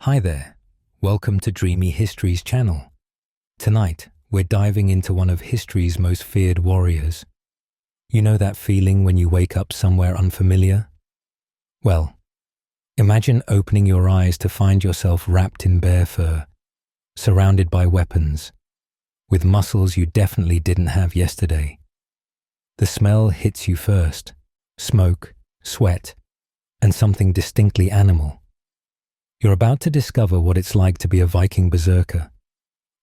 Hi there, welcome to Dreamy Histories channel. Tonight, we're diving into one of history's most feared warriors. You know that feeling when you wake up somewhere unfamiliar? Well, imagine opening your eyes to find yourself wrapped in bear fur, surrounded by weapons, with muscles you definitely didn't have yesterday. The smell hits you first, smoke, sweat, and something distinctly animal. You're about to discover what it's like to be a Viking berserker.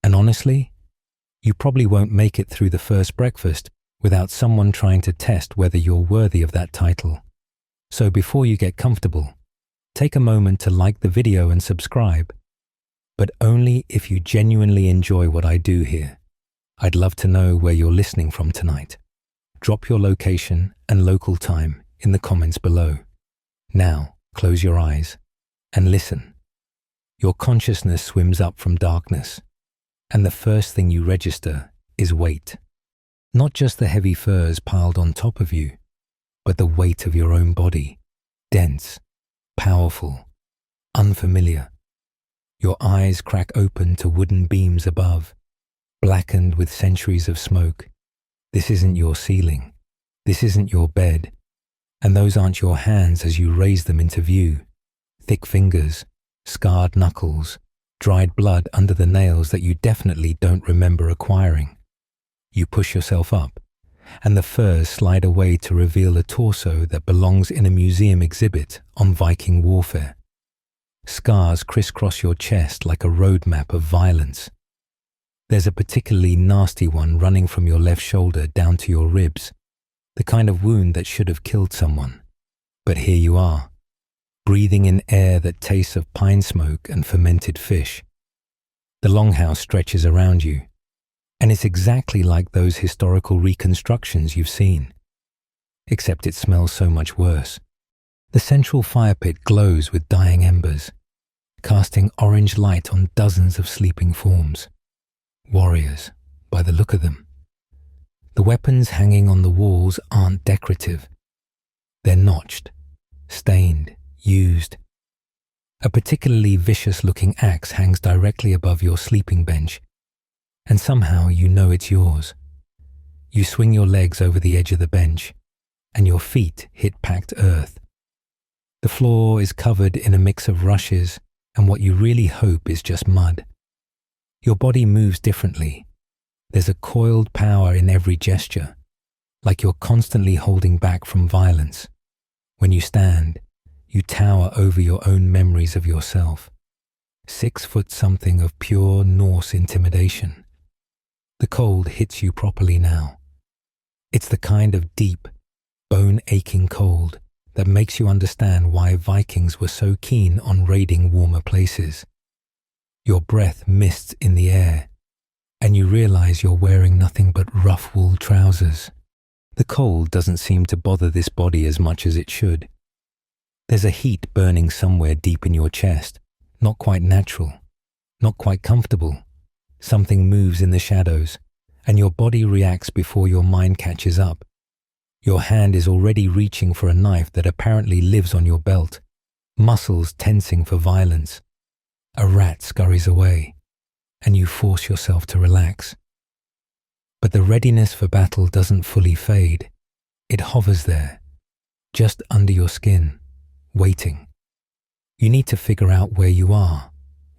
And honestly, you probably won't make it through the first breakfast without someone trying to test whether you're worthy of that title. So before you get comfortable, take a moment to like the video and subscribe, but only if you genuinely enjoy what I do here. I'd love to know where you're listening from tonight. Drop your location and local time in the comments below. Now, close your eyes and listen. Your consciousness swims up from darkness, and the first thing you register is weight. Not just the heavy furs piled on top of you, but the weight of your own body, dense, powerful, unfamiliar. Your eyes crack open to wooden beams above, blackened with centuries of smoke. This isn't your ceiling, this isn't your bed, and those aren't your hands as you raise them into view. Thick fingers, scarred knuckles, dried blood under the nails that you definitely don't remember acquiring. You push yourself up, and the furs slide away to reveal a torso that belongs in a museum exhibit on Viking warfare. Scars crisscross your chest like a roadmap of violence. There's a particularly nasty one running from your left shoulder down to your ribs, the kind of wound that should have killed someone. But here you are, breathing in air that tastes of pine smoke and fermented fish. The longhouse stretches around you, and it's exactly like those historical reconstructions you've seen. Except it smells so much worse. The central fire pit glows with dying embers, casting orange light on dozens of sleeping forms. Warriors, by the look of them. The weapons hanging on the walls aren't decorative. They're notched, stained, used. A particularly vicious-looking axe hangs directly above your sleeping bench, and somehow you know it's yours. You swing your legs over the edge of the bench, and your feet hit packed earth. The floor is covered in a mix of rushes and what you really hope is just mud. Your body moves differently. There's a coiled power in every gesture, like you're constantly holding back from violence. When you stand, you tower over your own memories of yourself. 6 foot something of pure Norse intimidation. The cold hits you properly now. It's the kind of deep, bone-aching cold that makes you understand why Vikings were so keen on raiding warmer places. Your breath mists in the air, and you realize you're wearing nothing but rough wool trousers. The cold doesn't seem to bother this body as much as it should. There's a heat burning somewhere deep in your chest, not quite natural, not quite comfortable. Something moves in the shadows, and your body reacts before your mind catches up. Your hand is already reaching for a knife that apparently lives on your belt, muscles tensing for violence. A rat scurries away, and you force yourself to relax. But the readiness for battle doesn't fully fade. It hovers there, just under your skin, waiting. You need to figure out where you are,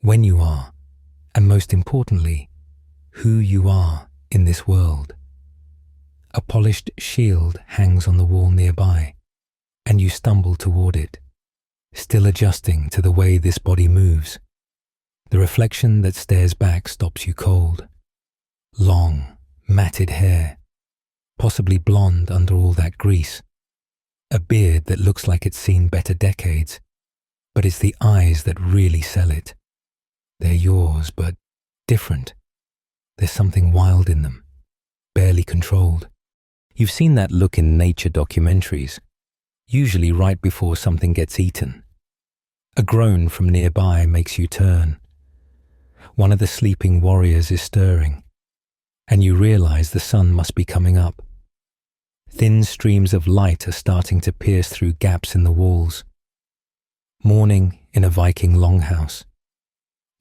when you are, and most importantly, who you are in this world. A polished shield hangs on the wall nearby, and you stumble toward it, still adjusting to the way this body moves. The reflection that stares back stops you cold. Long, matted hair, possibly blonde under all that grease. A beard that looks like it's seen better decades, but it's the eyes that really sell it. They're yours, but different. There's something wild in them, barely controlled. You've seen that look in nature documentaries, usually right before something gets eaten. A groan from nearby makes you turn. One of the sleeping warriors is stirring, and you realize the sun must be coming up. Thin streams of light are starting to pierce through gaps in the walls. Morning in a Viking longhouse,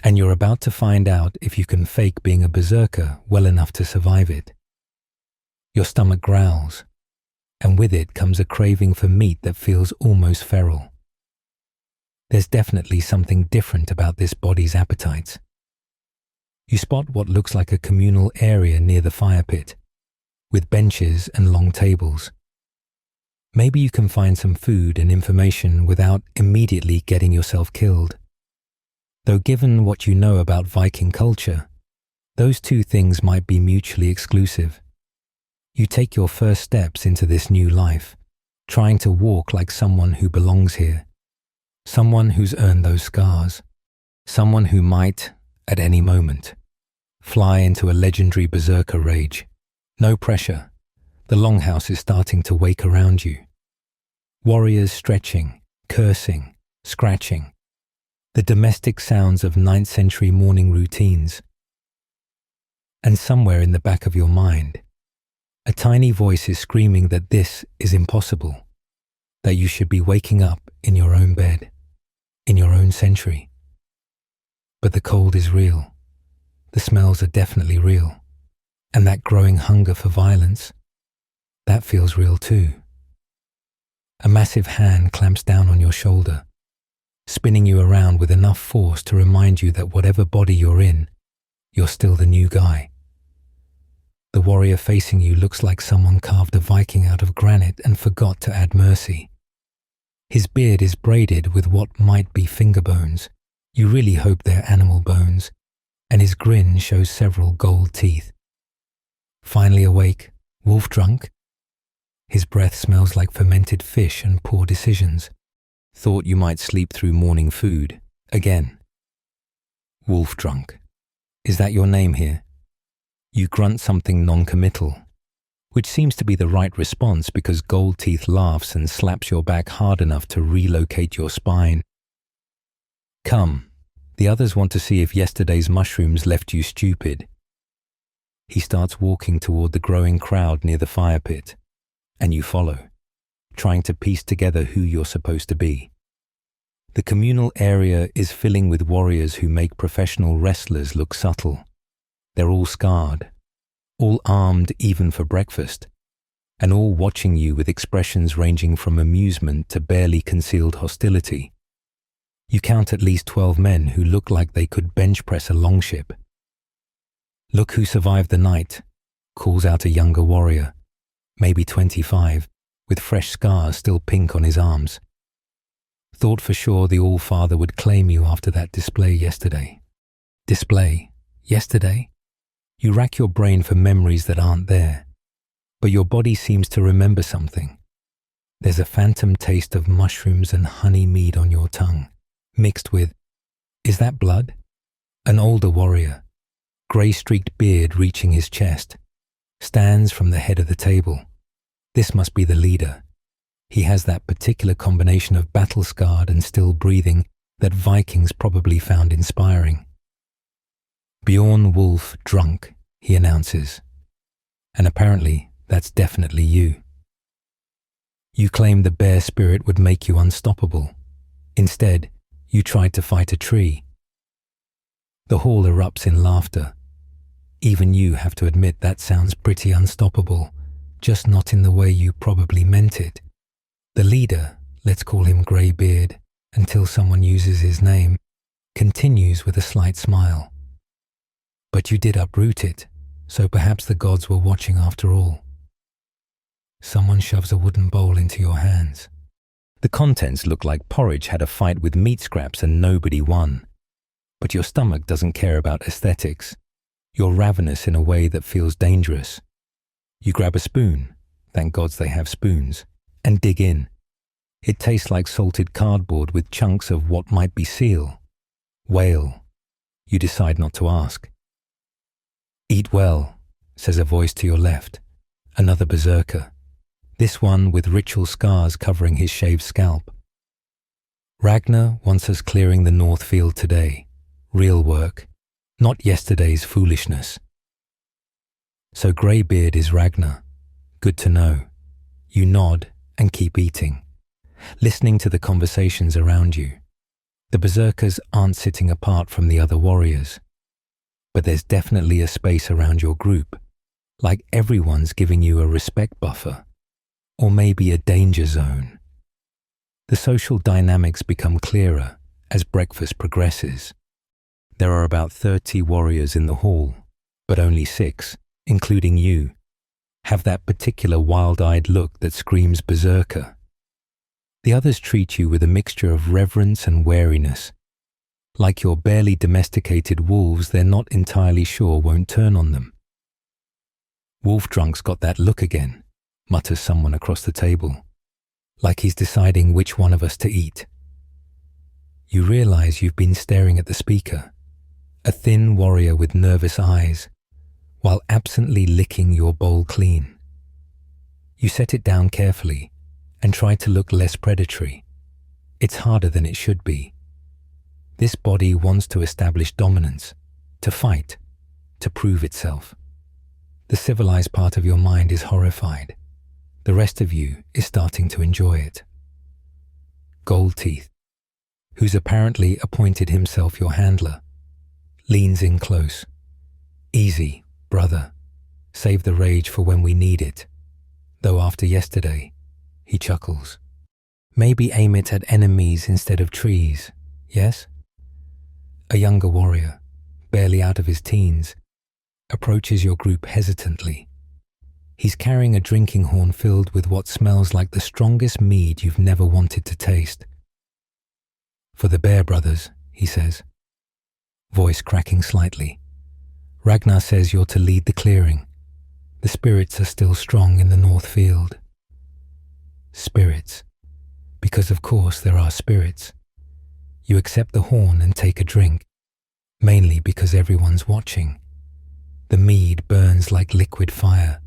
And you're about to find out if you can fake being a berserker well enough to survive it. Your stomach growls, and with it comes a craving for meat that feels almost feral. There's definitely something different about this body's appetites. You spot what looks like a communal area near the fire pit, with benches and long tables. Maybe you can find some food and information without immediately getting yourself killed. Though given what you know about Viking culture, those two things might be mutually exclusive. You take your first steps into this new life, trying to walk like someone who belongs here, someone who's earned those scars, someone who might, at any moment, fly into a legendary berserker rage. No pressure. The longhouse is starting to wake around you. Warriors stretching, cursing, scratching. The domestic sounds of 9th century morning routines. And somewhere in the back of your mind, a tiny voice is screaming that this is impossible, that you should be waking up in your own bed, in your own century. But the cold is real. The smells are definitely real. And that growing hunger for violence, that feels real too. A massive hand clamps down on your shoulder, spinning you around with enough force to remind you that whatever body you're in, you're still the new guy. The warrior facing you looks like someone carved a Viking out of granite and forgot to add mercy. His beard is braided with what might be finger bones. You really hope they're animal bones, and his grin shows several gold teeth. Finally awake, wolf drunk? His breath smells like fermented fish and poor decisions. Thought you might sleep through morning food. Again. Wolf drunk. Is that your name here? You grunt something non-committal, which seems to be the right response because Gold Teeth laughs and slaps your back hard enough to relocate your spine. Come, the others want to see if yesterday's mushrooms left you stupid. He starts walking toward the growing crowd near the fire pit, and you follow, trying to piece together who you're supposed to be. The communal area is filling with warriors who make professional wrestlers look subtle. They're all scarred, all armed even for breakfast, and all watching you with expressions ranging from amusement to barely concealed hostility. You count at least 12 men who look like they could bench press a longship. Look who survived the night, calls out a younger warrior, maybe 25, with fresh scars still pink on his arms. Thought for sure the All-Father would claim you after that display yesterday. Display? Yesterday? You rack your brain for memories that aren't there, but your body seems to remember something. There's a phantom taste of mushrooms and honey mead on your tongue, mixed with, is that blood? An older warrior, grey-streaked beard reaching his chest, stands from the head of the table. This must be the leader. He has that particular combination of battle-scarred and still breathing that Vikings probably found inspiring. Bjorn Wolf drunk, he announces. And apparently, that's definitely you. You claimed the bear spirit would make you unstoppable. Instead, you tried to fight a tree. The hall erupts in laughter. Even you have to admit that sounds pretty unstoppable, just not in the way you probably meant it. The leader, let's call him Greybeard, until someone uses his name, continues with a slight smile. But you did uproot it, so perhaps the gods were watching after all. Someone shoves a wooden bowl into your hands. The contents look like porridge had a fight with meat scraps and nobody won. But your stomach doesn't care about aesthetics. You're ravenous in a way that feels dangerous. You grab a spoon, thank gods they have spoons, and dig in. It tastes like salted cardboard with chunks of what might be seal. Whale. You decide not to ask. Eat well, says a voice to your left, another berserker, this one with ritual scars covering his shaved scalp. Ragnar wants us clearing the north field today, real work, not yesterday's foolishness. So Greybeard is Ragnar, good to know. You nod and keep eating, listening to the conversations around you. The Berserkers aren't sitting apart from the other warriors, but there's definitely a space around your group, like everyone's giving you a respect buffer, or maybe a danger zone. The social dynamics become clearer as breakfast progresses. There are about 30 warriors in the hall, but only 6, including you, have that particular wild-eyed look that screams Berserker. The others treat you with a mixture of reverence and wariness, like you're barely domesticated wolves they're not entirely sure won't turn on them. Wolf Drunk's got that look again, mutters someone across the table, like he's deciding which one of us to eat. You realize you've been staring at the speaker, a thin warrior with nervous eyes, while absently licking your bowl clean. You set it down carefully and try to look less predatory. It's harder than it should be. This body wants to establish dominance, to fight, to prove itself. The civilized part of your mind is horrified. The rest of you is starting to enjoy it. Gold Teeth, who's apparently appointed himself your handler, leans in close. Easy, brother. Save the rage for when we need it. Though after yesterday, he chuckles. Maybe aim it at enemies instead of trees, yes? A younger warrior, barely out of his teens, approaches your group hesitantly. He's carrying a drinking horn filled with what smells like the strongest mead you've never wanted to taste. For the Bear Brothers, he says, voice cracking slightly. Ragnar says you're to lead the clearing. The spirits are still strong in the North Field. Spirits. Because of course there are spirits. You accept the horn and take a drink, mainly because everyone's watching. The mead burns like liquid fire,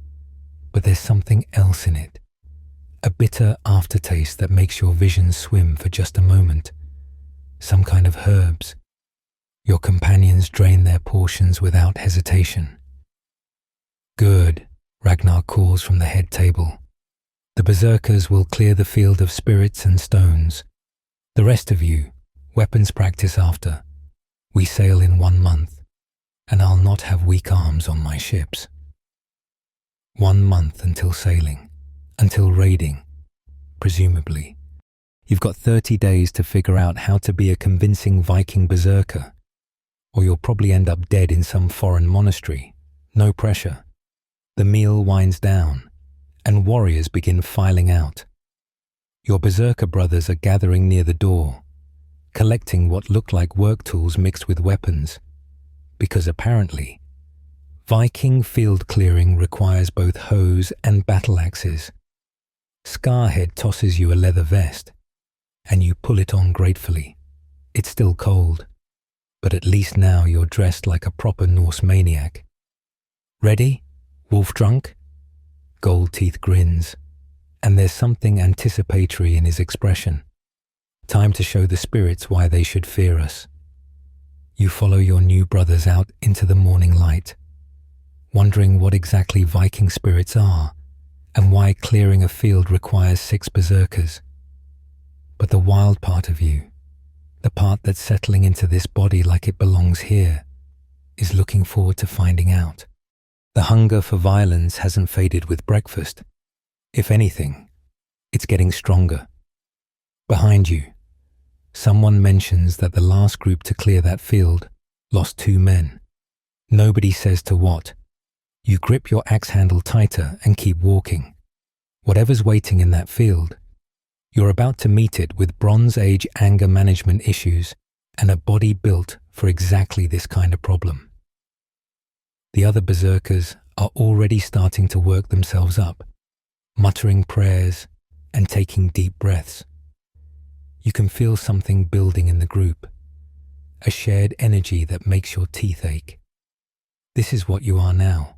but there's something else in it. A bitter aftertaste that makes your vision swim for just a moment. Some kind of herbs. Your companions drain their portions without hesitation. Good, Ragnar calls from the head table. The Berserkers will clear the field of spirits and stones. The rest of you, weapons practice after. We sail in 1 month, and I'll not have weak arms on my ships. 1 month until sailing, until raiding, presumably. You've got 30 days to figure out how to be a convincing Viking berserker, or you'll probably end up dead in some foreign monastery. No pressure. The meal winds down, and warriors begin filing out. Your berserker brothers are gathering near the door, collecting what look like work tools mixed with weapons, because apparently, Viking field clearing requires both hoes and battle axes. Scarhead tosses you a leather vest, and you pull it on gratefully. It's still cold, but at least now you're dressed like a proper Norse maniac. Ready, Wolf Drunk? Gold Teeth grins, and there's something anticipatory in his expression. Time to show the spirits why they should fear us. You follow your new brothers out into the morning light, wondering what exactly Viking spirits are and why clearing a field requires 6 berserkers. But the wild part of you, the part that's settling into this body like it belongs here, is looking forward to finding out. The hunger for violence hasn't faded with breakfast. If anything, it's getting stronger. Behind you, someone mentions that the last group to clear that field lost 2 men. Nobody says to what. You grip your axe handle tighter and keep walking. Whatever's waiting in that field, you're about to meet it with Bronze Age anger management issues and a body built for exactly this kind of problem. The other berserkers are already starting to work themselves up, muttering prayers and taking deep breaths. You can feel something building in the group, a shared energy that makes your teeth ache. This is what you are now,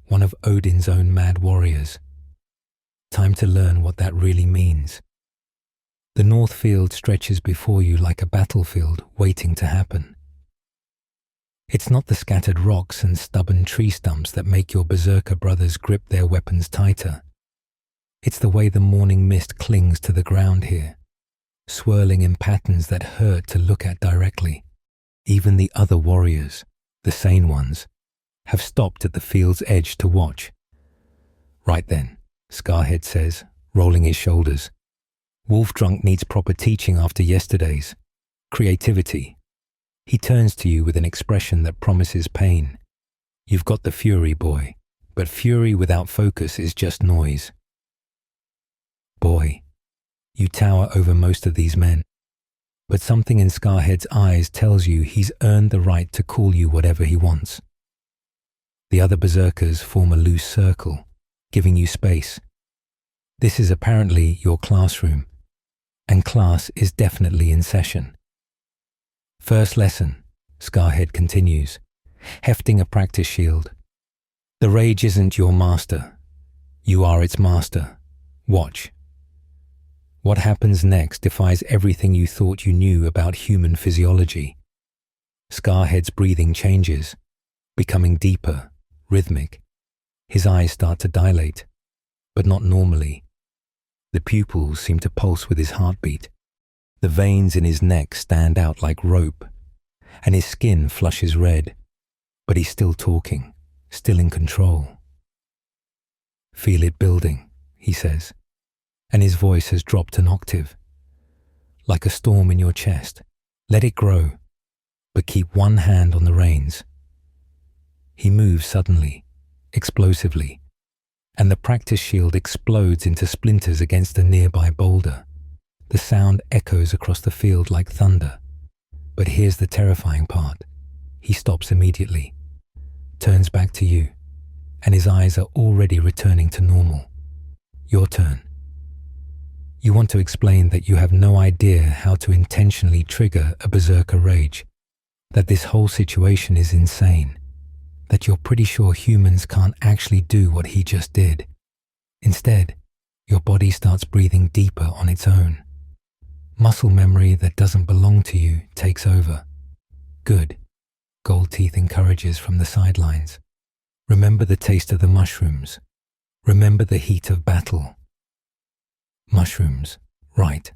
one of Odin's own mad warriors. Time to learn what that really means. The North Field stretches before you like a battlefield waiting to happen. It's not the scattered rocks and stubborn tree stumps that make your berserker brothers grip their weapons tighter. It's the way the morning mist clings to the ground here, swirling in patterns that hurt to look at directly. Even the other warriors, the sane ones, have stopped at the field's edge to watch. Right then, Scarhead says, rolling his shoulders. Wolf-Drunk needs proper teaching after yesterday's. Creativity. He turns to you with an expression that promises pain. You've got the fury, boy, but fury without focus is just noise. Boy, you tower over most of these men, but something in Scarhead's eyes tells you he's earned the right to call you whatever he wants. The other berserkers form a loose circle, giving you space. This is apparently your classroom, and class is definitely in session. First lesson, Scarhead continues, hefting a practice shield. The rage isn't your master. You are its master. Watch. What happens next defies everything you thought you knew about human physiology. Scarhead's breathing changes, becoming deeper, rhythmic. His eyes start to dilate, but not normally. The pupils seem to pulse with his heartbeat. The veins in his neck stand out like rope, and his skin flushes red. But he's still talking, still in control. Feel it building, he says, and his voice has dropped an octave. Like a storm in your chest, let it grow, but keep one hand on the reins. He moves suddenly, explosively, and the practice shield explodes into splinters against a nearby boulder. The sound echoes across the field like thunder. But here's the terrifying part. He stops immediately, turns back to you, and his eyes are already returning to normal. Your turn. You want to explain that you have no idea how to intentionally trigger a berserker rage, that this whole situation is insane, that you're pretty sure humans can't actually do what he just did. Instead, your body starts breathing deeper on its own. Muscle memory that doesn't belong to you takes over. Good, Gold Teeth encourages from the sidelines. Remember the taste of the mushrooms. Remember the heat of battle. Mushrooms, right.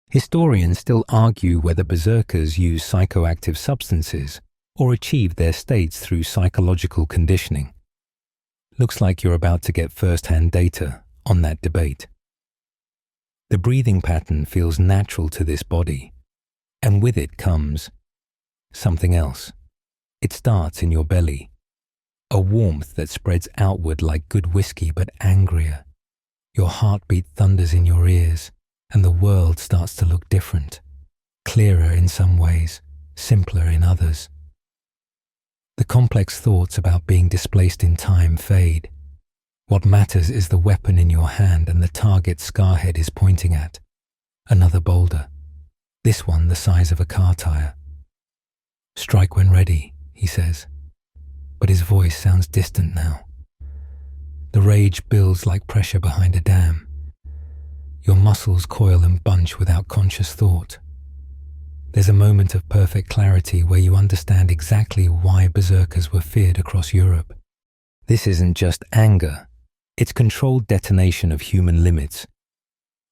Historians still argue whether berserkers use psychoactive substances or achieve their states through psychological conditioning. Looks like you're about to get first-hand data on that debate. The breathing pattern feels natural to this body, and with it comes something else. It starts in your belly, a warmth that spreads outward like good whiskey but angrier. Your heartbeat thunders in your ears, and the world starts to look different, clearer in some ways, simpler in others. The complex thoughts about being displaced in time fade. What matters is the weapon in your hand and the target Scarhead is pointing at. Another boulder, this one the size of a car tire. Strike when ready, he says, but his voice sounds distant now. The rage builds like pressure behind a dam. Your muscles coil and bunch without conscious thought. There's a moment of perfect clarity where you understand exactly why berserkers were feared across Europe. This isn't just anger. It's controlled detonation of human limits.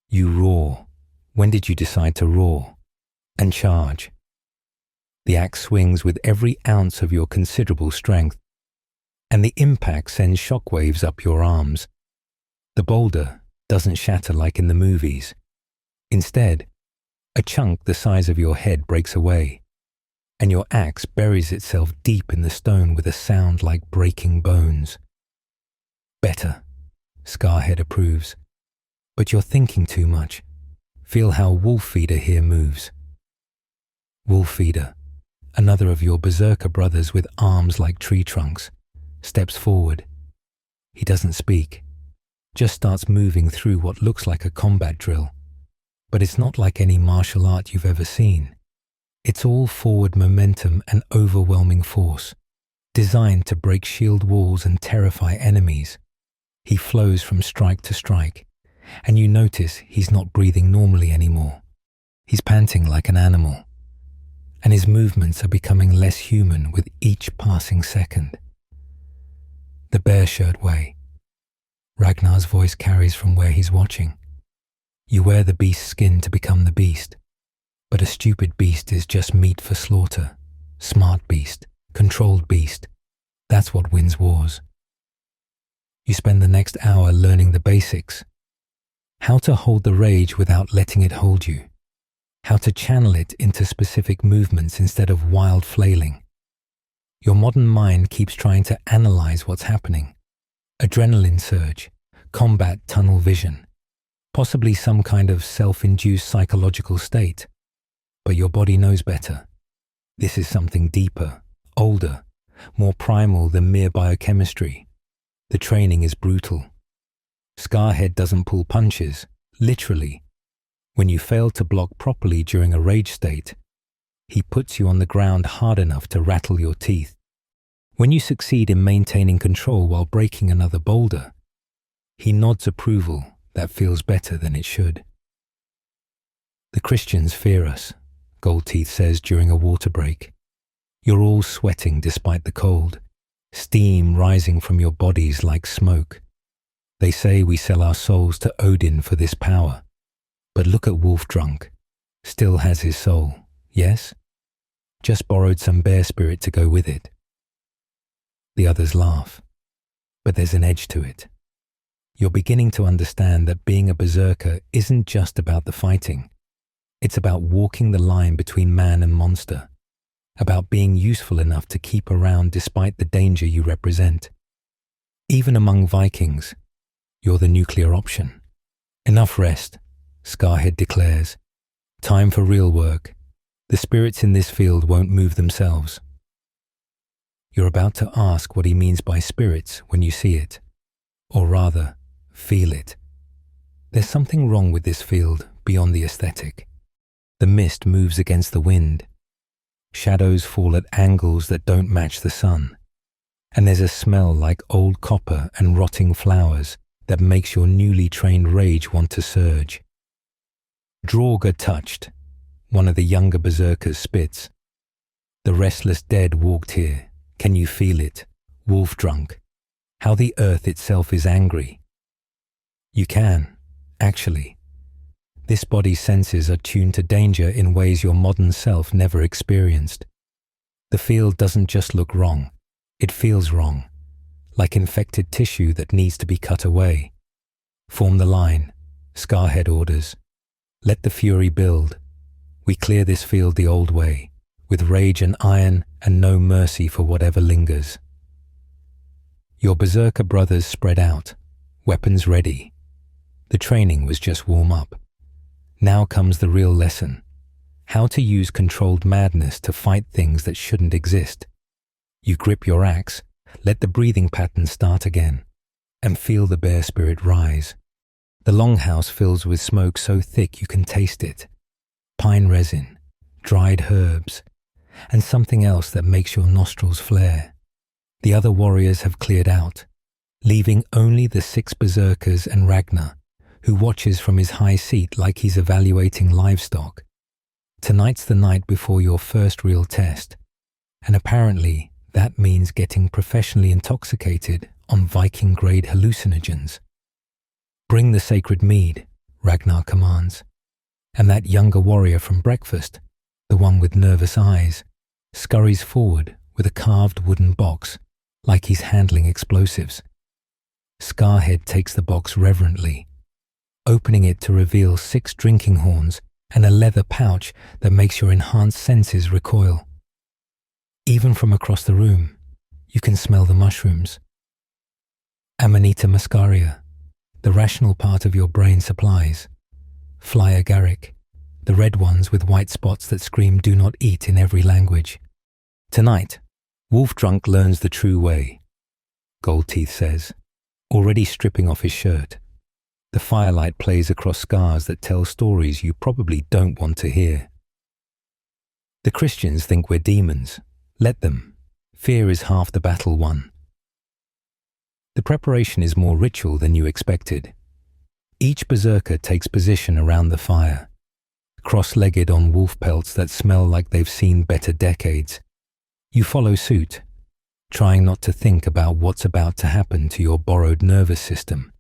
You roar. When did you decide to roar? And charge. The axe swings with every ounce of your considerable strength, and the impact sends shockwaves up your arms. The boulder doesn't shatter like in the movies. Instead, a chunk the size of your head breaks away, and your axe buries itself deep in the stone with a sound like breaking bones. Better, Scarhead approves. But you're thinking too much. Feel how Wolf-Feeder here moves. Wolf-Feeder, another of your berserker brothers with arms like tree trunks, steps forward. He doesn't speak, just starts moving through what looks like a combat drill. But it's not like any martial art you've ever seen. It's all forward momentum and overwhelming force, designed to break shield walls and terrify enemies. He flows from strike to strike, and you notice he's not breathing normally anymore. He's panting like an animal, and his movements are becoming less human with each passing second. The bear shirt way. Ragnar's voice carries from where he's watching. You wear the beast's skin to become the beast. But a stupid beast is just meat for slaughter. Smart beast, controlled beast. That's what wins wars. You spend the next hour learning the basics. How to hold the rage without letting it hold you. How to channel it into specific movements instead of wild flailing. Your modern mind keeps trying to analyze what's happening. Adrenaline surge, combat tunnel vision, possibly some kind of self-induced psychological state. But your body knows better. This is something deeper, older, more primal than mere biochemistry. The training is brutal. Scarhead doesn't pull punches, literally. When you fail to block properly during a rage state, he puts you on the ground hard enough to rattle your teeth. When you succeed in maintaining control while breaking another boulder, he nods approval that feels better than it should. The Christians fear us, Goldteeth says during a water break. You're all sweating despite the cold, steam rising from your bodies like smoke. They say we sell our souls to Odin for this power. But look at Wolf Drunk. Still has his soul, yes? Just borrowed some bear spirit to go with it. The others laugh. But there's an edge to it. You're beginning to understand that being a berserker isn't just about the fighting. It's about walking the line between man and monster, about being useful enough to keep around despite the danger you represent. Even among Vikings, you're the nuclear option. Enough rest, Scarhead declares. Time for real work. The spirits in this field won't move themselves. You're about to ask what he means by spirits when you see it, or rather, feel it. There's something wrong with this field beyond the aesthetic. The mist moves against the wind. Shadows fall at angles that don't match the sun. And there's a smell like old copper and rotting flowers that makes your newly trained rage want to surge. Draugr touched, one of the younger berserkers spits. The restless dead walked here. Can you feel it? Wolf Drunk. How the earth itself is angry. You can, actually. This body's senses are tuned to danger in ways your modern self never experienced. The field doesn't just look wrong, it feels wrong, like infected tissue that needs to be cut away. Form the line, Scarhead orders. Let the fury build. We clear this field the old way, with rage and iron and no mercy for whatever lingers. Your berserker brothers spread out, weapons ready. The training was just warm-up. Now comes the real lesson. How to use controlled madness to fight things that shouldn't exist. You grip your axe, let the breathing pattern start again, and feel the bear spirit rise. The longhouse fills with smoke so thick you can taste it. Pine resin, dried herbs, and something else that makes your nostrils flare. The other warriors have cleared out, leaving only the 6 berserkers and Ragnar, who watches from his high seat like he's evaluating livestock. Tonight's the night before your first real test, and apparently that means getting professionally intoxicated on Viking-grade hallucinogens. Bring the sacred mead, Ragnar commands, and that younger warrior from breakfast, the one with nervous eyes, scurries forward with a carved wooden box like he's handling explosives. Scarhead takes the box reverently, opening it to reveal 6 drinking horns and a leather pouch that makes your enhanced senses recoil. Even from across the room, you can smell the mushrooms. Amanita muscaria, the rational part of your brain supplies. Fly agaric, the red ones with white spots that scream "do not eat" in every language. Tonight, Wolf Drunk learns the true way, Goldteeth says, already stripping off his shirt. The firelight plays across scars that tell stories you probably don't want to hear. The Christians think we're demons. Let them. Fear is half the battle won. The preparation is more ritual than you expected. Each berserker takes position around the fire, cross-legged on wolf pelts that smell like they've seen better decades. You follow suit, trying not to think about what's about to happen to your borrowed nervous system.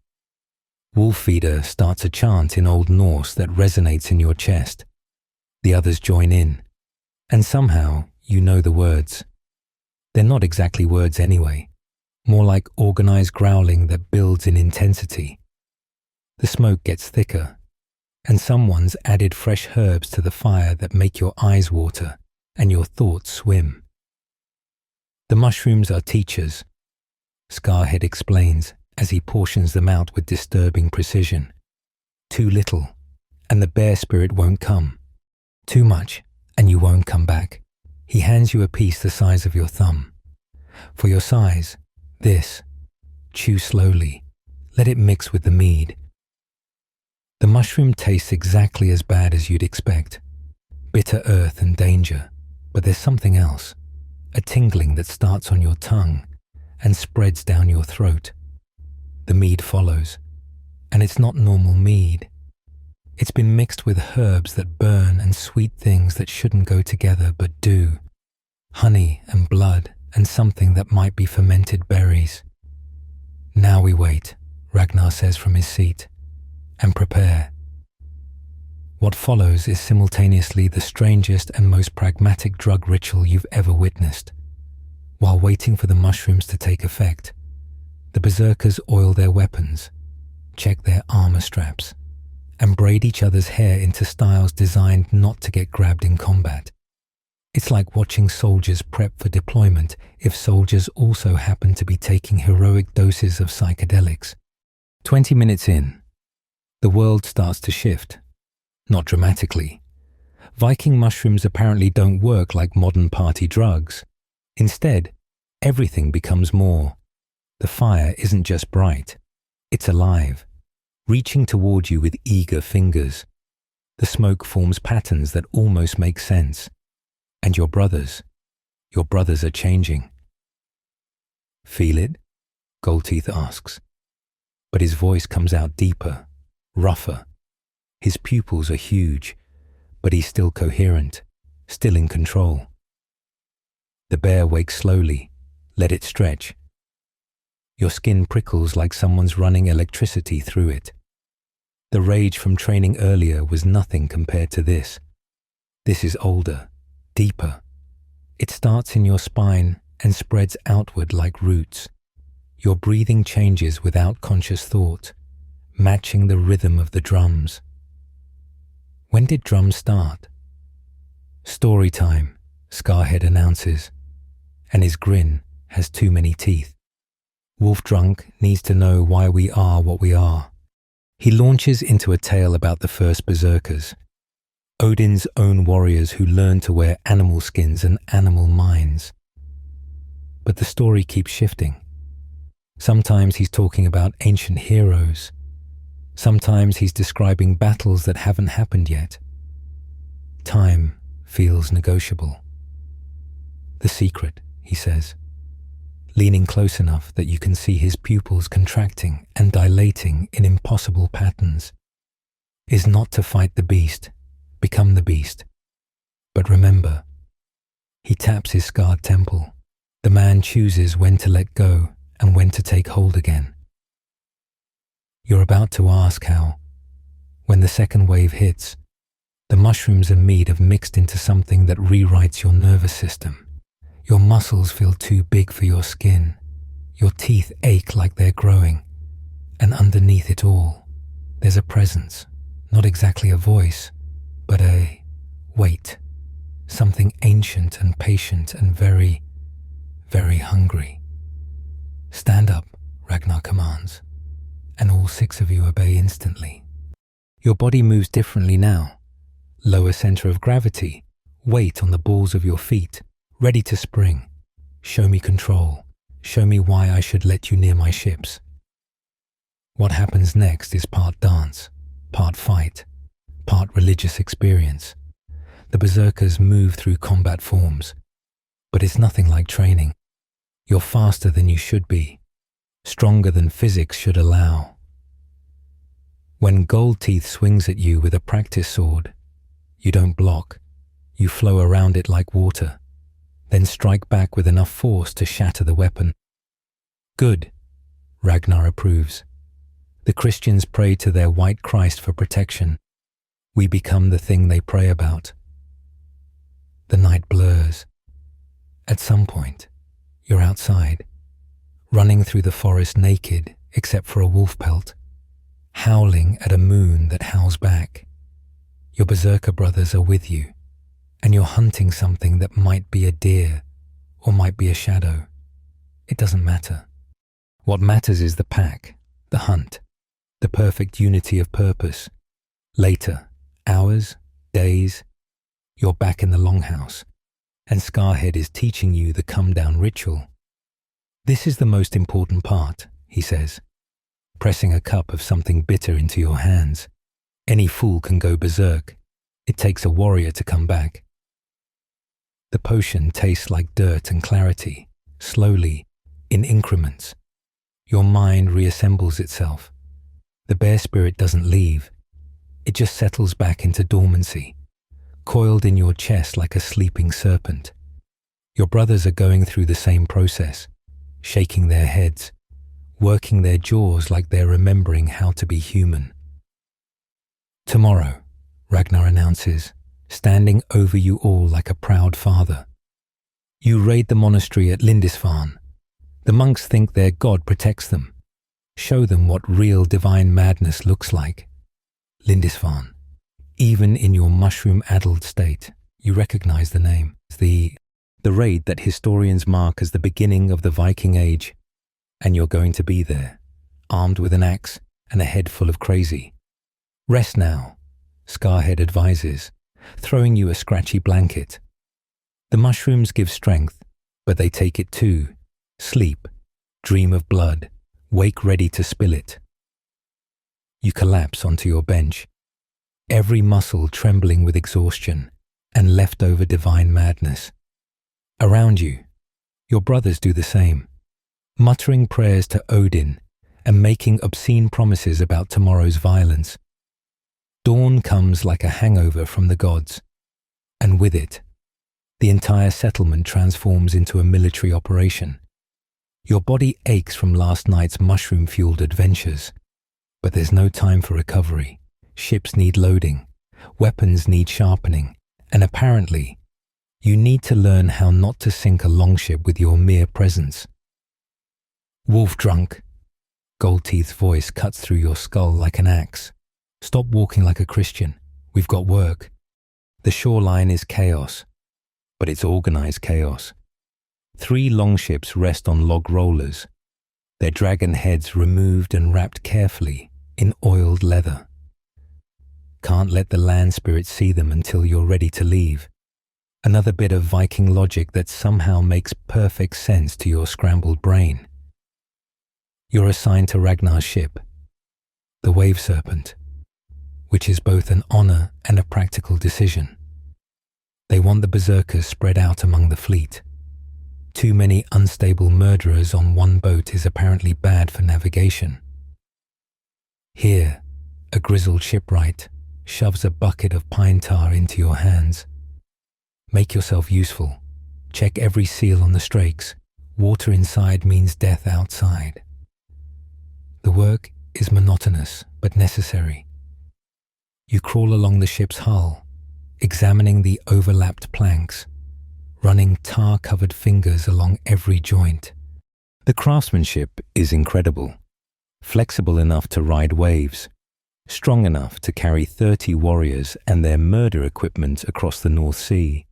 Wolfeater starts a chant in Old Norse that resonates in your chest. The others join in, and somehow you know the words. They're not exactly words anyway, more like organized growling that builds in intensity. The smoke gets thicker, and someone's added fresh herbs to the fire that make your eyes water and your thoughts swim. The mushrooms are teachers, Scarhead explains as he portions them out with disturbing precision. Too little, and the bear spirit won't come. Too much, and you won't come back. He hands you a piece the size of your thumb. For your size, this. Chew slowly. Let it mix with the mead. The mushroom tastes exactly as bad as you'd expect. Bitter earth and danger. But there's something else. A tingling that starts on your tongue and spreads down your throat. The mead follows. And it's not normal mead. It's been mixed with herbs that burn and sweet things that shouldn't go together but do. Honey and blood and something that might be fermented berries. Now we wait, Ragnar says from his seat, and prepare. What follows is simultaneously the strangest and most pragmatic drug ritual you've ever witnessed. While waiting for the mushrooms to take effect, the berserkers oil their weapons, check their armor straps, and braid each other's hair into styles designed not to get grabbed in combat. It's like watching soldiers prep for deployment if soldiers also happen to be taking heroic doses of psychedelics. 20 minutes in, the world starts to shift. Not dramatically. Viking mushrooms apparently don't work like modern party drugs. Instead, everything becomes more. The fire isn't just bright. It's alive, reaching toward you with eager fingers. The smoke forms patterns that almost make sense. And your brothers are changing. Feel it? Goldteeth asks. But his voice comes out deeper, rougher. His pupils are huge, but he's still coherent, still in control. The bear wakes slowly. Let it stretch. Your skin prickles like someone's running electricity through it. The rage from training earlier was nothing compared to this. This is older, deeper. It starts in your spine and spreads outward like roots. Your breathing changes without conscious thought, matching the rhythm of the drums. When did drums start? Story time, Scarhead announces, and his grin has too many teeth. Wolf Drunk needs to know why we are what we are. He launches into a tale about the first berserkers, Odin's own warriors who learned to wear animal skins and animal minds. But the story keeps shifting. Sometimes he's talking about ancient heroes. Sometimes he's describing battles that haven't happened yet. Time feels negotiable. The secret, he says, leaning close enough that you can see his pupils contracting and dilating in impossible patterns, is not to fight the beast, become the beast. But remember, he taps his scarred temple. The man chooses when to let go and when to take hold again. You're about to ask how, when the second wave hits, the mushrooms and mead have mixed into something that rewrites your nervous system. Your muscles feel too big for your skin. Your teeth ache like they're growing. And underneath it all, there's a presence, not exactly a voice, but a weight, something ancient and patient and very, very hungry. Stand up, Ragnar commands, and all 6 of you obey instantly. Your body moves differently now. Lower center of gravity, weight on the balls of your feet, ready to spring. Show me control. Show me why I should let you near my ships. What happens next is part dance, part fight, part religious experience. The berserkers move through combat forms, but it's nothing like training. You're faster than you should be, stronger than physics should allow. When Goldteeth swings at you with a practice sword, you don't block, you flow around it like water, then strike back with enough force to shatter the weapon. Good, Ragnar approves. The Christians pray to their white Christ for protection. We become the thing they pray about. The night blurs. At some point, you're outside, running through the forest naked except for a wolf pelt, howling at a moon that howls back. Your Berserker brothers are with you, and you're hunting something that might be a deer or might be a shadow. It doesn't matter. What matters is the pack, the hunt, the perfect unity of purpose. Later, hours, days, you're back in the longhouse, and Scarhead is teaching you the come-down ritual. This is the most important part, he says, pressing a cup of something bitter into your hands. Any fool can go berserk. It takes a warrior to come back. The potion tastes like dirt and clarity, slowly, in increments. Your mind reassembles itself. The bear spirit doesn't leave. It just settles back into dormancy, coiled in your chest like a sleeping serpent. Your brothers are going through the same process, shaking their heads, working their jaws like they're remembering how to be human. Tomorrow, Ragnar announces, standing over you all like a proud father. You raid the monastery at Lindisfarne. The monks think their god protects them. Show them what real divine madness looks like. Lindisfarne. Even in your mushroom-addled state, you recognize the name. It's the raid that historians mark as the beginning of the Viking Age. And you're going to be there, armed with an axe and a head full of crazy. Rest now, Scarhead advises, throwing you a scratchy blanket. The mushrooms give strength, but they take it too. Sleep, dream of blood, wake ready to spill it. You collapse onto your bench, every muscle trembling with exhaustion and leftover divine madness. Around you, your brothers do the same, muttering prayers to Odin and making obscene promises about tomorrow's violence. Dawn comes like a hangover from the gods, and with it, the entire settlement transforms into a military operation. Your body aches from last night's mushroom-fueled adventures, but there's no time for recovery. Ships need loading, weapons need sharpening, and apparently, you need to learn how not to sink a longship with your mere presence. Wolf drunk, Goldteeth's voice cuts through your skull like an axe. Stop walking like a Christian. We've got work. The shoreline is chaos, but it's organized chaos. 3 longships rest on log rollers, their dragon heads removed and wrapped carefully in oiled leather. Can't let the land spirit see them until you're ready to leave. Another bit of Viking logic that somehow makes perfect sense to your scrambled brain. You're assigned to Ragnar's ship, the Wave Serpent, which is both an honor and a practical decision. They want the berserkers spread out among the fleet. Too many unstable murderers on one boat is apparently bad for navigation. Here, a grizzled shipwright shoves a bucket of pine tar into your hands. Make yourself useful. Check every seal on the strakes. Water inside means death outside. The work is monotonous but necessary. You crawl along the ship's hull, examining the overlapped planks, running tar-covered fingers along every joint. The craftsmanship is incredible, flexible enough to ride waves, strong enough to carry 30 warriors and their murder equipment across the North Sea.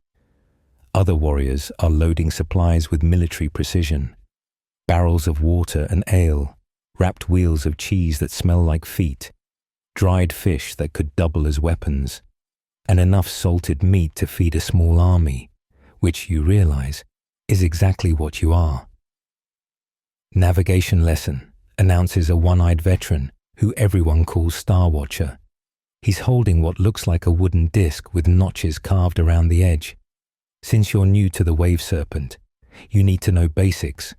Other warriors are loading supplies with military precision, barrels of water and ale, wrapped wheels of cheese that smell like feet, dried fish that could double as weapons, and enough salted meat to feed a small army, which you realize is exactly what you are. Navigation lesson, announces a one-eyed veteran who everyone calls Star Watcher. He's holding what looks like a wooden disc with notches carved around the edge. Since you're new to the Wave Serpent, you need to know basics.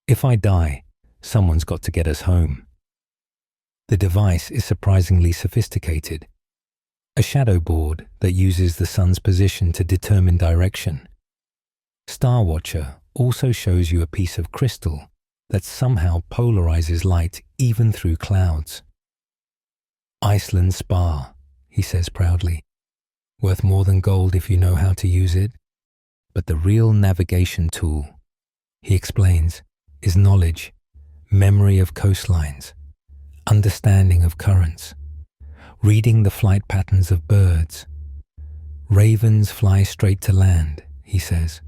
If I die, someone's got to get us home. The device is surprisingly sophisticated. A shadow board that uses the sun's position to determine direction. Star Watcher also shows you a piece of crystal that somehow polarizes light even through clouds. Iceland spar, he says proudly. Worth more than gold if you know how to use it. But the real navigation tool, he explains, is knowledge, memory of coastlines, understanding of currents, reading the flight patterns of birds. Ravens fly straight to land, he says.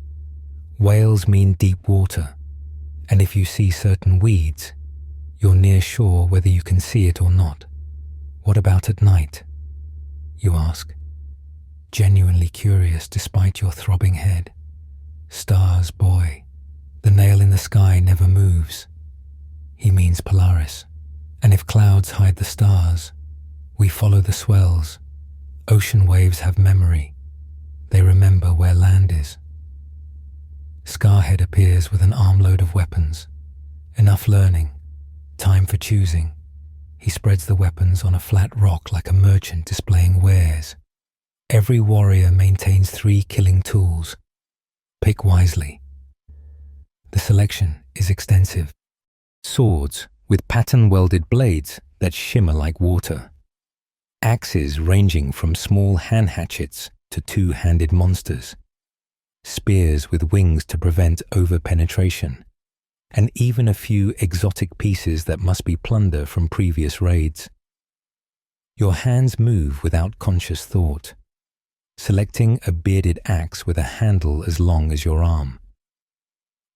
Whales mean deep water, and if you see certain weeds, you're near shore whether you can see it or not. What about at night? You ask, genuinely curious despite your throbbing head. Stars, boy. The nail in the sky never moves. He means Polaris. And if clouds hide the stars, we follow the swells. Ocean waves have memory. They remember where land is. Scarhead appears with an armload of weapons. Enough learning. Time for choosing. He spreads the weapons on a flat rock like a merchant displaying wares. Every warrior maintains 3 killing tools. Pick wisely. The selection is extensive. Swords with pattern-welded blades that shimmer like water. Axes ranging from small hand hatchets to 2-handed monsters. Spears with wings to prevent over-penetration. And even a few exotic pieces that must be plunder from previous raids. Your hands move without conscious thought, selecting a bearded axe with a handle as long as your arm.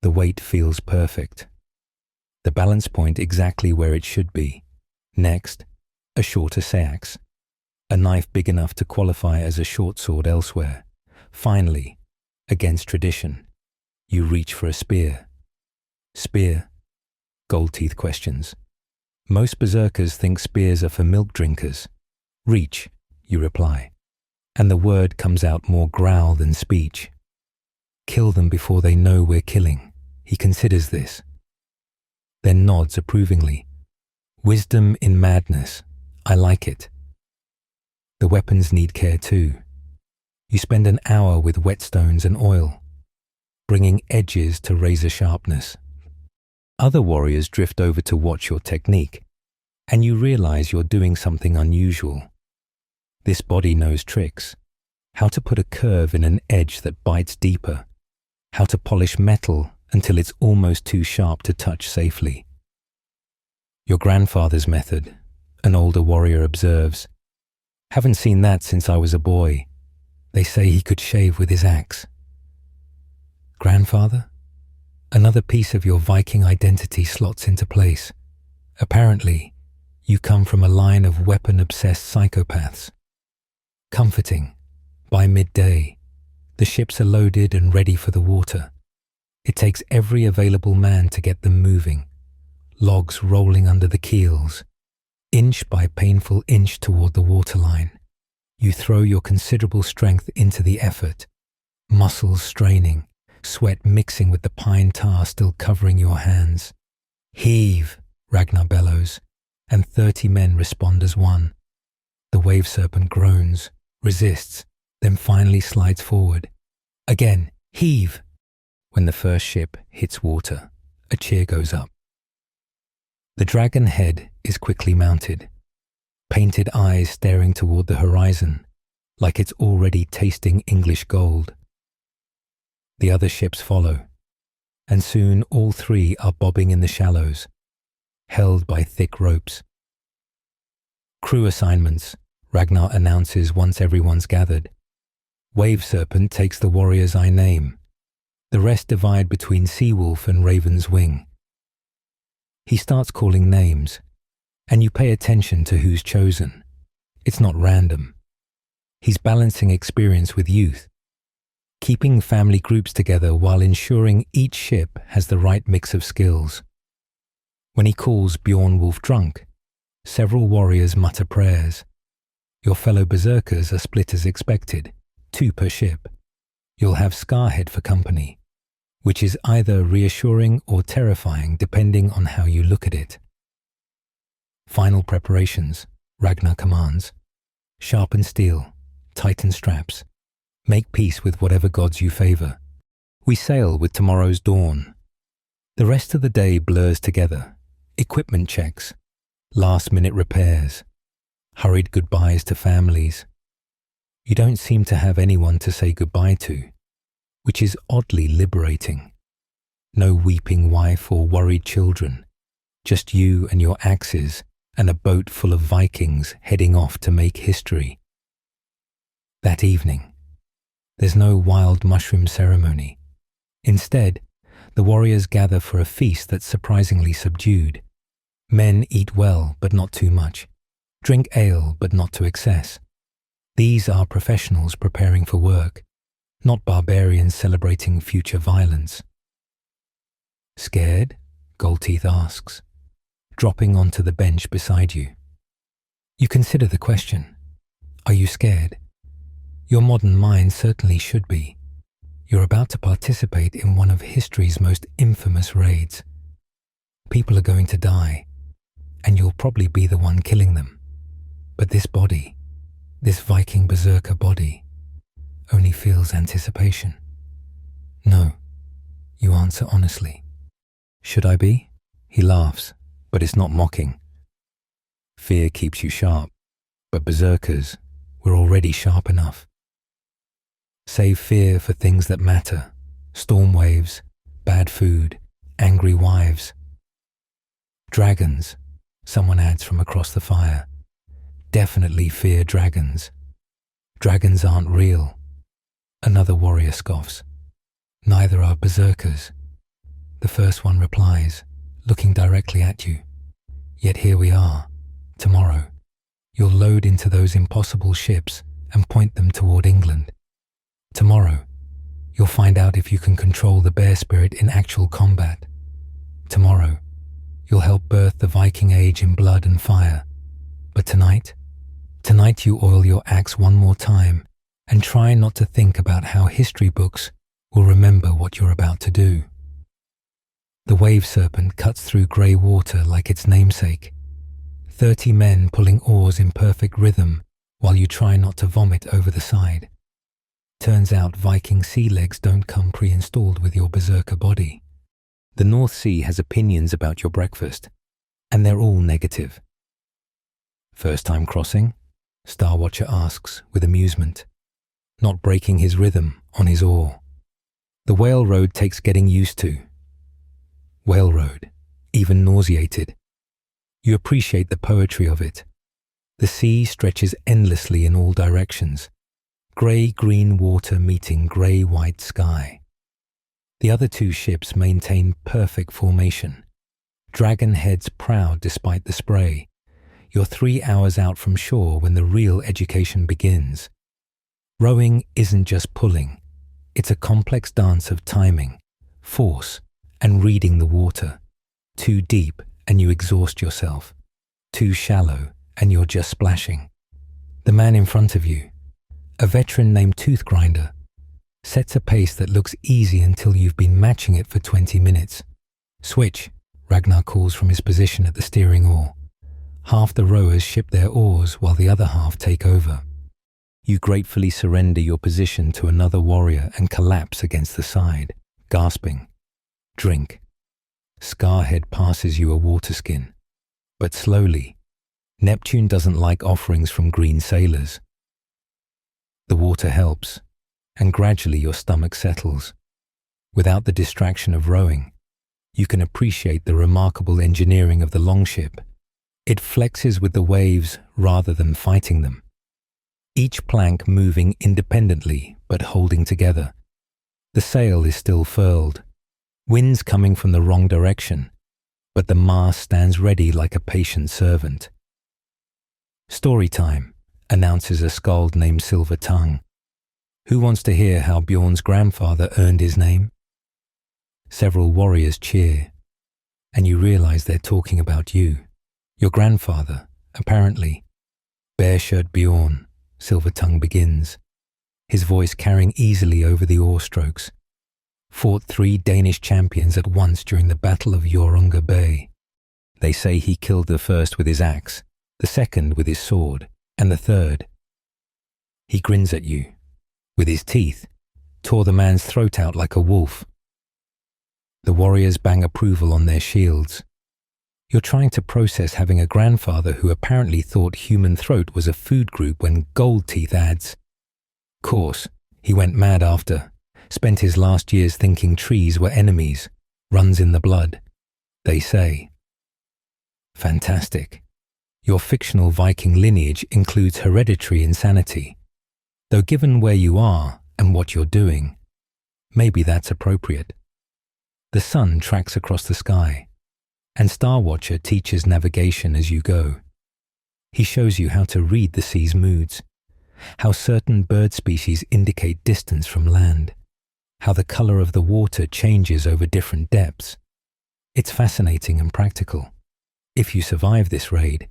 The weight feels perfect. The balance point exactly where it should be. Next, a shorter seax, a knife big enough to qualify as a short sword elsewhere. Finally, against tradition, you reach for a spear. Spear? Gold Teeth questions. Most berserkers think spears are for milk drinkers. Reach, you reply, and the word comes out more growl than speech. Kill them before they know we're killing. He considers this. Then nods approvingly. Wisdom in madness. I like it. The weapons need care too. You spend an hour with whetstones and oil, bringing edges to razor sharpness. Other warriors drift over to watch your technique, and you realize you're doing something unusual. This body knows tricks. How to put a curve in an edge that bites deeper. How to polish metal until it's almost too sharp to touch safely. Your grandfather's method, an older warrior observes. Haven't seen that since I was a boy. They say he could shave with his axe. Grandfather? Another piece of your Viking identity slots into place. Apparently, you come from a line of weapon-obsessed psychopaths. Comforting. By midday, the ships are loaded and ready for the water. It takes every available man to get them moving. Logs rolling under the keels. Inch by painful inch toward the waterline. You throw your considerable strength into the effort. Muscles straining. Sweat mixing with the pine tar still covering your hands. Heave, Ragnar bellows, and 30 men respond as one. The wave serpent groans, resists, then finally slides forward. Again, heave. When the first ship hits water, a cheer goes up. The dragon head is quickly mounted, painted eyes staring toward the horizon, like it's already tasting English gold. The other ships follow, and soon all 3 are bobbing in the shallows, held by thick ropes. Crew assignments, Ragnar announces once everyone's gathered. Wave Serpent takes the warrior's eye name. The rest divide between Seawolf and Raven's Wing. He starts calling names, and you pay attention to who's chosen. It's not random. He's balancing experience with youth, keeping family groups together while ensuring each ship has the right mix of skills. When he calls Bjorn Wolf drunk, several warriors mutter prayers. Your fellow berserkers are split as expected, 2 per ship. You'll have Scarhead for company, which is either reassuring or terrifying depending on how you look at it. Final preparations, Ragnar commands. Sharpen steel, tighten straps. Make peace with whatever gods you favor. We sail with tomorrow's dawn. The rest of the day blurs together. Equipment checks, last-minute repairs, hurried goodbyes to families. You don't seem to have anyone to say goodbye to, which is oddly liberating. No weeping wife or worried children, just you and your axes and a boat full of Vikings heading off to make history. That evening, there's no wild mushroom ceremony. Instead, the warriors gather for a feast that's surprisingly subdued. Men eat well, but not too much. Drink ale, but not to excess. These are professionals preparing for work, not barbarians celebrating future violence. Scared? Goldteeth asks, dropping onto the bench beside you. You consider the question. Are you scared? Your modern mind certainly should be. You're about to participate in one of history's most infamous raids. People are going to die, and you'll probably be the one killing them. But this body, this Viking Berserker body, only feels anticipation. No, you answer honestly. Should I be? He laughs, but it's not mocking. Fear keeps you sharp, but berserkers, we're already sharp enough. Save fear for things that matter: storm waves, bad food, angry wives. Dragons, someone adds from across the fire. Definitely fear dragons. Dragons aren't real. Another warrior scoffs. Neither are berserkers. The first one replies, looking directly at you. Yet here we are, tomorrow. You'll load into those impossible ships and point them toward England. Tomorrow, you'll find out if you can control the bear spirit in actual combat. Tomorrow, you'll help birth the Viking age in blood and fire. But tonight you oil your axe one more time and try not to think about how history books will remember what you're about to do. The wave serpent cuts through grey water like its namesake. 30 men pulling oars in perfect rhythm while you try not to vomit over the side. Turns out Viking sea legs don't come pre-installed with your berserker body. The North Sea has opinions about your breakfast, and they're all negative. First time crossing? Star Watcher asks with amusement, not breaking his rhythm on his oar. The whale road takes getting used to. Whale road, even nauseated. You appreciate the poetry of it. The sea stretches endlessly in all directions. Grey-green water meeting grey-white sky. The other two ships maintain perfect formation. Dragon heads proud despite the spray. You're 3 hours out from shore when the real education begins. Rowing isn't just pulling. It's a complex dance of timing, force, and reading the water. Too deep and you exhaust yourself. Too shallow and you're just splashing. The man in front of you, a veteran named Tooth Grinder, sets a pace that looks easy until you've been matching it for 20 minutes. Switch, Ragnar calls from his position at the steering oar. Half the rowers ship their oars while the other half take over. You gratefully surrender your position to another warrior and collapse against the side, gasping. Drink. Scarhead passes you a water skin. But slowly. Neptune doesn't like offerings from green sailors. The water helps, and gradually your stomach settles. Without the distraction of rowing, you can appreciate the remarkable engineering of the longship. It flexes with the waves rather than fighting them. Each plank moving independently but holding together. The sail is still furled. Wind's coming from the wrong direction, but the mast stands ready like a patient servant. Story time, announces a skald named Silver Tongue. Who wants to hear how Bjorn's grandfather earned his name? Several warriors cheer, and you realize they're talking about you. Your grandfather, apparently. Bearshirt Bjorn, Silver Tongue begins, his voice carrying easily over the oar strokes. Fought 3 Danish champions at once during the Battle of Hjørungr Bay. They say he killed the first with his axe, the second with his sword, and the third. He grins at you. With his teeth, tore the man's throat out like a wolf. The warriors bang approval on their shields. You're trying to process having a grandfather who apparently thought human throat was a food group when Gold Teeth adds, "Course, he went mad after, spent his last years thinking trees were enemies, runs in the blood, they say." Fantastic. Your fictional Viking lineage includes hereditary insanity. Though given where you are and what you're doing, maybe that's appropriate. The sun tracks across the sky, and Star Watcher teaches navigation as you go. He shows you how to read the sea's moods, how certain bird species indicate distance from land, how the color of the water changes over different depths. It's fascinating and practical. If you survive this raid,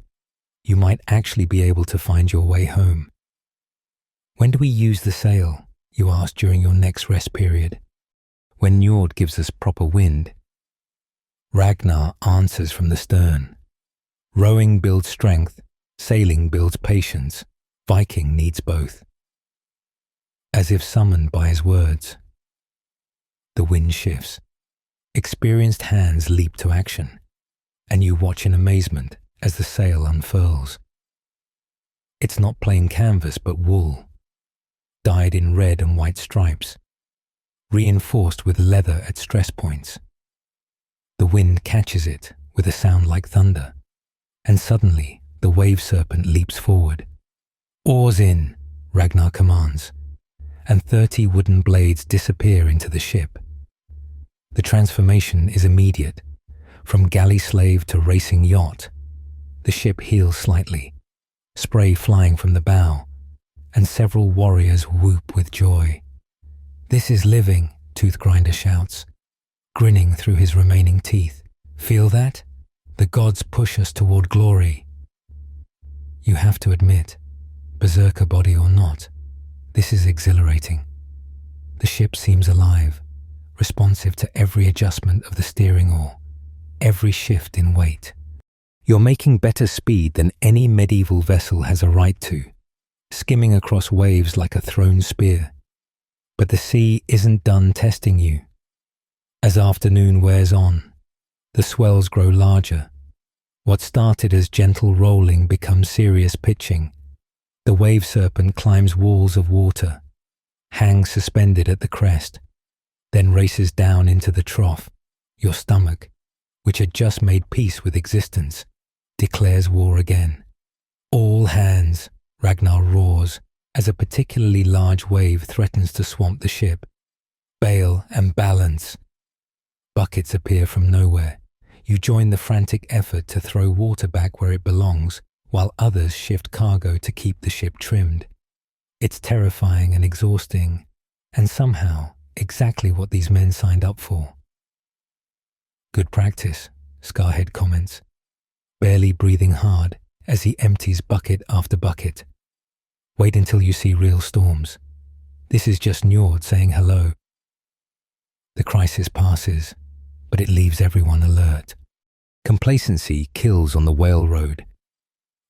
you might actually be able to find your way home. When do we use the sail, you ask during your next rest period? When Njord gives us proper wind. Ragnar answers from the stern. Rowing builds strength, sailing builds patience. Viking needs both. As if summoned by his words. The wind shifts. Experienced hands leap to action, and you watch in amazement as the sail unfurls. It's not plain canvas but wool, dyed in red and white stripes, reinforced with leather at stress points. The wind catches it with a sound like thunder, and suddenly the wave serpent leaps forward. "Oars in," Ragnar commands, and 30 wooden blades disappear into the ship. The transformation is immediate. From galley slave to racing yacht, the ship heels slightly, spray flying from the bow, and several warriors whoop with joy. "This is living," Toothgrinder shouts, grinning through his remaining teeth. "Feel that? The gods push us toward glory." You have to admit, Berserker body or not, this is exhilarating. The ship seems alive, responsive to every adjustment of the steering oar, every shift in weight. You're making better speed than any medieval vessel has a right to, skimming across waves like a thrown spear. But the sea isn't done testing you. As afternoon wears on, the swells grow larger. What started as gentle rolling becomes serious pitching. The wave serpent climbs walls of water, hangs suspended at the crest, then races down into the trough. Your stomach, which had just made peace with existence, declares war again. "All hands," Ragnar roars as a particularly large wave threatens to swamp the ship. "Bail and balance." Buckets appear from nowhere. You join the frantic effort to throw water back where it belongs, while others shift cargo to keep the ship trimmed. It's terrifying and exhausting, and somehow exactly what these men signed up for. "Good practice," Scarhead comments, barely breathing hard as he empties bucket after bucket. "Wait until you see real storms. This is just Njord saying hello." The crisis passes, but it leaves everyone alert. Complacency kills on the whale road.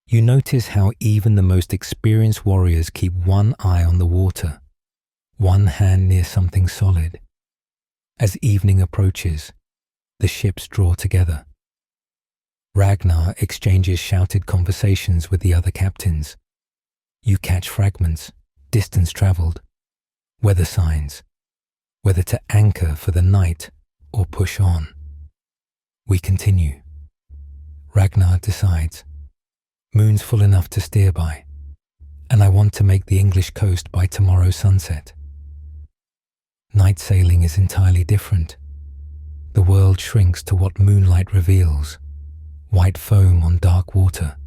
You notice how even the most experienced warriors keep one eye on the water, one hand near something solid. As evening approaches, the ships draw together. Ragnar exchanges shouted conversations with the other captains. You catch fragments, distance traveled, weather signs, whether to anchor for the night or push on. We continue. Ragnar decides, "Moon's full enough to steer by, and I want to make the English coast by tomorrow sunset." Night sailing is entirely different. The world shrinks to what moonlight reveals, white foam on dark water,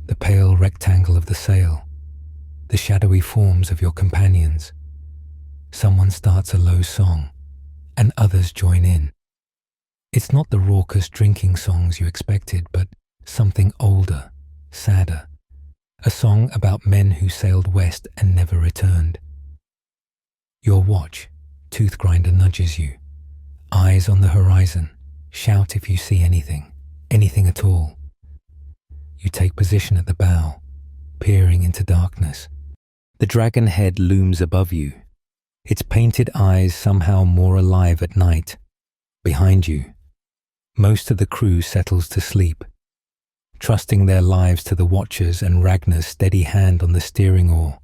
the pale rectangle of the sail, the shadowy forms of your companions. Someone starts a low song, and others join in. It's not the raucous drinking songs you expected, but something older, sadder, a song about men who sailed west and never returned. Your watch, Toothgrinder nudges you. Eyes on the horizon, shout if you see anything, anything at all. You take position at the bow, peering into darkness. The dragon head looms above you, its painted eyes somehow more alive at night. Behind you, Most of the crew settles to sleep, trusting their lives to the watchers and Ragnar's steady hand on the steering oar.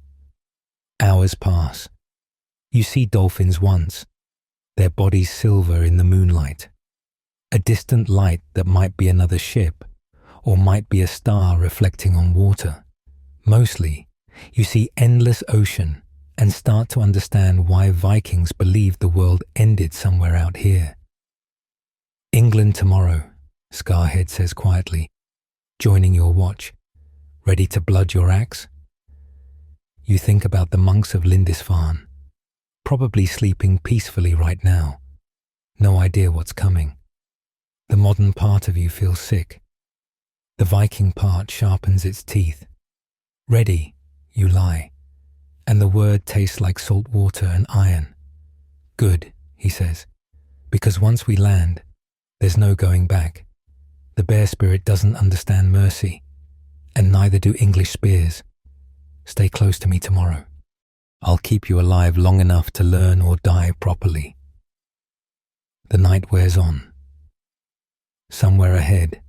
Hours pass. You see dolphins once, their bodies silver in the moonlight. A distant light that might be another ship, or might be a star reflecting on water. Mostly, you see endless ocean and start to understand why Vikings believed the world ended somewhere out here. England tomorrow, Scarhead says quietly, joining your watch, ready to blood your axe. You think about the monks of Lindisfarne, probably sleeping peacefully right now, no idea what's coming. The modern part of you feels sick. The Viking part sharpens its teeth. Ready, you lie, and the word tastes like salt water and iron. Good, he says, because once we land, there's no going back. The bear spirit doesn't understand mercy, and neither do English spears. Stay close to me tomorrow. I'll keep you alive long enough to learn or die properly. The night wears on. Somewhere ahead,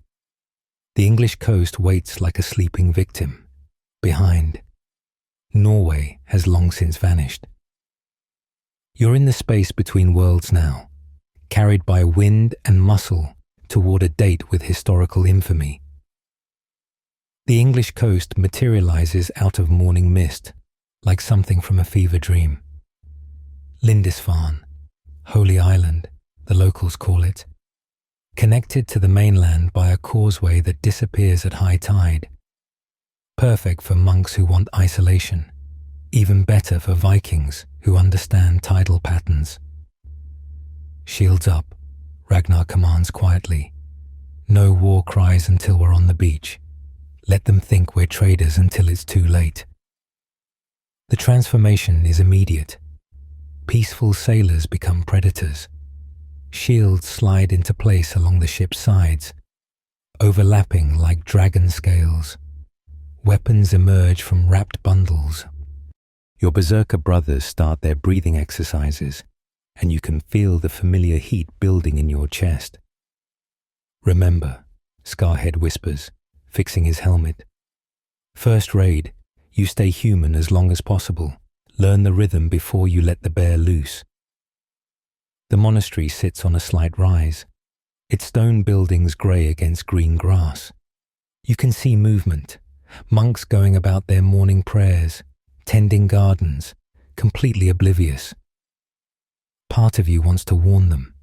the English coast waits like a sleeping victim. Behind, Norway has long since vanished. You're in the space between worlds now, carried by wind and muscle toward a date with historical infamy. The English coast materializes out of morning mist, like something from a fever dream. Lindisfarne, Holy Island, the locals call it, connected to the mainland by a causeway that disappears at high tide. Perfect for monks who want isolation, even better for Vikings who understand tidal patterns. Shields up, Ragnar commands quietly. No war cries until we're on the beach. Let them think we're traders until it's too late. The transformation is immediate. Peaceful sailors become predators. Shields slide into place along the ship's sides, overlapping like dragon scales. Weapons emerge from wrapped bundles. Your Berserker brothers start their breathing exercises, and you can feel the familiar heat building in your chest. Remember, Scarhead whispers, fixing his helmet. First raid, you stay human as long as possible. Learn the rhythm before you let the bear loose. The monastery sits on a slight rise, its stone buildings grey against green grass. You can see movement, monks going about their morning prayers, tending gardens, completely oblivious. Part of you wants to warn them.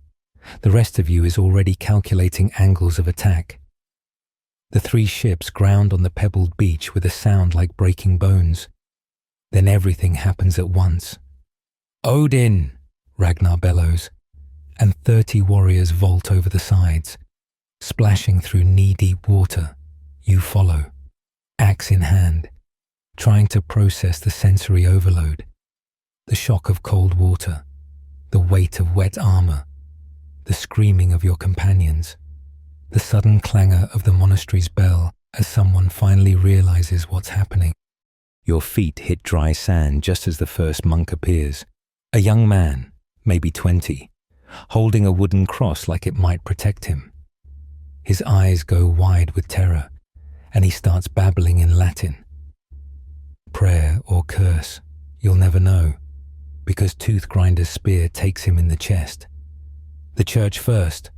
The rest of you is already calculating angles of attack. The three ships ground on the pebbled beach with a sound like breaking bones. Then everything happens at once. Odin! Ragnar bellows, and 30 warriors vault over the sides. Splashing through knee-deep water, you follow, axe in hand, trying to process the sensory overload. The shock of cold water, the weight of wet armor, the screaming of your companions, the sudden clangor of the monastery's bell as someone finally realizes what's happening. Your feet hit dry sand just as the first monk appears. A young man, maybe 20, holding a wooden cross like it might protect him. His eyes go wide with terror, and he starts babbling in Latin. Prayer or curse, you'll never know, because Toothgrinder's spear takes him in the chest. The church first,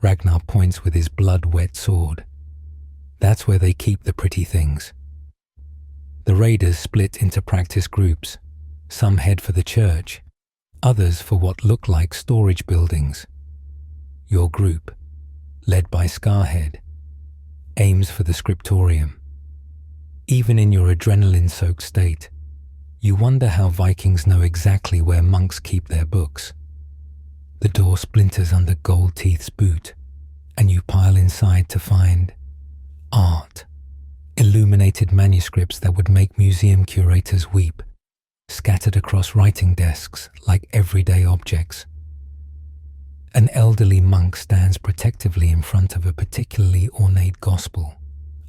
Ragnar points with his blood-wet sword. That's where they keep the pretty things. The raiders split into practice groups. Some head for the church, others for what look like storage buildings. Your group, led by Scarhead, aims for the scriptorium. Even in your adrenaline-soaked state, you wonder how Vikings know exactly where monks keep their books. The door splinters under Goldteeth's boot, and you pile inside to find art, illuminated manuscripts that would make museum curators weep, scattered across writing desks like everyday objects. An elderly monk stands protectively in front of a particularly ornate gospel,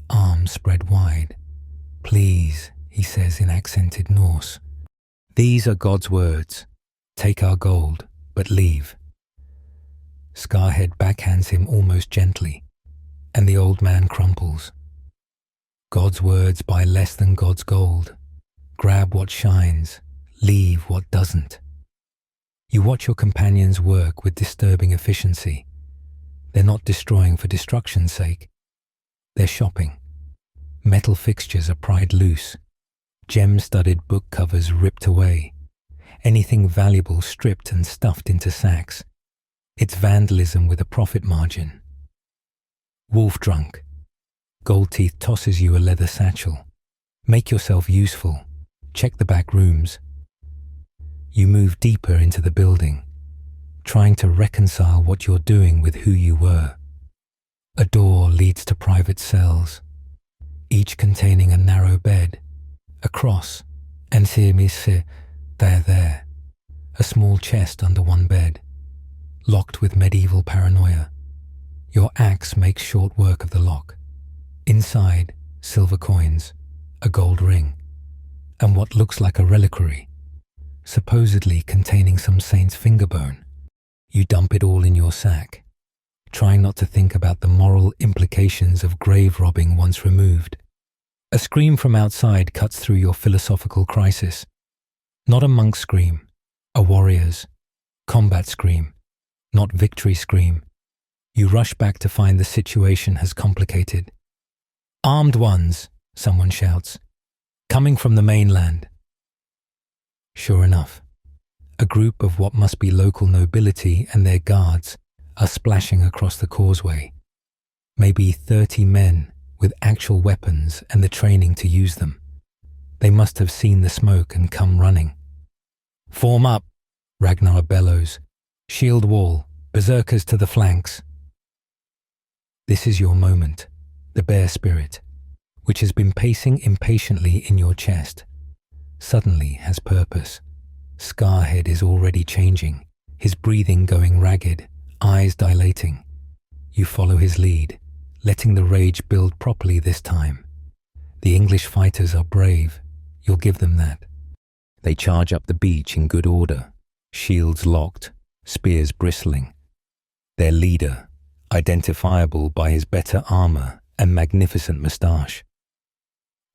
arms spread wide. Please, he says in accented Norse, these are God's words. Take our gold, but leave. Scarhead backhands him almost gently, and the old man crumples. God's words buy less than God's gold. Grab what shines, leave what doesn't. You watch your companions work with disturbing efficiency. They're not destroying for destruction's sake. They're shopping. Metal fixtures are pried loose. Gem-studded book covers ripped away. Anything valuable stripped and stuffed into sacks. It's vandalism with a profit margin. Wolf drunk. Goldteeth tosses you a leather satchel. Make yourself useful. Check the back rooms. You move deeper into the building, trying to reconcile what you're doing with who you were. A door leads to private cells, each containing a narrow bed, a cross, and there, a small chest under one bed, locked with medieval paranoia. Your axe makes short work of the lock. Inside, silver coins, a gold ring, and what looks like a reliquary, supposedly containing some saint's finger bone. You dump it all in your sack, trying not to think about the moral implications of grave robbing once removed. A scream from outside cuts through your philosophical crisis. Not a monk scream, a warrior's. Combat scream, not victory scream. You rush back to find the situation has complicated. "Armed ones," someone shouts, "coming from the mainland." Sure enough, a group of what must be local nobility and their guards are splashing across the causeway. Maybe 30 men with actual weapons and the training to use them. They must have seen the smoke and come running. "Form up," Ragnar bellows. "Shield wall, berserkers to the flanks." This is your moment, the bear spirit, which has been pacing impatiently in your chest, suddenly has purpose. Scarhead is already changing, his breathing going ragged, eyes dilating. You follow his lead, letting the rage build properly this time. The English fighters are brave, you'll give them that. They charge up the beach in good order, shields locked, spears bristling. Their leader, identifiable by his better armor and magnificent moustache,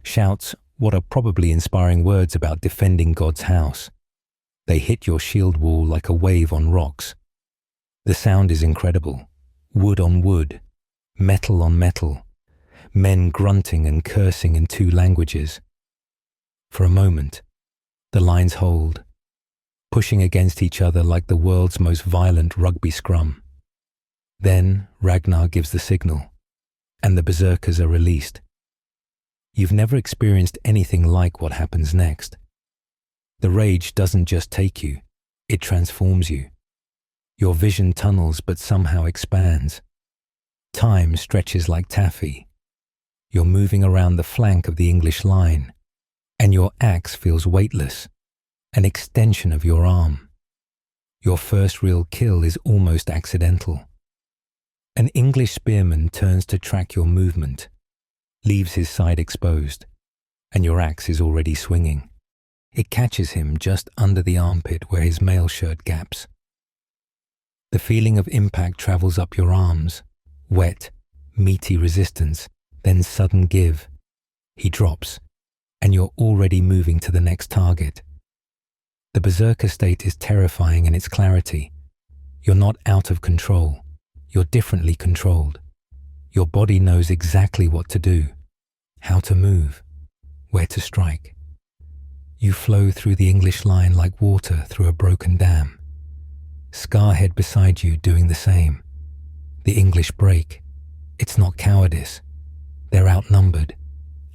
shouts what are probably inspiring words about defending God's house. They hit your shield wall like a wave on rocks. The sound is incredible. Wood on wood, metal on metal, men grunting and cursing in two languages. For a moment, the lines hold, pushing against each other like the world's most violent rugby scrum. Then Ragnar gives the signal, and the berserkers are released. You've never experienced anything like what happens next. The rage doesn't just take you, it transforms you. Your vision tunnels but somehow expands. Time stretches like taffy. You're moving around the flank of the English line, and your axe feels weightless, an extension of your arm. Your first real kill is almost accidental. An English spearman turns to track your movement, leaves his side exposed, and your axe is already swinging. It catches him just under the armpit where his mail shirt gaps. The feeling of impact travels up your arms, wet, meaty resistance, then sudden give. He drops, and you're already moving to the next target. The berserker state is terrifying in its clarity. You're not out of control. You're differently controlled. Your body knows exactly what to do, how to move, where to strike. You flow through the English line like water through a broken dam. Scarhead beside you doing the same. The English break. It's not cowardice. They're outnumbered,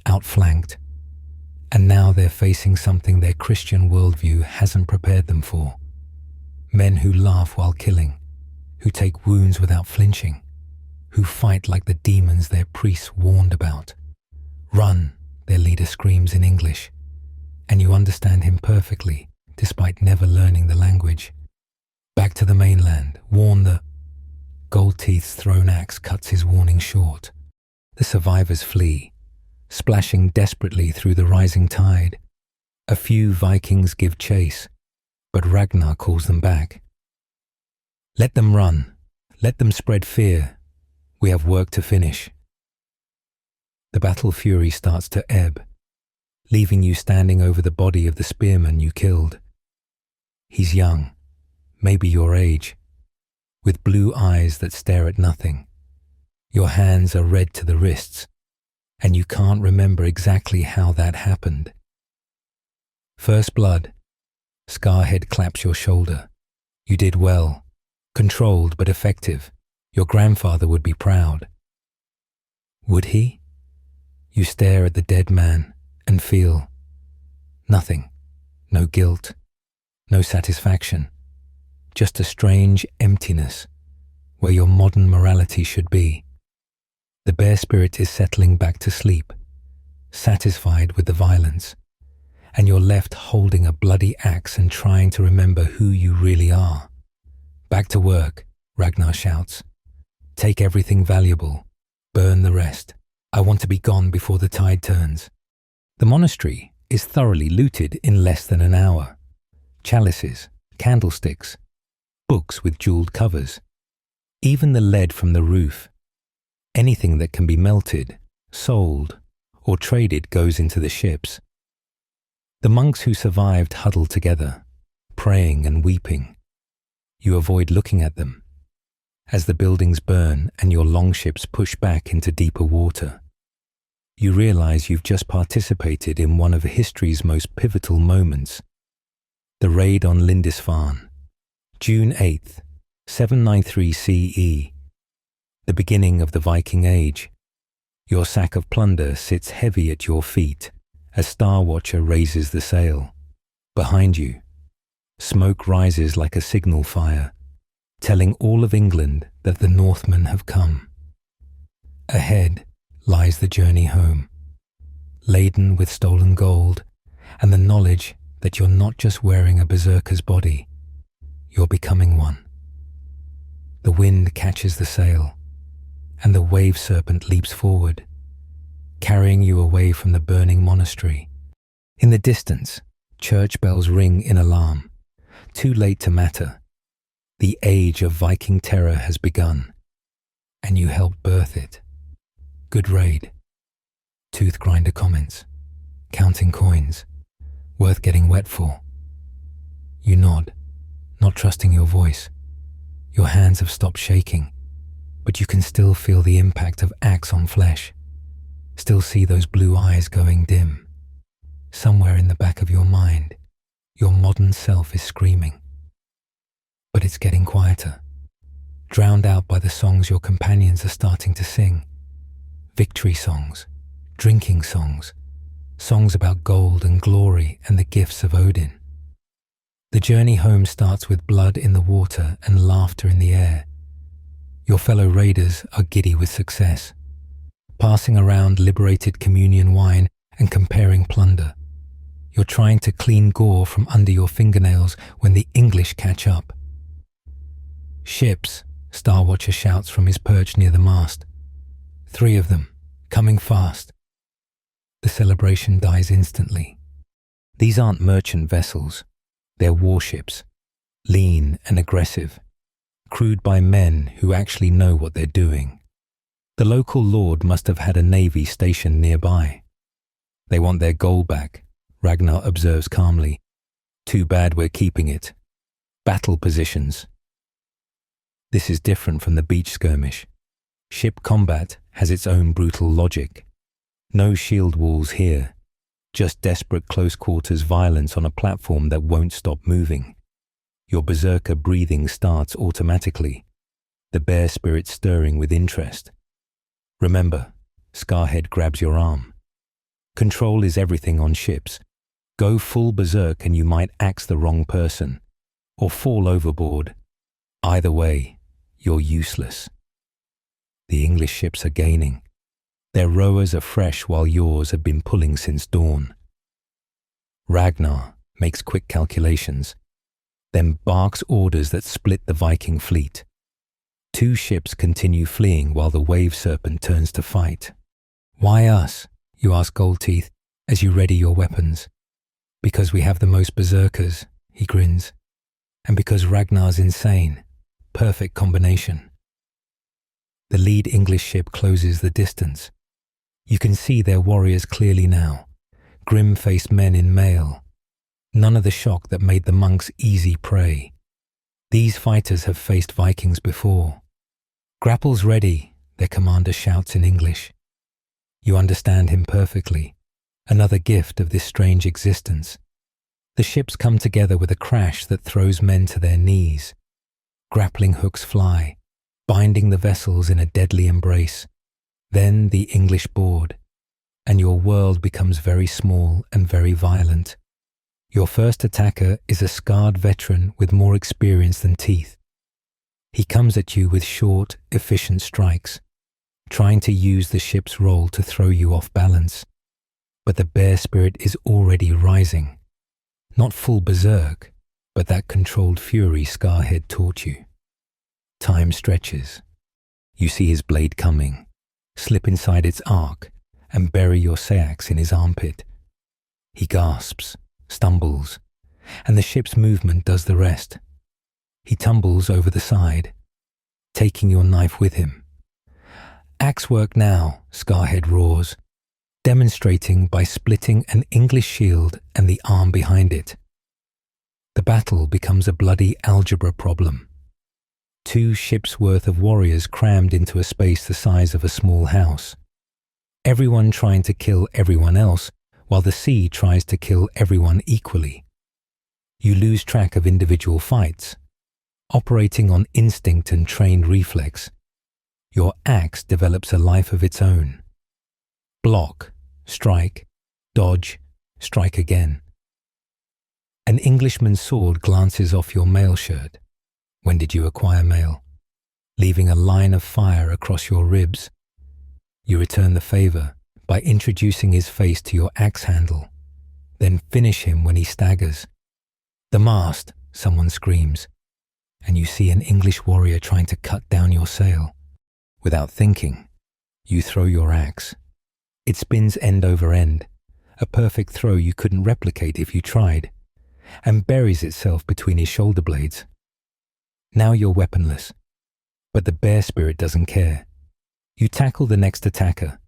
outflanked. And now they're facing something their Christian worldview hasn't prepared them for. Men who laugh while killing, who take wounds without flinching, who fight like the demons their priests warned about. "Run," their leader screams in English, and you understand him perfectly, despite never learning the language. "Back to the mainland, warn the..." Goldteeth's thrown axe cuts his warning short. The survivors flee, splashing desperately through the rising tide. A few Vikings give chase, but Ragnar calls them back. "Let them run. Let them spread fear. We have work to finish. The battle fury starts to ebb, leaving you standing over the body of the spearman you killed. He's young, maybe your age, with blue eyes that stare at nothing. Your hands are red to the wrists, and you can't remember exactly how that happened. First blood. Scarhead claps your shoulder. You did well, controlled but effective. Your grandfather would be proud. Would he? You stare at the dead man and feel nothing. No guilt, no satisfaction, just a strange emptiness where your modern morality should be. The bear spirit is settling back to sleep, satisfied with the violence, and you're left holding a bloody axe and trying to remember who you really are. Back to work, Ragnar shouts. Take everything valuable, burn the rest. I want to be gone before the tide turns. The monastery is thoroughly looted in less than an hour. Chalices, candlesticks, books with jeweled covers, even the lead from the roof. Anything that can be melted, sold, or traded goes into the ships. The monks who survived huddle together, praying and weeping. You avoid looking at them as the buildings burn and your longships push back into deeper water. You realize you've just participated in one of history's most pivotal moments. The raid on Lindisfarne, June 8th, 793 CE, the beginning of the Viking Age. Your sack of plunder sits heavy at your feet as Star Watcher raises the sail. Behind you, smoke rises like a signal fire, telling all of England that the Northmen have come. Ahead lies the journey home, laden with stolen gold and the knowledge that you're not just wearing a berserker's body, you're becoming one. The wind catches the sail, and the wave serpent leaps forward, carrying you away from the burning monastery. In the distance, church bells ring in alarm. Too late to matter. The age of Viking terror has begun, and you helped birth it. Good raid. Toothgrinder comments, counting coins, worth getting wet for. You nod, not trusting your voice. Your hands have stopped shaking, but you can still feel the impact of axe on flesh. Still see those blue eyes going dim. Somewhere in the back of your mind, your modern self is screaming. But it's getting quieter, drowned out by the songs your companions are starting to sing. Victory songs, drinking songs, songs about gold and glory and the gifts of Odin. The journey home starts with blood in the water and laughter in the air. Your fellow raiders are giddy with success, passing around liberated communion wine and comparing plunder. You're trying to clean gore from under your fingernails when the English catch up. Ships, Star Watcher shouts from his perch near the mast. 3 of them, coming fast. The celebration dies instantly. These aren't merchant vessels. They're warships, lean and aggressive, crewed by men who actually know what they're doing. The local lord must have had a navy stationed nearby. They want their gold back, Ragnar observes calmly. Too bad we're keeping it. Battle positions. This is different from the beach skirmish. Ship combat has its own brutal logic. No shield walls here, just desperate close-quarters violence on a platform that won't stop moving. Your berserker breathing starts automatically, the bear spirit stirring with interest. Remember, Scarhead grabs your arm. Control is everything on ships. Go full berserk and you might axe the wrong person, or fall overboard. Either way, you're useless. The English ships are gaining. Their rowers are fresh while yours have been pulling since dawn. Ragnar makes quick calculations, then barks orders that split the Viking fleet. 2 ships continue fleeing while the wave serpent turns to fight. Why us? You ask Goldteeth as you ready your weapons. Because we have the most berserkers, he grins. And because Ragnar's insane. Perfect combination. The lead English ship closes the distance. You can see their warriors clearly now, grim-faced men in mail. None of the shock that made the monks easy prey. These fighters have faced Vikings before. "Grapples ready," their commander shouts in English. You understand him perfectly, another gift of this strange existence. The ships come together with a crash that throws men to their knees. Grappling hooks fly, binding the vessels in a deadly embrace. Then the English board, and your world becomes very small and very violent. Your first attacker is a scarred veteran with more experience than teeth. He comes at you with short, efficient strikes, trying to use the ship's roll to throw you off balance. But the bear spirit is already rising. Not full berserk, but that controlled fury Scarhead taught you. Time stretches. You see his blade coming, slip inside its arc, and bury your seax in his armpit. He gasps, stumbles, and the ship's movement does the rest. He tumbles over the side, taking your knife with him. "Axe work now," Scarhead roars, demonstrating by splitting an English shield and the arm behind it. The battle becomes a bloody algebra problem. 2 ships' worth of warriors crammed into a space the size of a small house. Everyone trying to kill everyone else, while the sea tries to kill everyone equally. You lose track of individual fights, operating on instinct and trained reflex. Your axe develops a life of its own. Block, strike, dodge, strike again. An Englishman's sword glances off your mail shirt. When did you acquire mail? Leaving a line of fire across your ribs. You return the favor by introducing his face to your axe handle, then finish him when he staggers. "The mast," someone screams, and you see an English warrior trying to cut down your sail. Without thinking, you throw your axe. It spins end over end, a perfect throw you couldn't replicate if you tried, and buries itself between his shoulder blades. Now you're weaponless, but the bear spirit doesn't care. You tackle the next attacker,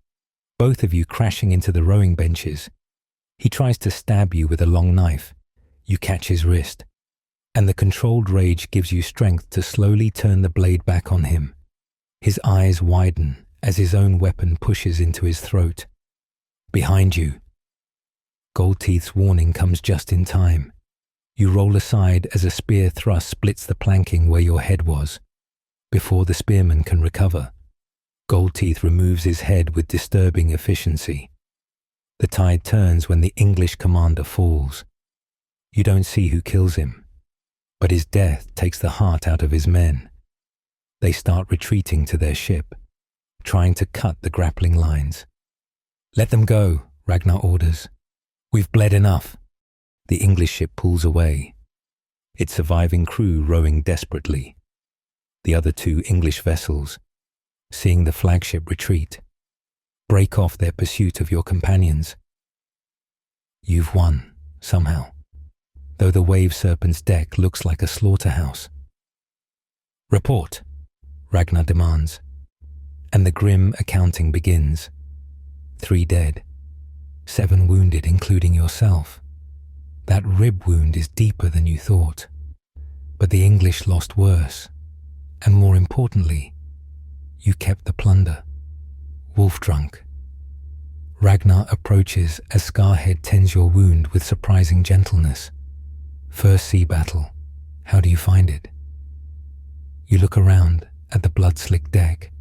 both of you crashing into the rowing benches. He tries to stab you with a long knife. You catch his wrist, and the controlled rage gives you strength to slowly turn the blade back on him. His eyes widen as his own weapon pushes into his throat. Behind you. Goldteeth's warning comes just in time. You roll aside as a spear thrust splits the planking where your head was. Before the spearman can recover, Goldteeth removes his head with disturbing efficiency. The tide turns when the English commander falls. You don't see who kills him, but his death takes the heart out of his men. They start retreating to their ship, trying to cut the grappling lines. "Let them go," Ragnar orders. "We've bled enough." The English ship pulls away, its surviving crew rowing desperately. The other 2 English vessels, seeing the flagship retreat, break off their pursuit of your companions. You've won, somehow, though the wave serpent's deck looks like a slaughterhouse. "Report," Ragnar demands, and the grim accounting begins. 3 dead, 7 wounded, including yourself. That rib wound is deeper than you thought. But the English lost worse, and more importantly, you kept the plunder. Wolf drunk. Ragnar approaches as Scarhead tends your wound with surprising gentleness. First sea battle. How do you find it? You look around at the blood-slicked deck,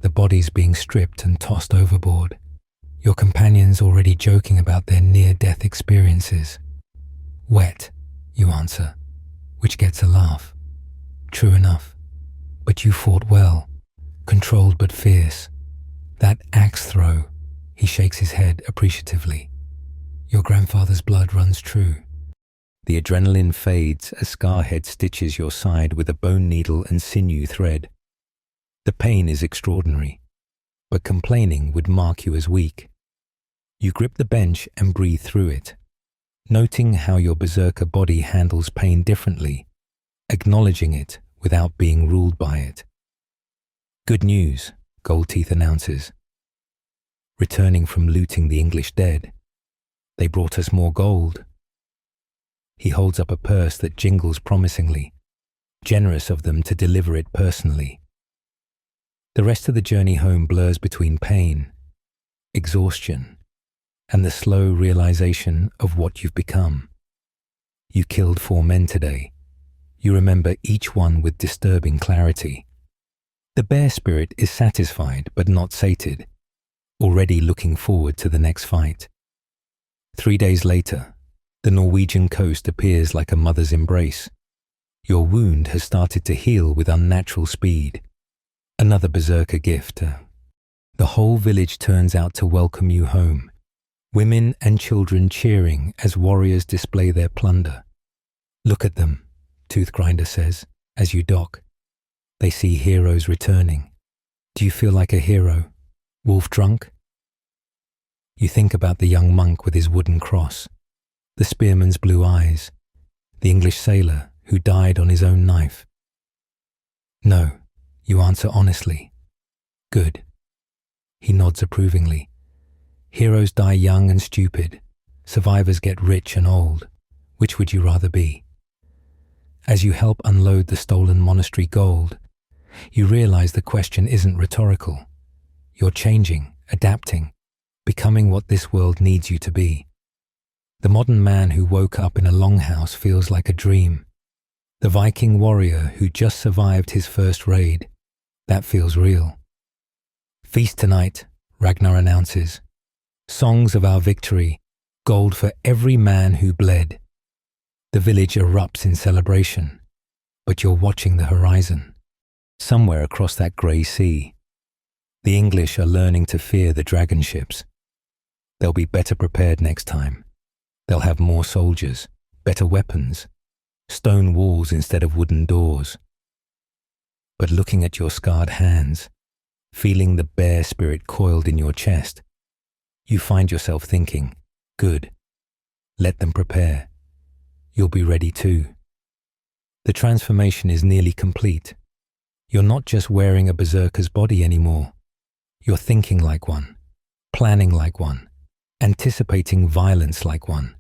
the bodies being stripped and tossed overboard. Your companions already joking about their near-death experiences. "Wet," you answer, which gets a laugh. True enough, but you fought well, controlled but fierce. That axe throw, he shakes his head appreciatively. Your grandfather's blood runs true. The adrenaline fades as Scarhead stitches your side with a bone needle and sinew thread. The pain is extraordinary, but complaining would mark you as weak. You grip the bench and breathe through it, noting how your berserker body handles pain differently, acknowledging it without being ruled by it. Good news, Goldteeth announces. Returning from looting the English dead, they brought us more gold. He holds up a purse that jingles promisingly, generous of them to deliver it personally. The rest of the journey home blurs between pain, exhaustion, and the slow realization of what you've become. You killed 4 men today. You remember each one with disturbing clarity. The bear spirit is satisfied but not sated, already looking forward to the next fight. 3 days later, the Norwegian coast appears like a mother's embrace. Your wound has started to heal with unnatural speed. Another Berserker gift. The whole village turns out to welcome you home. Women and children cheering as warriors display their plunder. Look at them, Toothgrinder says, as you dock. They see heroes returning. Do you feel like a hero, wolf drunk? You think about the young monk with his wooden cross, the spearman's blue eyes, the English sailor who died on his own knife. No, you answer honestly. Good. He nods approvingly. Heroes die young and stupid. Survivors get rich and old. Which would you rather be? As you help unload the stolen monastery gold, you realize the question isn't rhetorical. You're changing, adapting, becoming what this world needs you to be. The modern man who woke up in a longhouse feels like a dream. The Viking warrior who just survived his first raid, that feels real. Feast tonight, Ragnar announces. Songs of our victory, gold for every man who bled. The village erupts in celebration, but you're watching the horizon. Somewhere across that grey sea, the English are learning to fear the dragon ships. They'll be better prepared next time. They'll have more soldiers, better weapons, stone walls instead of wooden doors. But looking at your scarred hands, feeling the bear spirit coiled in your chest, you find yourself thinking, good, let them prepare. You'll be ready too. The transformation is nearly complete. You're not just wearing a berserker's body anymore. You're thinking like one, planning like one, anticipating violence like one.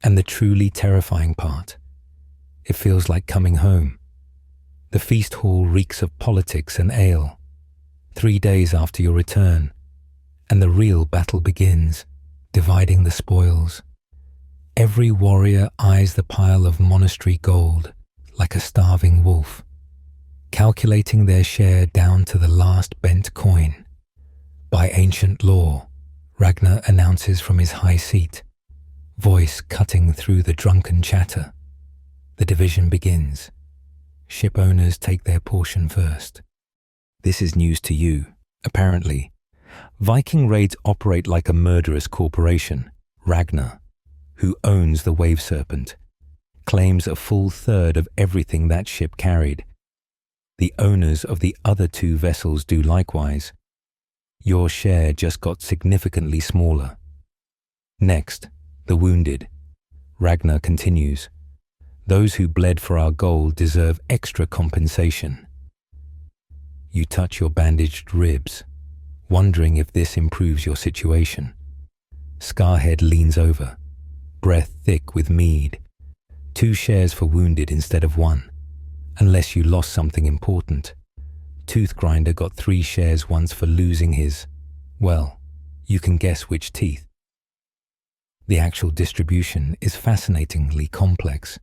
And the truly terrifying part, it feels like coming home. The feast hall reeks of politics and ale. 3 days after your return, and the real battle begins, dividing the spoils. Every warrior eyes the pile of monastery gold like a starving wolf, calculating their share down to the last bent coin. By ancient law, Ragnar announces from his high seat, voice cutting through the drunken chatter. The division begins. Ship owners take their portion first. This is news to you, apparently. Viking raids operate like a murderous corporation. Ragnar, who owns the Wave Serpent, claims a full third of everything that ship carried. The owners of the other 2 vessels do likewise. Your share just got significantly smaller. Next, the wounded. Ragnar continues. Those who bled for our gold deserve extra compensation. You touch your bandaged ribs, wondering if this improves your situation. Scarhead leans over, breath thick with mead. 2 shares for wounded instead of 1, unless you lost something important. Toothgrinder got 3 shares once for losing his, well, you can guess which teeth. The actual distribution is fascinatingly complex.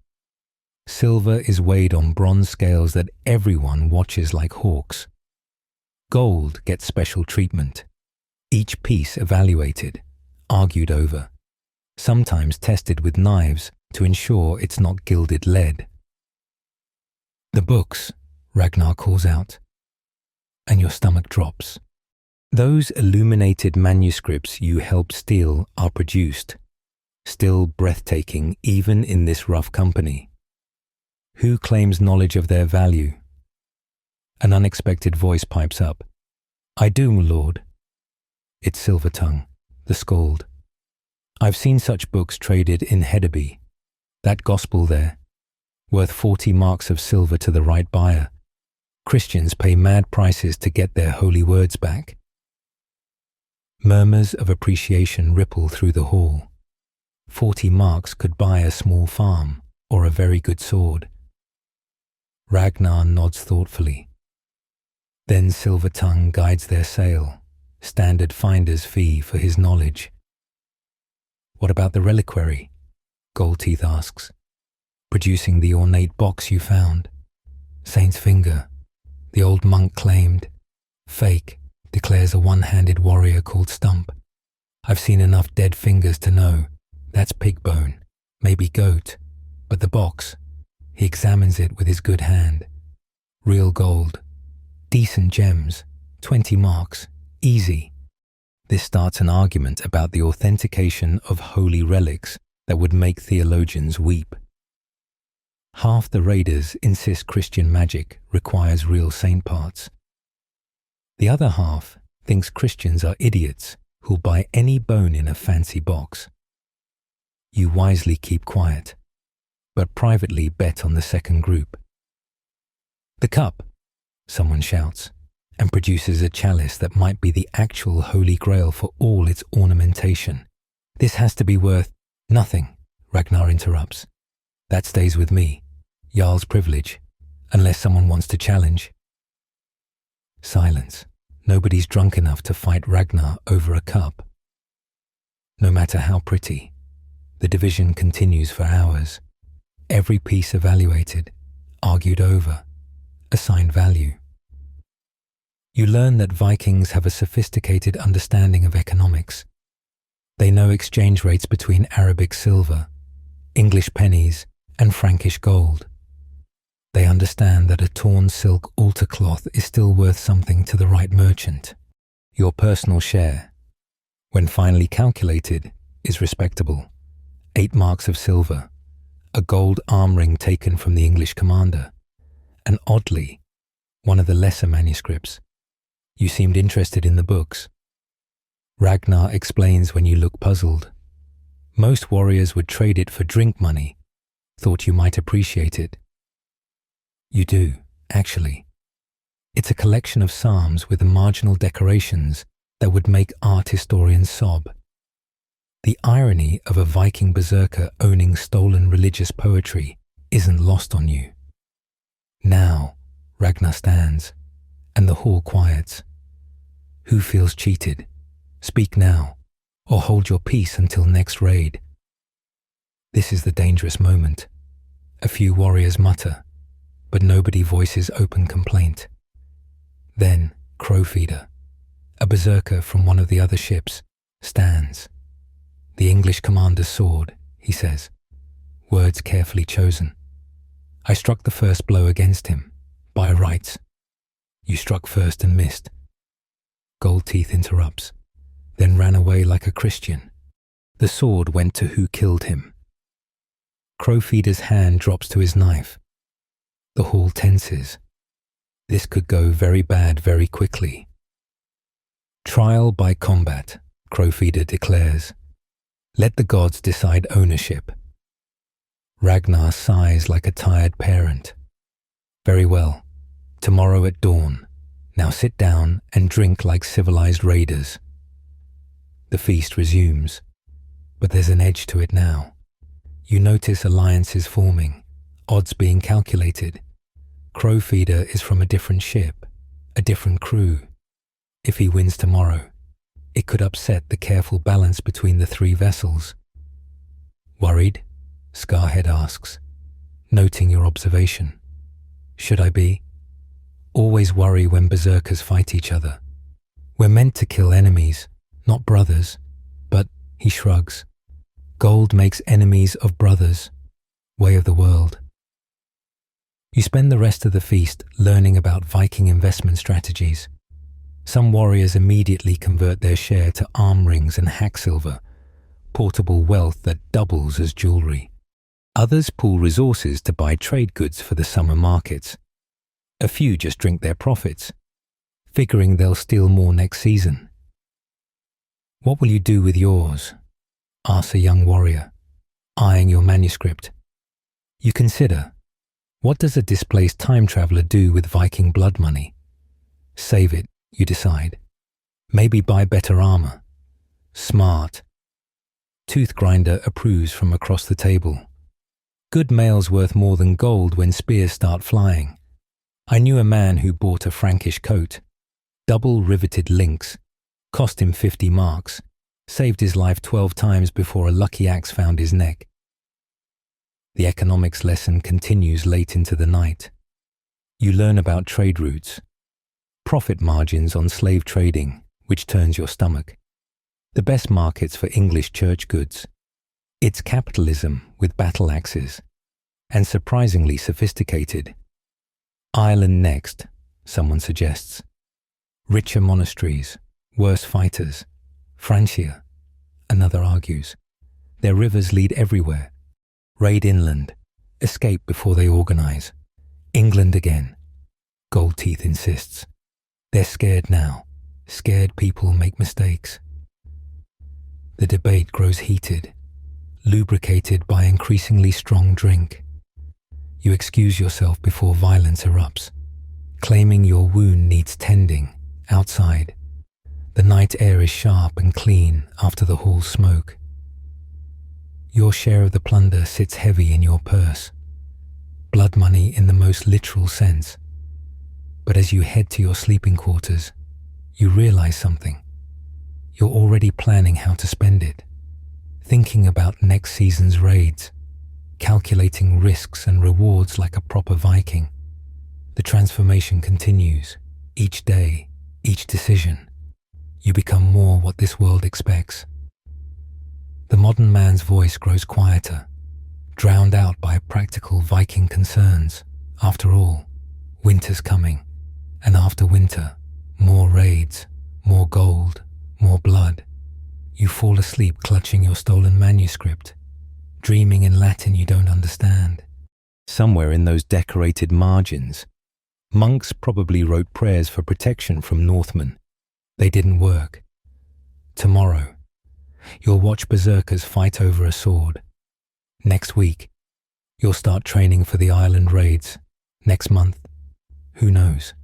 Silver is weighed on bronze scales that everyone watches like hawks. Gold gets special treatment. Each piece evaluated, argued over, sometimes tested with knives to ensure it's not gilded lead. The books, Ragnar calls out, and your stomach drops. Those illuminated manuscripts you helped steal are produced, still breathtaking even in this rough company. Who claims knowledge of their value? An unexpected voice pipes up. I do, lord. It's Silvertongue, the skald. I've seen such books traded in Hedeby. That gospel there, worth 40 marks of silver to the right buyer. Christians pay mad prices to get their holy words back. Murmurs of appreciation ripple through the hall. 40 marks could buy a small farm or a very good sword. Ragnar nods thoughtfully. Then Silver Tongue guides their sale, standard finder's fee for his knowledge. What about the reliquary? Goldteeth asks, producing the ornate box you found. Saint's finger, the old monk claimed. Fake, declares a one-handed warrior called Stump. I've seen enough dead fingers to know that's pig bone, maybe goat, but the box, he examines it with his good hand. Real gold, decent gems, 20 marks, easy. This starts an argument about the authentication of holy relics that would make theologians weep. Half the raiders insist Christian magic requires real saint parts. The other half thinks Christians are idiots who'll buy any bone in a fancy box. You wisely keep quiet, but privately bet on the second group. The cup, someone shouts, and produces a chalice that might be the actual Holy Grail for all its ornamentation. This has to be worth nothing, Ragnar interrupts. That stays with me, Jarl's privilege, unless someone wants to challenge. Silence. Nobody's drunk enough to fight Ragnar over a cup. No matter how pretty, the division continues for hours. Every piece evaluated, argued over, assigned value. You learn that Vikings have a sophisticated understanding of economics. They know exchange rates between Arabic silver, English pennies, and Frankish gold. They understand that a torn silk altar cloth is still worth something to the right merchant. Your personal share, when finally calculated, is respectable. 8 marks of silver, a gold arm ring taken from the English commander, and oddly, one of the lesser manuscripts. You seemed interested in the books. Ragnar explains when you look puzzled. Most warriors would trade it for drink money, thought you might appreciate it. You do, actually. It's a collection of psalms with marginal decorations that would make art historians sob. The irony of a Viking berserker owning stolen religious poetry isn't lost on you. Now, Ragnar stands, and the hall quiets. Who feels cheated? Speak now, or hold your peace until next raid. This is the dangerous moment. A few warriors mutter, but nobody voices open complaint. Then Crowfeeder, a berserker from one of the other ships, stands. The English commander's sword, he says, words carefully chosen. I struck the first blow against him, by rights. You struck first and missed. Goldteeth interrupts, then ran away like a Christian. The sword went to who killed him. Crowfeeder's hand drops to his knife. The hall tenses. This could go very bad very quickly. Trial by combat, Crowfeeder declares. Let the gods decide ownership. Ragnar sighs like a tired parent. Very well. Tomorrow at dawn. Now sit down and drink like civilized raiders. The feast resumes, but there's an edge to it now. You notice alliances forming, odds being calculated. Crowfeeder is from a different ship, a different crew. If he wins tomorrow, it could upset the careful balance between the 3 vessels. Worried? Scarhead asks, noting your observation. Should I be? Always worry when berserkers fight each other. We're meant to kill enemies, not brothers. But, he shrugs, gold makes enemies of brothers. Way of the world. You spend the rest of the feast learning about Viking investment strategies. Some warriors immediately convert their share to arm rings and hack silver, portable wealth that doubles as jewelry. Others pool resources to buy trade goods for the summer markets. A few just drink their profits, figuring they'll steal more next season. What will you do with yours? Asks a young warrior, eyeing your manuscript. You consider. What does a displaced time traveler do with Viking blood money? Save it, you decide. Maybe buy better armor. Smart. Tooth grinder approves from across the table. Good mail's worth more than gold when spears start flying. I knew a man who bought a Frankish coat. Double riveted links. Cost him 50 marks. Saved his life 12 times before a lucky axe found his neck. The economics lesson continues late into the night. You learn about trade routes. Profit margins on slave trading, which turns your stomach. The best markets for English church goods. It's capitalism with battle axes. And surprisingly sophisticated. Ireland next, someone suggests. Richer monasteries, worse fighters. Francia, another argues. Their rivers lead everywhere. Raid inland. Escape before they organize. England again. Goldteeth insists. They're scared now. Scared people make mistakes. The debate grows heated, lubricated by increasingly strong drink. You excuse yourself before violence erupts, claiming your wound needs tending outside. The night air is sharp and clean after the hall's smoke. Your share of the plunder sits heavy in your purse, blood money in the most literal sense. But as you head to your sleeping quarters, you realize something. You're already planning how to spend it, thinking about next season's raids, calculating risks and rewards like a proper Viking. The transformation continues, each day, each decision. You become more what this world expects. The modern man's voice grows quieter, drowned out by practical Viking concerns. After all, winter's coming, and after winter, more raids, more gold, more blood. You fall asleep clutching your stolen manuscript, dreaming in Latin you don't understand. Somewhere in those decorated margins, monks probably wrote prayers for protection from Northmen. They didn't work. Tomorrow, you'll watch berserkers fight over a sword. Next week, you'll start training for the Ireland raids. Next month, who knows?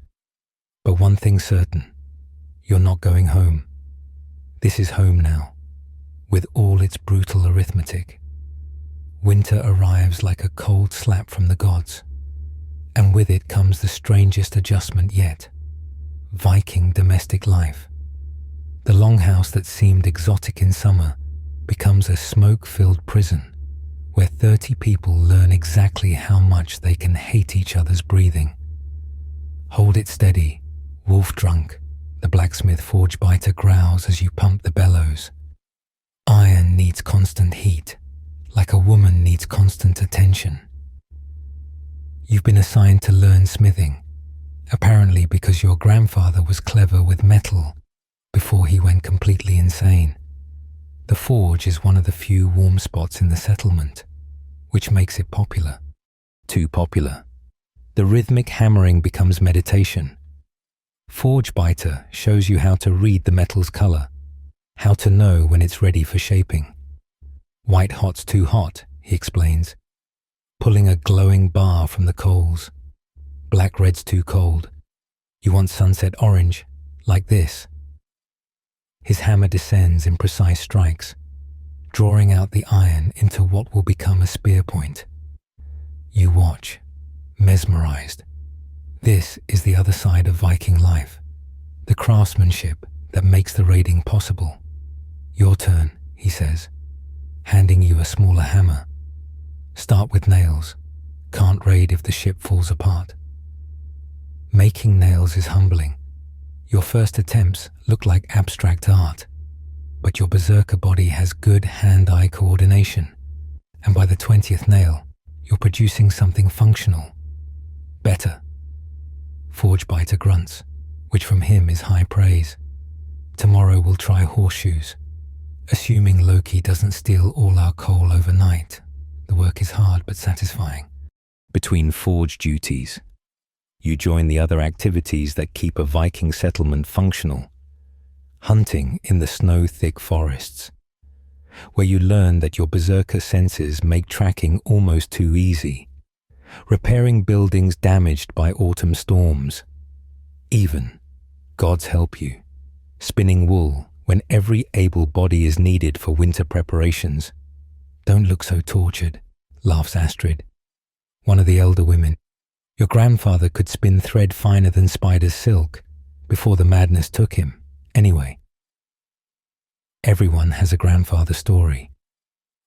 But one thing's certain, you're not going home. This is home now, with all its brutal arithmetic. Winter arrives like a cold slap from the gods, and with it comes the strangest adjustment yet. Viking domestic life. The longhouse that seemed exotic in summer becomes a smoke-filled prison where 30 people learn exactly how much they can hate each other's breathing. Hold it steady, wolf drunk, the blacksmith forge biter growls as you pump the bellows. Iron needs constant heat, like a woman needs constant attention. You've been assigned to learn smithing, apparently because your grandfather was clever with metal before he went completely insane. The forge is one of the few warm spots in the settlement, which makes it popular. Too popular. The rhythmic hammering becomes meditation. Forge biter shows you how to read the metal's color, how to know when it's ready for shaping. White hot's too hot, he explains, pulling a glowing bar from the coals. Black red's too cold. You want sunset orange, like this. His hammer descends in precise strikes, drawing out the iron into what will become a spear point. You watch, mesmerized. This is the other side of Viking life, the craftsmanship that makes the raiding possible. Your turn, he says, handing you a smaller hammer. Start with nails. Can't raid if the ship falls apart. Making nails is humbling. Your first attempts look like abstract art, but your berserker body has good hand-eye coordination, and by the 20th nail, you're producing something functional. Better. Forge biter grunts, which from him is high praise. Tomorrow we'll try horseshoes. Assuming Loki doesn't steal all our coal overnight, the work is hard but satisfying. Between forge duties, you join the other activities that keep a Viking settlement functional. Hunting in the snow-thick forests, where you learn that your berserker senses make tracking almost too easy. repairing buildings damaged by autumn storms. Even, gods help you, spinning wool when every able body is needed for winter preparations. Don't look so tortured, laughs Astrid, one of the elder women. Your grandfather could spin thread finer than spider's silk before the madness took him, anyway. Everyone has a grandfather story.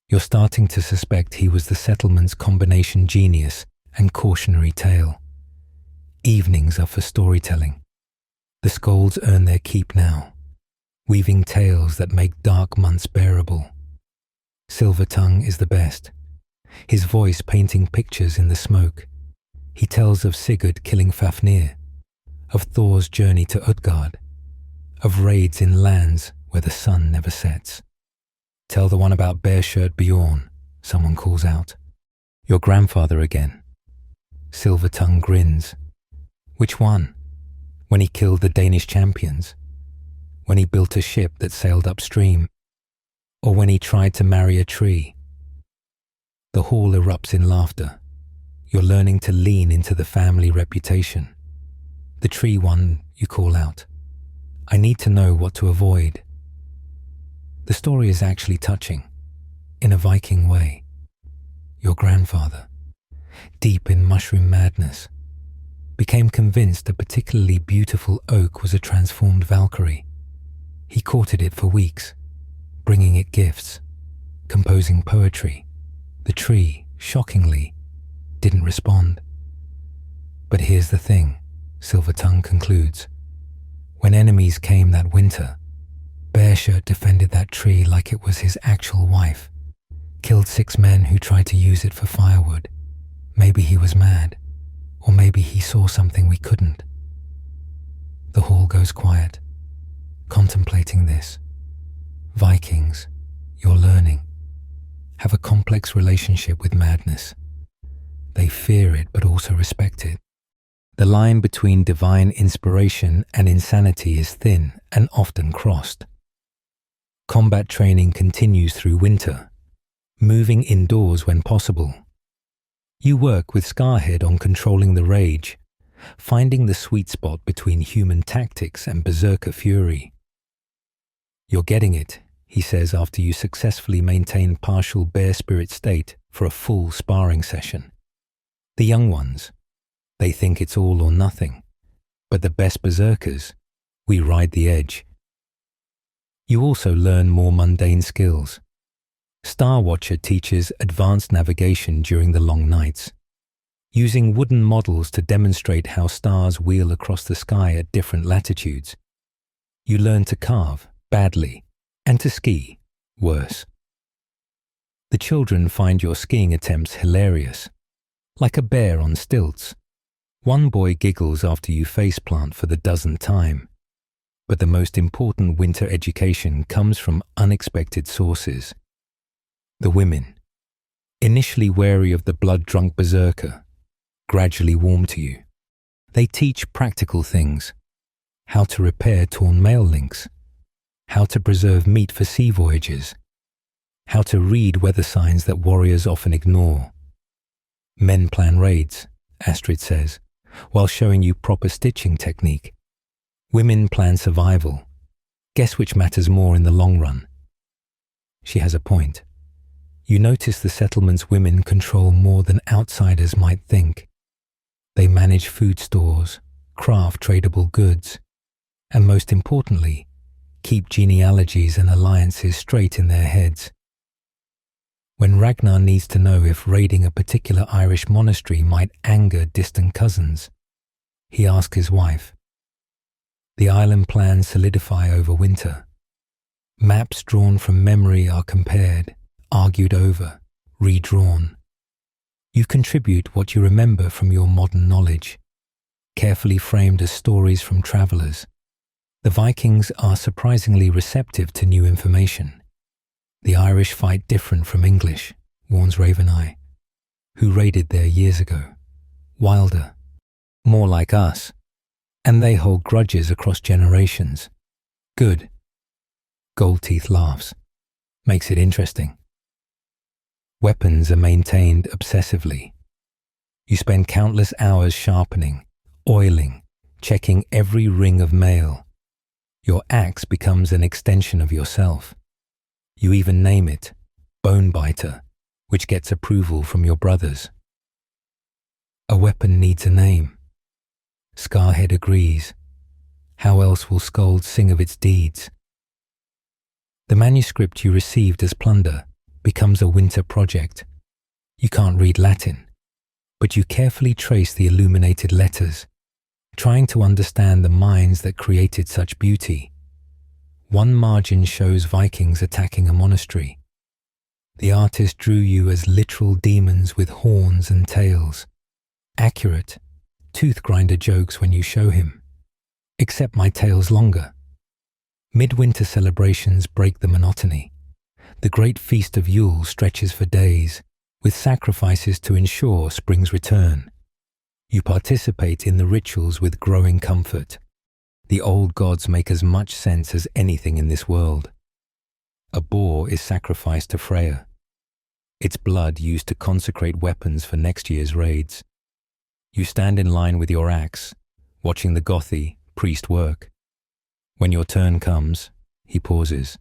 You're starting to suspect he was the settlement's combination genius and cautionary tale. Evenings are for storytelling. The scolds earn their keep now, weaving tales that make dark months bearable. Silvertongue is the best, his voice painting pictures in the smoke. He tells of Sigurd killing Fafnir, of Thor's journey to Utgard, of raids in lands where the sun never sets. Tell the one about Bearshirt Bjorn, someone calls out. Your grandfather again. Silvertongue grins. Which one? When he killed the Danish champions? When he built a ship that sailed upstream? Or when he tried to marry a tree? The hall erupts in laughter. You're learning to lean into the family reputation. The tree one, you call out. I need to know what to avoid. The story is actually touching, in a Viking way. Your grandfather, deep in mushroom madness, became convinced a particularly beautiful oak was a transformed Valkyrie. He courted it for weeks, bringing it gifts, composing poetry. The tree, shockingly, didn't respond. But here's the thing, Silvertongue concludes. When enemies came that winter, Bearshirt defended that tree like it was his actual wife, killed 6 men who tried to use it for firewood. Maybe he was mad, or maybe he saw something we couldn't. The hall goes quiet, contemplating this. Vikings, you're learning, have a complex relationship with madness. They fear it but also respect it. The line between divine inspiration and insanity is thin and often crossed. Combat training continues through winter, moving indoors when possible. You work with Scarhead on controlling the rage, finding the sweet spot between human tactics and Berserker fury. You're getting it, he says after you successfully maintain partial bear spirit state for a full sparring session. The young ones, they think it's all or nothing, but the best Berserkers, we ride the edge. You also learn more mundane skills. Star Watcher teaches advanced navigation during the long nights, using wooden models to demonstrate how stars wheel across the sky at different latitudes. You learn to carve, badly, and to ski, worse. The children find your skiing attempts hilarious, like a bear on stilts. One boy giggles after you faceplant for the dozenth time. But the most important winter education comes from unexpected sources. The women, initially wary of the blood-drunk berserker, gradually warm to you. They teach practical things: how to repair torn mail links, how to preserve meat for sea voyages, how to read weather signs that warriors often ignore. Men plan raids, Astrid says, while showing you proper stitching technique. Women plan survival. Guess which matters more in the long run? She has a point. You notice the settlement's women control more than outsiders might think. They manage food stores, craft tradable goods, and most importantly, keep genealogies and alliances straight in their heads. When Ragnar needs to know if raiding a particular Irish monastery might anger distant cousins, he asks his wife. The island plans solidify over winter. Maps drawn from memory are compared, argued over, redrawn. You contribute what you remember from your modern knowledge, carefully framed as stories from travellers. The Vikings are surprisingly receptive to new information. The Irish fight different from English, warns Raveneye, who raided there years ago. Wilder, more like us, and they hold grudges across generations. Good. Goldteeth laughs. Makes it interesting. Weapons are maintained obsessively. You spend countless hours sharpening, oiling, checking every ring of mail. Your axe becomes an extension of yourself. You even name it, Bone Biter, which gets approval from your brothers. A weapon needs a name. Scarhead agrees. How else will Skald sing of its deeds? The manuscript you received as plunder becomes a winter project. You can't read Latin, but you carefully trace the illuminated letters, trying to understand the minds that created such beauty. One margin shows Vikings attacking a monastery. The artist drew you as literal demons with horns and tails. Accurate, tooth-grinder jokes when you show him. Except my tail's longer. Midwinter celebrations break the monotony. The great feast of Yule stretches for days, with sacrifices to ensure spring's return. You participate in the rituals with growing comfort. The old gods make as much sense as anything in this world. A boar is sacrificed to Freya. Its blood used to consecrate weapons for next year's raids. You stand in line with your axe, watching the Gothi priest work. When your turn comes, he pauses.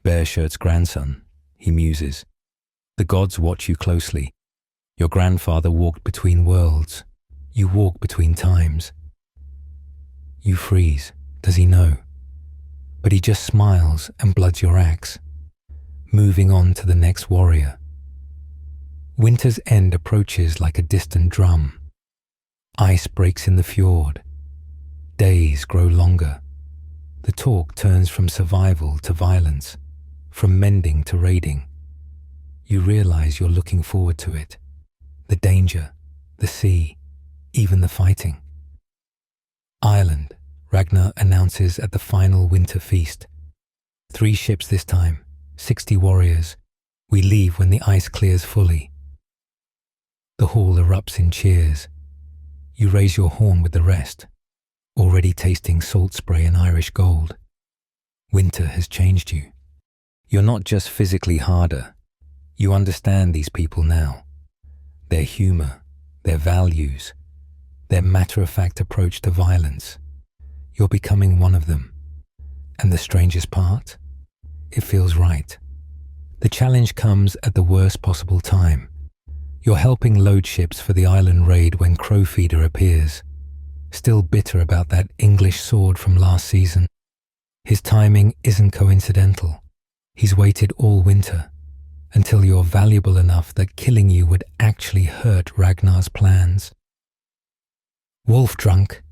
Bearshirt's grandson, he muses. The gods watch you closely. Your grandfather walked between worlds. You walk between times. You freeze. Does he know? But he just smiles and bloods your axe, moving on to the next warrior. Winter's end approaches like a distant drum. Ice breaks in the fjord. Days grow longer. The talk turns from survival to violence, from mending to raiding. You realize you're looking forward to it. The danger, the sea, even the fighting. Ireland, Ragnar announces at the final winter feast. 3 ships this time, 60 warriors. We leave when the ice clears fully. The hall erupts in cheers. You raise your horn with the rest, already tasting salt spray and Irish gold. Winter has changed you. You're not just physically harder. You understand these people now. Their humor, their values, their matter-of-fact approach to violence. You're becoming one of them. And the strangest part? It feels right. The challenge comes at the worst possible time. You're helping load ships for the island raid when Crowfeeder appears, still bitter about that English sword from last season. His timing isn't coincidental. He's waited all winter, until you're valuable enough that killing you would actually hurt Ragnar's plans. Wolf drunk,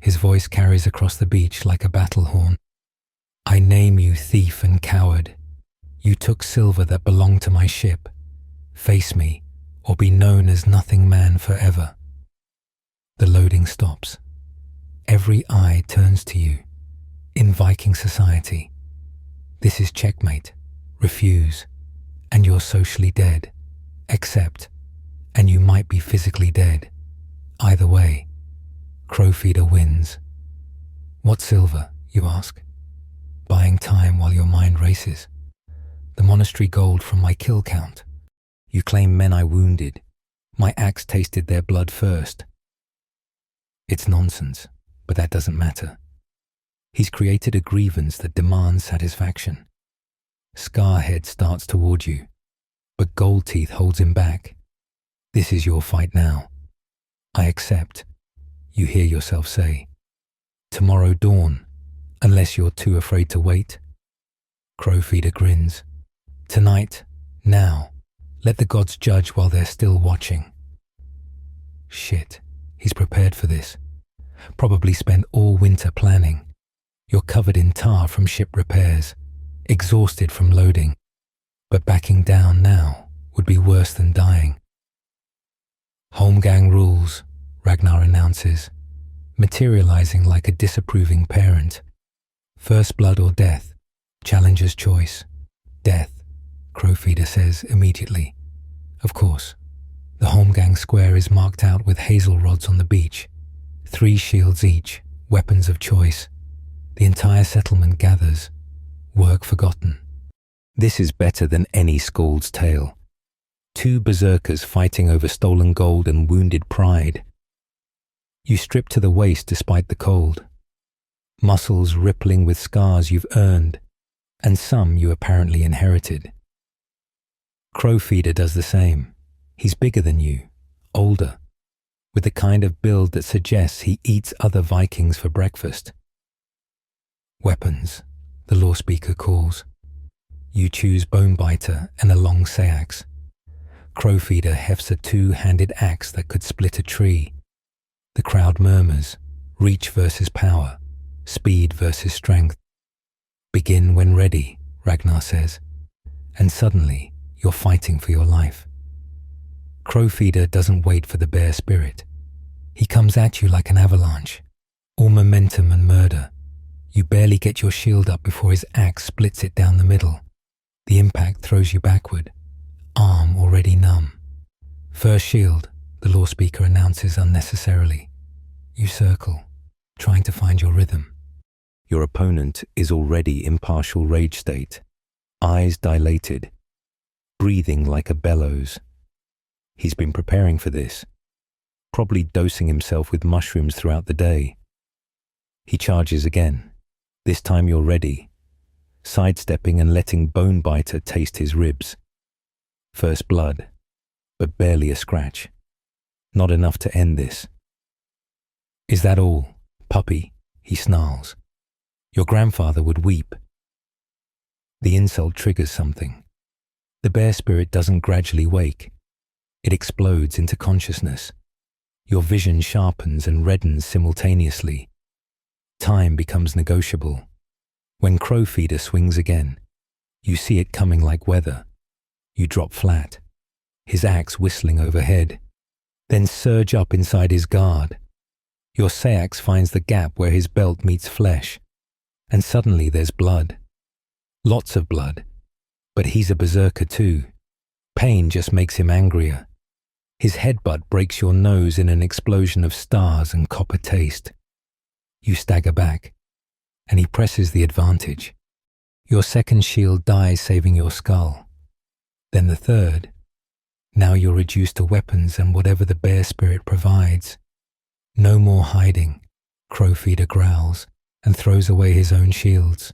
his voice carries across the beach like a battle horn. I name you thief and coward. You took silver that belonged to my ship. Face me, or be known as nothing man forever. The loading stops. Every eye turns to you. In Viking society, this is checkmate. Refuse, and you're socially dead. Accept, and you might be physically dead. Either way, Crowfeeder wins. What silver, you ask? Buying time while your mind races. The monastery gold from my kill count. You claim men I wounded. My axe tasted their blood first. It's nonsense, but that doesn't matter. He's created a grievance that demands satisfaction. Scarhead starts toward you, but Goldteeth holds him back. This is your fight now. I accept, you hear yourself say. Tomorrow dawn, unless you're too afraid to wait. Crowfeeder grins. Tonight, now. Let the gods judge while they're still watching. Shit, he's prepared for this. Probably spent all winter planning. You're covered in tar from ship repairs, exhausted from loading. But backing down now would be worse than dying. Holmgang rules, Ragnar announces, materializing like a disapproving parent. First blood or death, challenger's choice. Death. Crowfeeder says immediately. Of course, the Holmgang square is marked out with hazel rods on the beach. 3 shields each, weapons of choice. The entire settlement gathers, work forgotten. This is better than any Skald's tale. Two berserkers fighting over stolen gold and wounded pride. You strip to the waist despite the cold, muscles rippling with scars you've earned, and some you apparently inherited. Crowfeeder does the same. He's bigger than you, older, with the kind of build that suggests he eats other Vikings for breakfast. Weapons, the law speaker calls. You choose Bonebiter and a long seax. Crowfeeder hefts a two-handed axe that could split a tree. The crowd murmurs, reach versus power, speed versus strength. Begin when ready, Ragnar says, and suddenly you're fighting for your life. Crowfeeder doesn't wait for the bear spirit. He comes at you like an avalanche, all momentum and murder. You barely get your shield up before his axe splits it down the middle. The impact throws you backward, arm already numb. First shield, the law speaker announces unnecessarily. You circle, trying to find your rhythm. Your opponent is already in partial rage state, eyes dilated, breathing like a bellows. He's been preparing for this, probably dosing himself with mushrooms throughout the day. He charges again. This time you're ready, sidestepping and letting Bonebiter taste his ribs. First blood, but barely a scratch. Not enough to end this. Is that all, puppy? He snarls. Your grandfather would weep. The insult triggers something. The bear spirit doesn't gradually wake. It explodes into consciousness. Your vision sharpens and reddens simultaneously. Time becomes negotiable. When Crowfeeder swings again, you see it coming like weather. You drop flat, his axe whistling overhead, then surge up inside his guard. Your seax finds the gap where his belt meets flesh, and suddenly there's blood. Lots of blood, but he's a berserker too. Pain just makes him angrier. His headbutt breaks your nose in an explosion of stars and copper taste. You stagger back, and he presses the advantage. Your second shield dies, saving your skull. Then the third. Now you're reduced to weapons and whatever the bear spirit provides. No more hiding, Crowfeeder growls and throws away his own shields.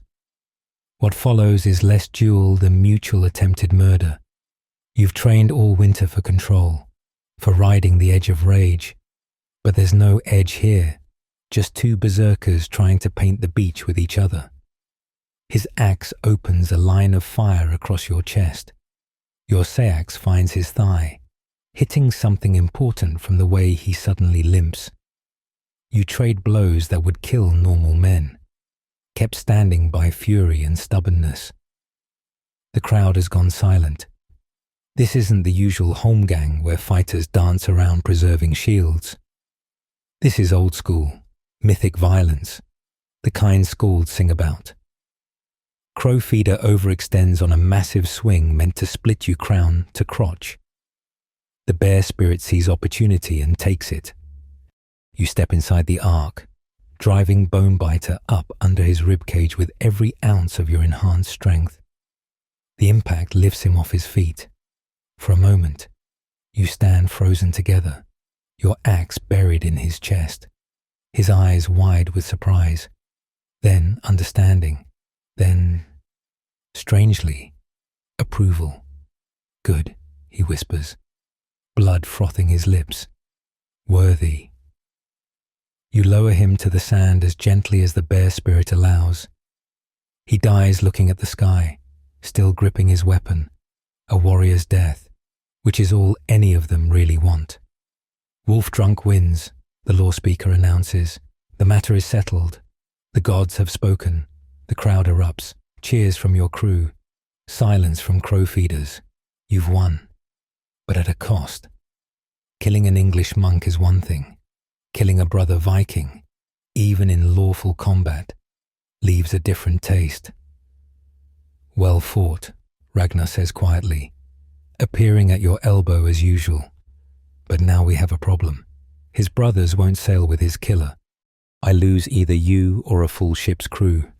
What follows is less duel than mutual attempted murder. You've trained all winter for control, for riding the edge of rage, but there's no edge here, just two berserkers trying to paint the beach with each other. His axe opens a line of fire across your chest. Your seax finds his thigh, hitting something important from the way he suddenly limps. You trade blows that would kill normal men, kept standing by fury and stubbornness. The crowd has gone silent. This isn't the usual holmgang where fighters dance around preserving shields. This is old school, mythic violence, the kind skalds sing about. Crowfeeder overextends on a massive swing meant to split you crown to crotch. The bear spirit sees opportunity and takes it. You step inside the arc, driving Bonebiter up under his ribcage with every ounce of your enhanced strength. The impact lifts him off his feet. For a moment, you stand frozen together, your axe buried in his chest, his eyes wide with surprise, then understanding, then, strangely, approval. Good, he whispers, blood frothing his lips. Worthy. You lower him to the sand as gently as the bear spirit allows. He dies looking at the sky, still gripping his weapon, a warrior's death, which is all any of them really want. Wolf Drunk wins, the law speaker announces. The matter is settled. The gods have spoken. The crowd erupts. Cheers from your crew. Silence from Crowfeeders. You've won. But at a cost. Killing an English monk is one thing. Killing a brother Viking, even in lawful combat, leaves a different taste. Well fought, Ragnar says quietly, appearing at your elbow as usual. But now we have a problem. His brothers won't sail with his killer. I lose either you or a full ship's crew.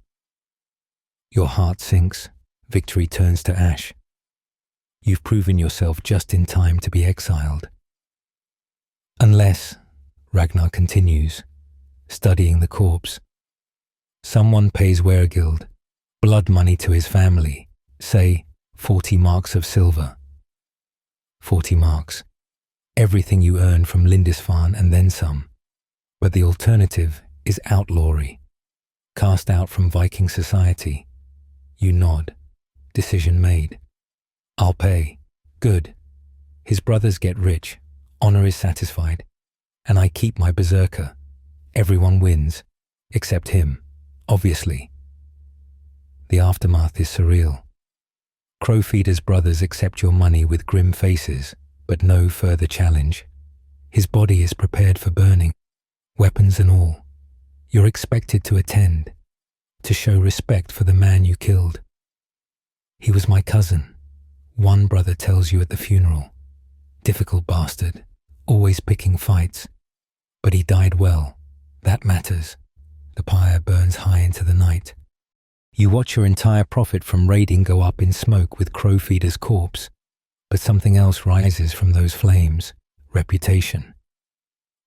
Your heart sinks. Victory turns to ash. You've proven yourself just in time to be exiled. Unless, Ragnar continues, studying the corpse, someone pays Weregild blood money to his family, say 40 marks of silver. 40 marks. Everything you earn from Lindisfarne and then some. But the alternative is outlawry. Cast out from Viking society. You nod. Decision made. I'll pay. Good. His brothers get rich. Honor is satisfied. And I keep my Berserker. Everyone wins. Except him. Obviously. The aftermath is surreal. Crowfeeder's brothers accept your money with grim faces, but no further challenge. His body is prepared for burning, weapons and all. You're expected to attend, to show respect for the man you killed. He was my cousin, one brother tells you at the funeral. Difficult bastard, always picking fights. But he died well, that matters. The pyre burns high into the night. You watch your entire profit from raiding go up in smoke with Crowfeeder's corpse, but something else rises from those flames, reputation.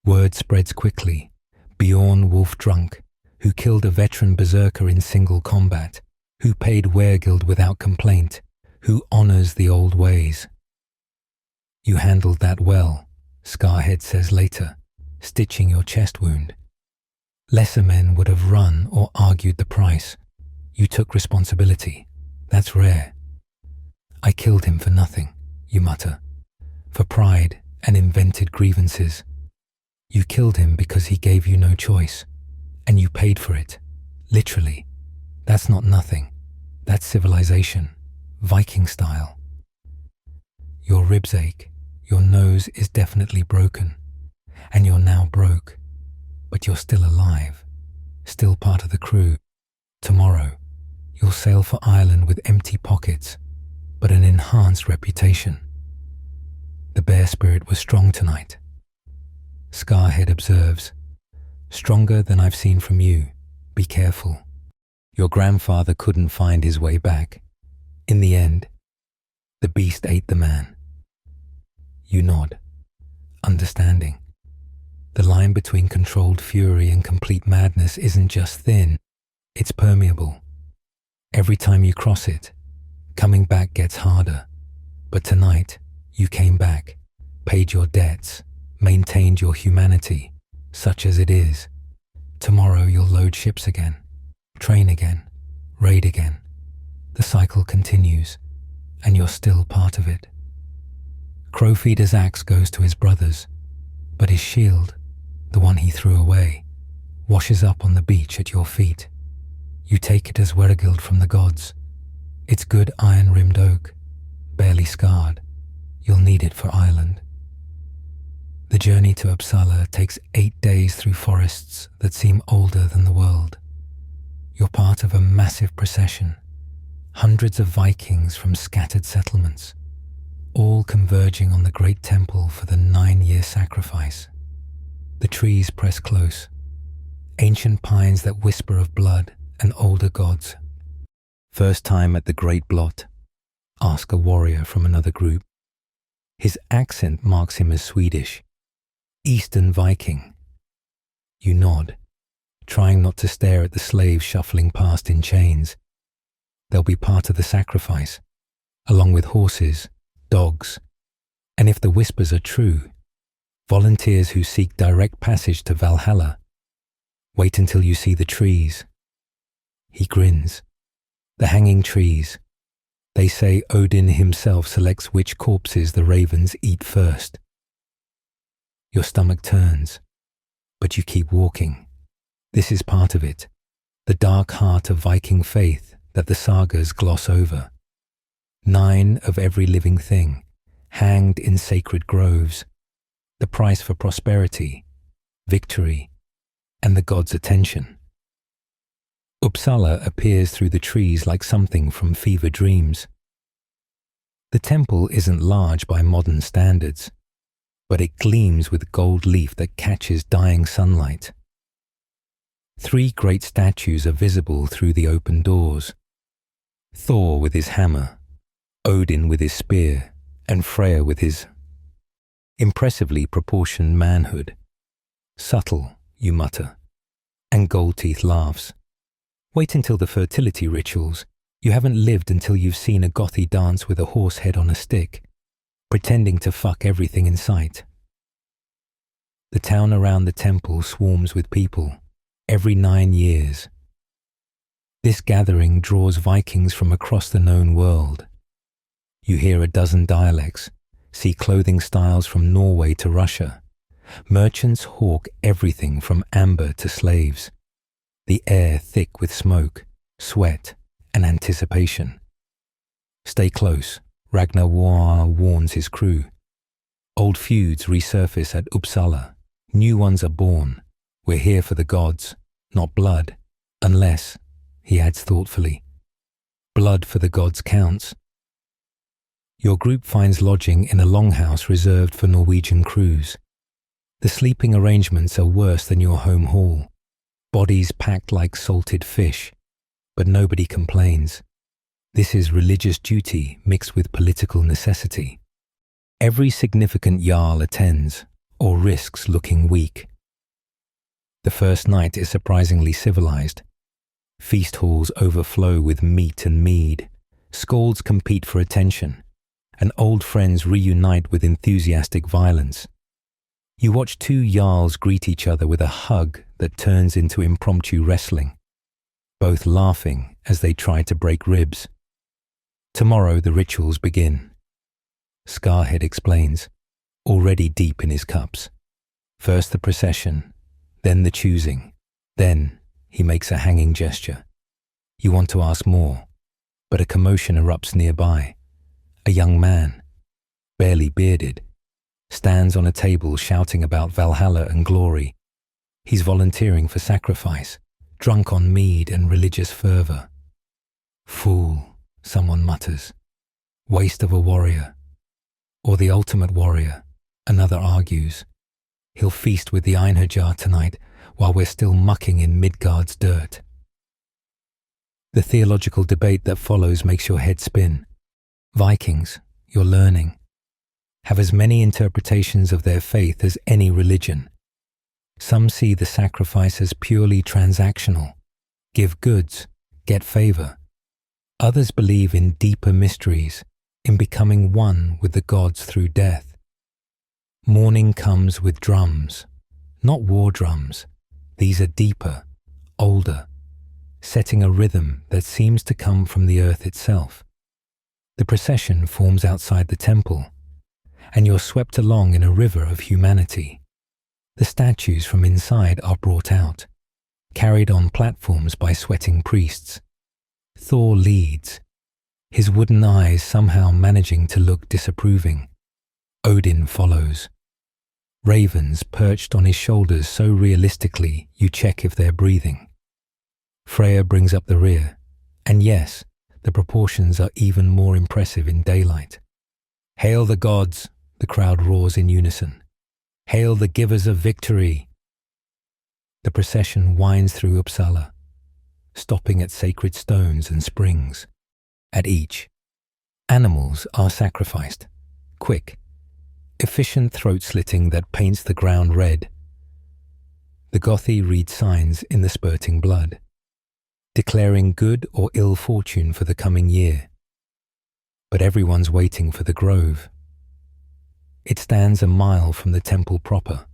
Word spreads quickly. Bjorn Wolf Drunk, who killed a veteran berserker in single combat, who paid Weregild without complaint, who honors the old ways. You handled that well, Scarhead says later, stitching your chest wound. Lesser men would have run or argued the price. You took responsibility. That's rare. I killed him for nothing, you mutter. For pride and invented grievances. You killed him because he gave you no choice. And you paid for it. Literally. That's not nothing. That's civilization. Viking style. Your ribs ache. Your nose is definitely broken. And you're now broke. But you're still alive. Still part of the crew. Tomorrow, you'll sail for Ireland with empty pockets, but an enhanced reputation. The bear spirit was strong tonight. Scarhead observes, stronger than I've seen from you. Be careful. Your grandfather couldn't find his way back. In the end, the beast ate the man. You nod, understanding. The line between controlled fury and complete madness isn't just thin, it's permeable. Every time you cross it, coming back gets harder. But tonight, you came back, paid your debts, maintained your humanity, such as it is. Tomorrow you'll load ships again, train again, raid again. The cycle continues, and you're still part of it. Crowfeeder's axe goes to his brothers, but his shield, the one he threw away, washes up on the beach at your feet. You take it as Weregild from the gods. It's good iron-rimmed oak, barely scarred. You'll need it for Ireland. The journey to Uppsala takes 8 days through forests that seem older than the world. You're part of a massive procession, hundreds of Vikings from scattered settlements, all converging on the great temple for the 9-year sacrifice. The trees press close, ancient pines that whisper of blood and older gods. First time at the Great Blot, ask a warrior from another group. His accent marks him as Swedish, Eastern Viking. You nod, trying not to stare at the slaves shuffling past in chains. They'll be part of the sacrifice, along with horses, dogs, and if the whispers are true, volunteers who seek direct passage to Valhalla. Wait until you see the trees. He grins. The hanging trees. They say Odin himself selects which corpses the ravens eat first. Your stomach turns, but you keep walking. This is part of it, the dark heart of Viking faith that the sagas gloss over. 9 of every living thing, hanged in sacred groves. The price for prosperity, victory, and the gods' attention. Uppsala appears through the trees like something from fever dreams. The temple isn't large by modern standards, but it gleams with gold leaf that catches dying sunlight. 3 great statues are visible through the open doors. Thor with his hammer, Odin with his spear, and Freya with his impressively proportioned manhood. Subtle, you mutter, and Goldteeth laughs. Wait until the fertility rituals. You haven't lived until you've seen a gothy dance with a horse head on a stick, pretending to fuck everything in sight. The town around the temple swarms with people, every 9 years. This gathering draws Vikings from across the known world. You hear a dozen dialects, see clothing styles from Norway to Russia. Merchants hawk everything from amber to slaves. The air thick with smoke, sweat, and anticipation. Stay close, Ragnar warns his crew. Old feuds resurface at Uppsala. New ones are born. We're here for the gods, not blood, unless, he adds thoughtfully, blood for the gods counts. Your group finds lodging in a longhouse reserved for Norwegian crews. The sleeping arrangements are worse than your home hall. Bodies packed like salted fish, but nobody complains. This is religious duty mixed with political necessity. Every significant jarl attends, or risks looking weak. The first night is surprisingly civilized. Feast halls overflow with meat and mead. Skalds compete for attention, and old friends reunite with enthusiastic violence. You watch two jarls greet each other with a hug that turns into impromptu wrestling, both laughing as they try to break ribs. Tomorrow the rituals begin. Scarhead explains, already deep in his cups. First the procession, then the choosing, then he makes a hanging gesture. You want to ask more, but a commotion erupts nearby. A young man, barely bearded, stands on a table shouting about Valhalla and glory. He's volunteering for sacrifice, drunk on mead and religious fervor. Fool, someone mutters. Waste of a warrior. Or the ultimate warrior, another argues. He'll feast with the Einherjar tonight while we're still mucking in Midgard's dirt. The theological debate that follows makes your head spin. Vikings, you're learning, have as many interpretations of their faith as any religion. Some see the sacrifice as purely transactional. Give goods, get favor. Others believe in deeper mysteries, in becoming one with the gods through death. Mourning comes with drums, not war drums. These are deeper, older, setting a rhythm that seems to come from the earth itself. The procession forms outside the temple, and you're swept along in a river of humanity. The statues from inside are brought out, carried on platforms by sweating priests. Thor leads, his wooden eyes somehow managing to look disapproving. Odin follows. Ravens perched on his shoulders so realistically you check if they're breathing. Freya brings up the rear, and yes, the proportions are even more impressive in daylight. Hail the gods, the crowd roars in unison. Hail the givers of victory. The procession winds through Uppsala, stopping at sacred stones and springs. At each, animals are sacrificed. Quick, efficient throat-slitting that paints the ground red. The Gothi read signs in the spurting blood, declaring good or ill fortune for the coming year. But everyone's waiting for the grove. It stands a mile from the temple proper,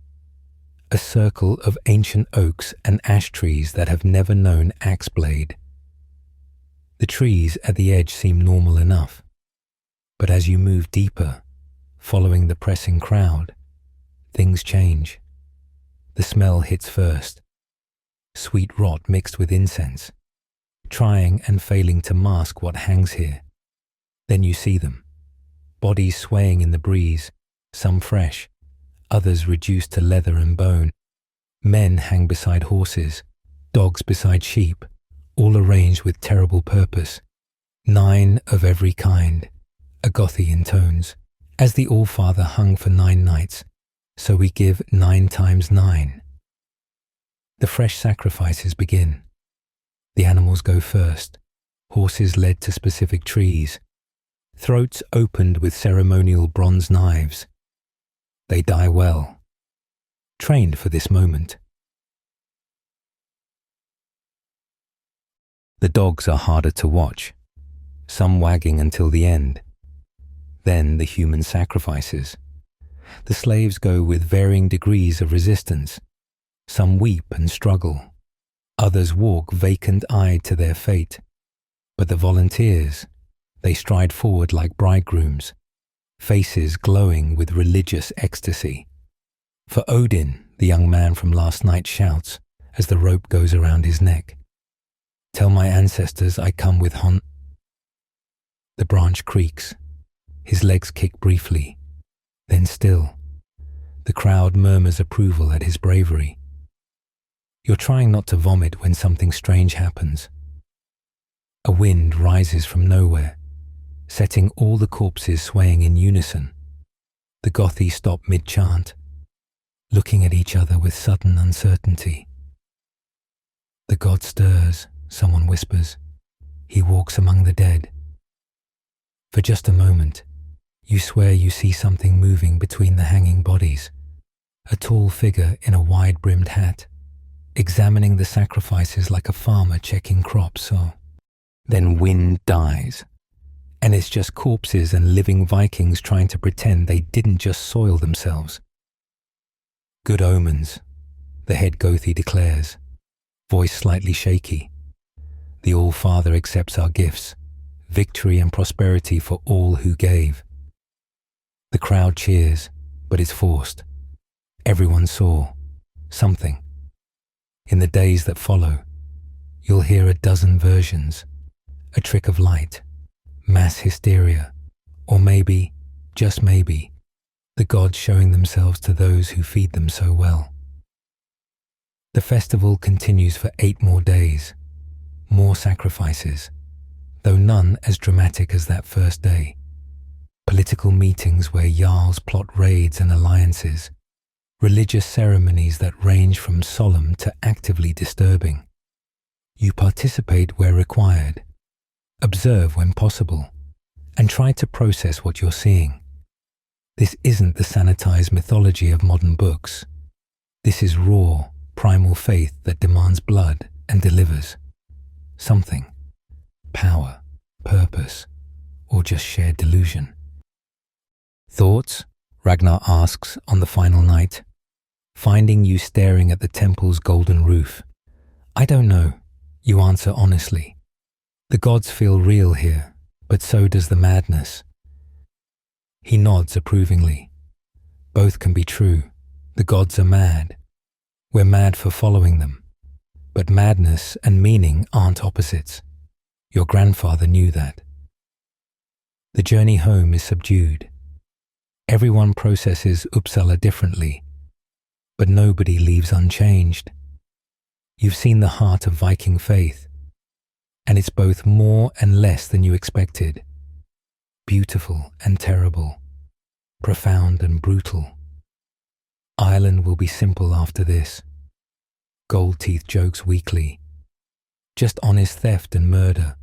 a circle of ancient oaks and ash trees that have never known axe blade. The trees at the edge seem normal enough, but as you move deeper, following the pressing crowd, things change. The smell hits first, sweet rot mixed with incense, trying and failing to mask what hangs here. Then you see them, bodies swaying in the breeze, some fresh, others reduced to leather and bone. Men hang beside horses, dogs beside sheep, all arranged with terrible purpose. 9 of every kind, a Gothi intones. As the Allfather hung for 9 nights, so we give 9 times 9. The fresh sacrifices begin. The animals go first, horses led to specific trees. throats opened with ceremonial bronze knives. They die well, trained for this moment. The dogs are harder to watch, some wagging until the end. Then the human sacrifices. The slaves go with varying degrees of resistance. Some weep and struggle. Others walk vacant-eyed to their fate. But the volunteers, they stride forward like bridegrooms, faces glowing with religious ecstasy. For Odin, the young man from last night shouts as the rope goes around his neck. Tell my ancestors I come with Hon. The branch creaks. His legs kick briefly, then still. The crowd murmurs approval at his bravery. You're trying not to vomit when something strange happens. A wind rises from nowhere, setting all the corpses swaying in unison. The Gothi stop mid-chant, looking at each other with sudden uncertainty. The god stirs, someone whispers. He walks among the dead. For just a moment, you swear you see something moving between the hanging bodies. A tall figure in a wide-brimmed hat, examining the sacrifices like a farmer checking crops. Then wind dies, and it's just corpses and living Vikings trying to pretend they didn't just soil themselves. Good omens, the head Gothi declares, voice slightly shaky. The All-Father accepts our gifts, victory and prosperity for all who gave. The crowd cheers, but it's forced. Everyone saw something. In the days that follow, you'll hear a dozen versions, a trick of light, mass hysteria, or maybe, just maybe, the gods showing themselves to those who feed them so well. The festival continues for 8 more days, more sacrifices, though none as dramatic as that first day. Political meetings where jarls plot raids and alliances, religious ceremonies that range from solemn to actively disturbing. You participate where required, observe when possible, and try to process what you're seeing. This isn't the sanitized mythology of modern books. This is raw, primal faith that demands blood and delivers something, power, purpose, or just shared delusion. Thoughts? Ragnar asks on the final night, finding you staring at the temple's golden roof. I don't know, you answer honestly. The gods feel real here, but so does the madness. He nods approvingly. Both can be true. The gods are mad. We're mad for following them. But madness and meaning aren't opposites. Your grandfather knew that. The journey home is subdued. Everyone processes Uppsala differently, but nobody leaves unchanged. You've seen the heart of Viking faith, and it's both more and less than you expected. Beautiful and terrible, profound and brutal. Ireland will be simple after this. Gold Teeth jokes weakly. Just honest theft and murder,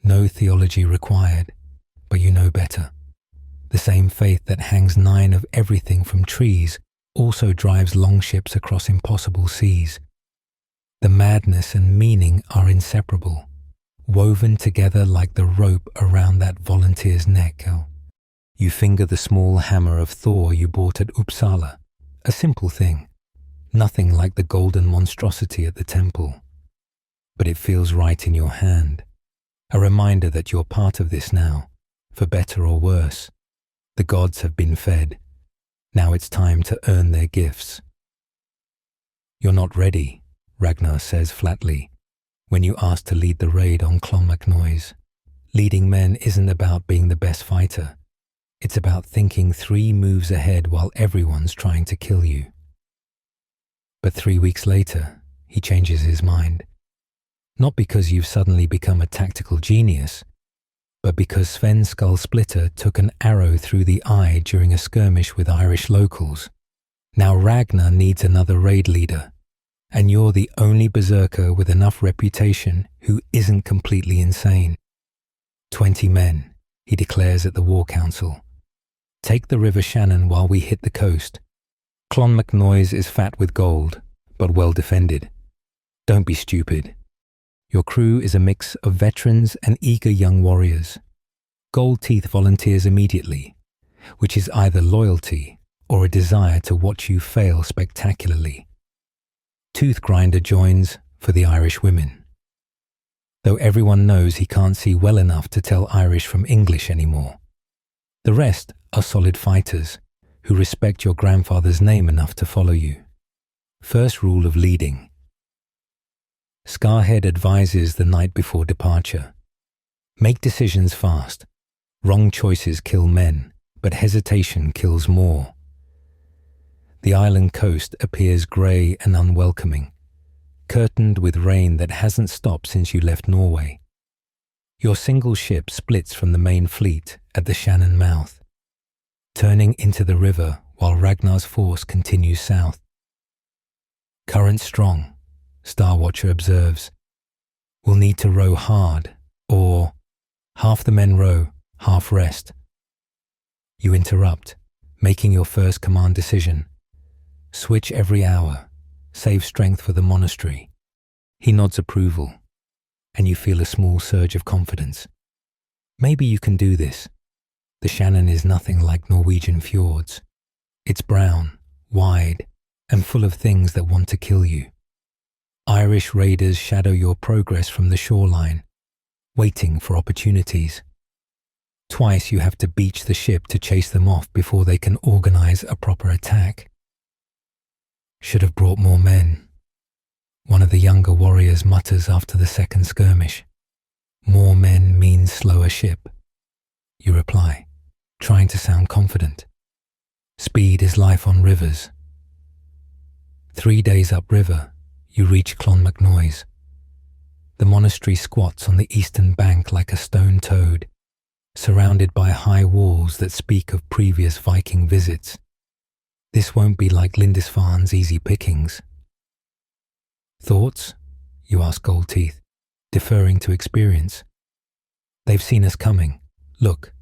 no theology required, but you know better. The same faith that hangs 9 of everything from trees also drives longships across impossible seas. The madness and meaning are inseparable, woven together like the rope around that volunteer's neck. You finger the small hammer of Thor you bought at Uppsala, a simple thing, nothing like the golden monstrosity at the temple. But it feels right in your hand, a reminder that you're part of this now, for better or worse. The gods have been fed. Now it's time to earn their gifts. You're not ready, Ragnar says flatly, when you ask to lead the raid on Clonmacnoise. Leading men isn't about being the best fighter. It's about thinking 3 moves ahead while everyone's trying to kill you. But 3 weeks later, he changes his mind. Not because you've suddenly become a tactical genius, but because Sven Skullsplitter took an arrow through the eye during a skirmish with Irish locals. Now Ragnar needs another raid leader, and you're the only berserker with enough reputation who isn't completely insane. 20 men, he declares at the War Council. Take the River Shannon while we hit the coast. Clonmacnoise is fat with gold, but well defended. Don't be stupid. Your crew is a mix of veterans and eager young warriors. Gold Teeth volunteers immediately, which is either loyalty or a desire to watch you fail spectacularly. Tooth Grinder joins for the Irish women. Though everyone knows he can't see well enough to tell Irish from English anymore. The rest are solid fighters who respect your grandfather's name enough to follow you. First rule of leading. Scarhead advises the night before departure. Make decisions fast. Wrong choices kill men, but hesitation kills more. The island coast appears grey and unwelcoming, curtained with rain that hasn't stopped since you left Norway. Your single ship splits from the main fleet at the Shannon mouth, turning into the river while Ragnar's force continues south. Current strong, Star Watcher observes. We'll need to row hard, or half the men row, half rest. You interrupt, making your first command decision. Switch every hour, save strength for the monastery. He nods approval, and you feel a small surge of confidence. Maybe you can do this. The Shannon is nothing like Norwegian fjords. It's brown, wide, and full of things that want to kill you. Irish raiders shadow your progress from the shoreline, waiting for opportunities. Twice you have to beach the ship to chase them off before they can organize a proper attack. Should have brought more men. One of the younger warriors mutters after the second skirmish. More men means slower ship. You reply, trying to sound confident. Speed is life on rivers. 3 days upriver, you reach Clonmacnoise. The monastery squats on the eastern bank like a stone toad, surrounded by high walls that speak of previous Viking visits. This won't be like Lindisfarne's easy pickings. Thoughts? You ask Gold Teeth, deferring to experience. They've seen us coming. Look,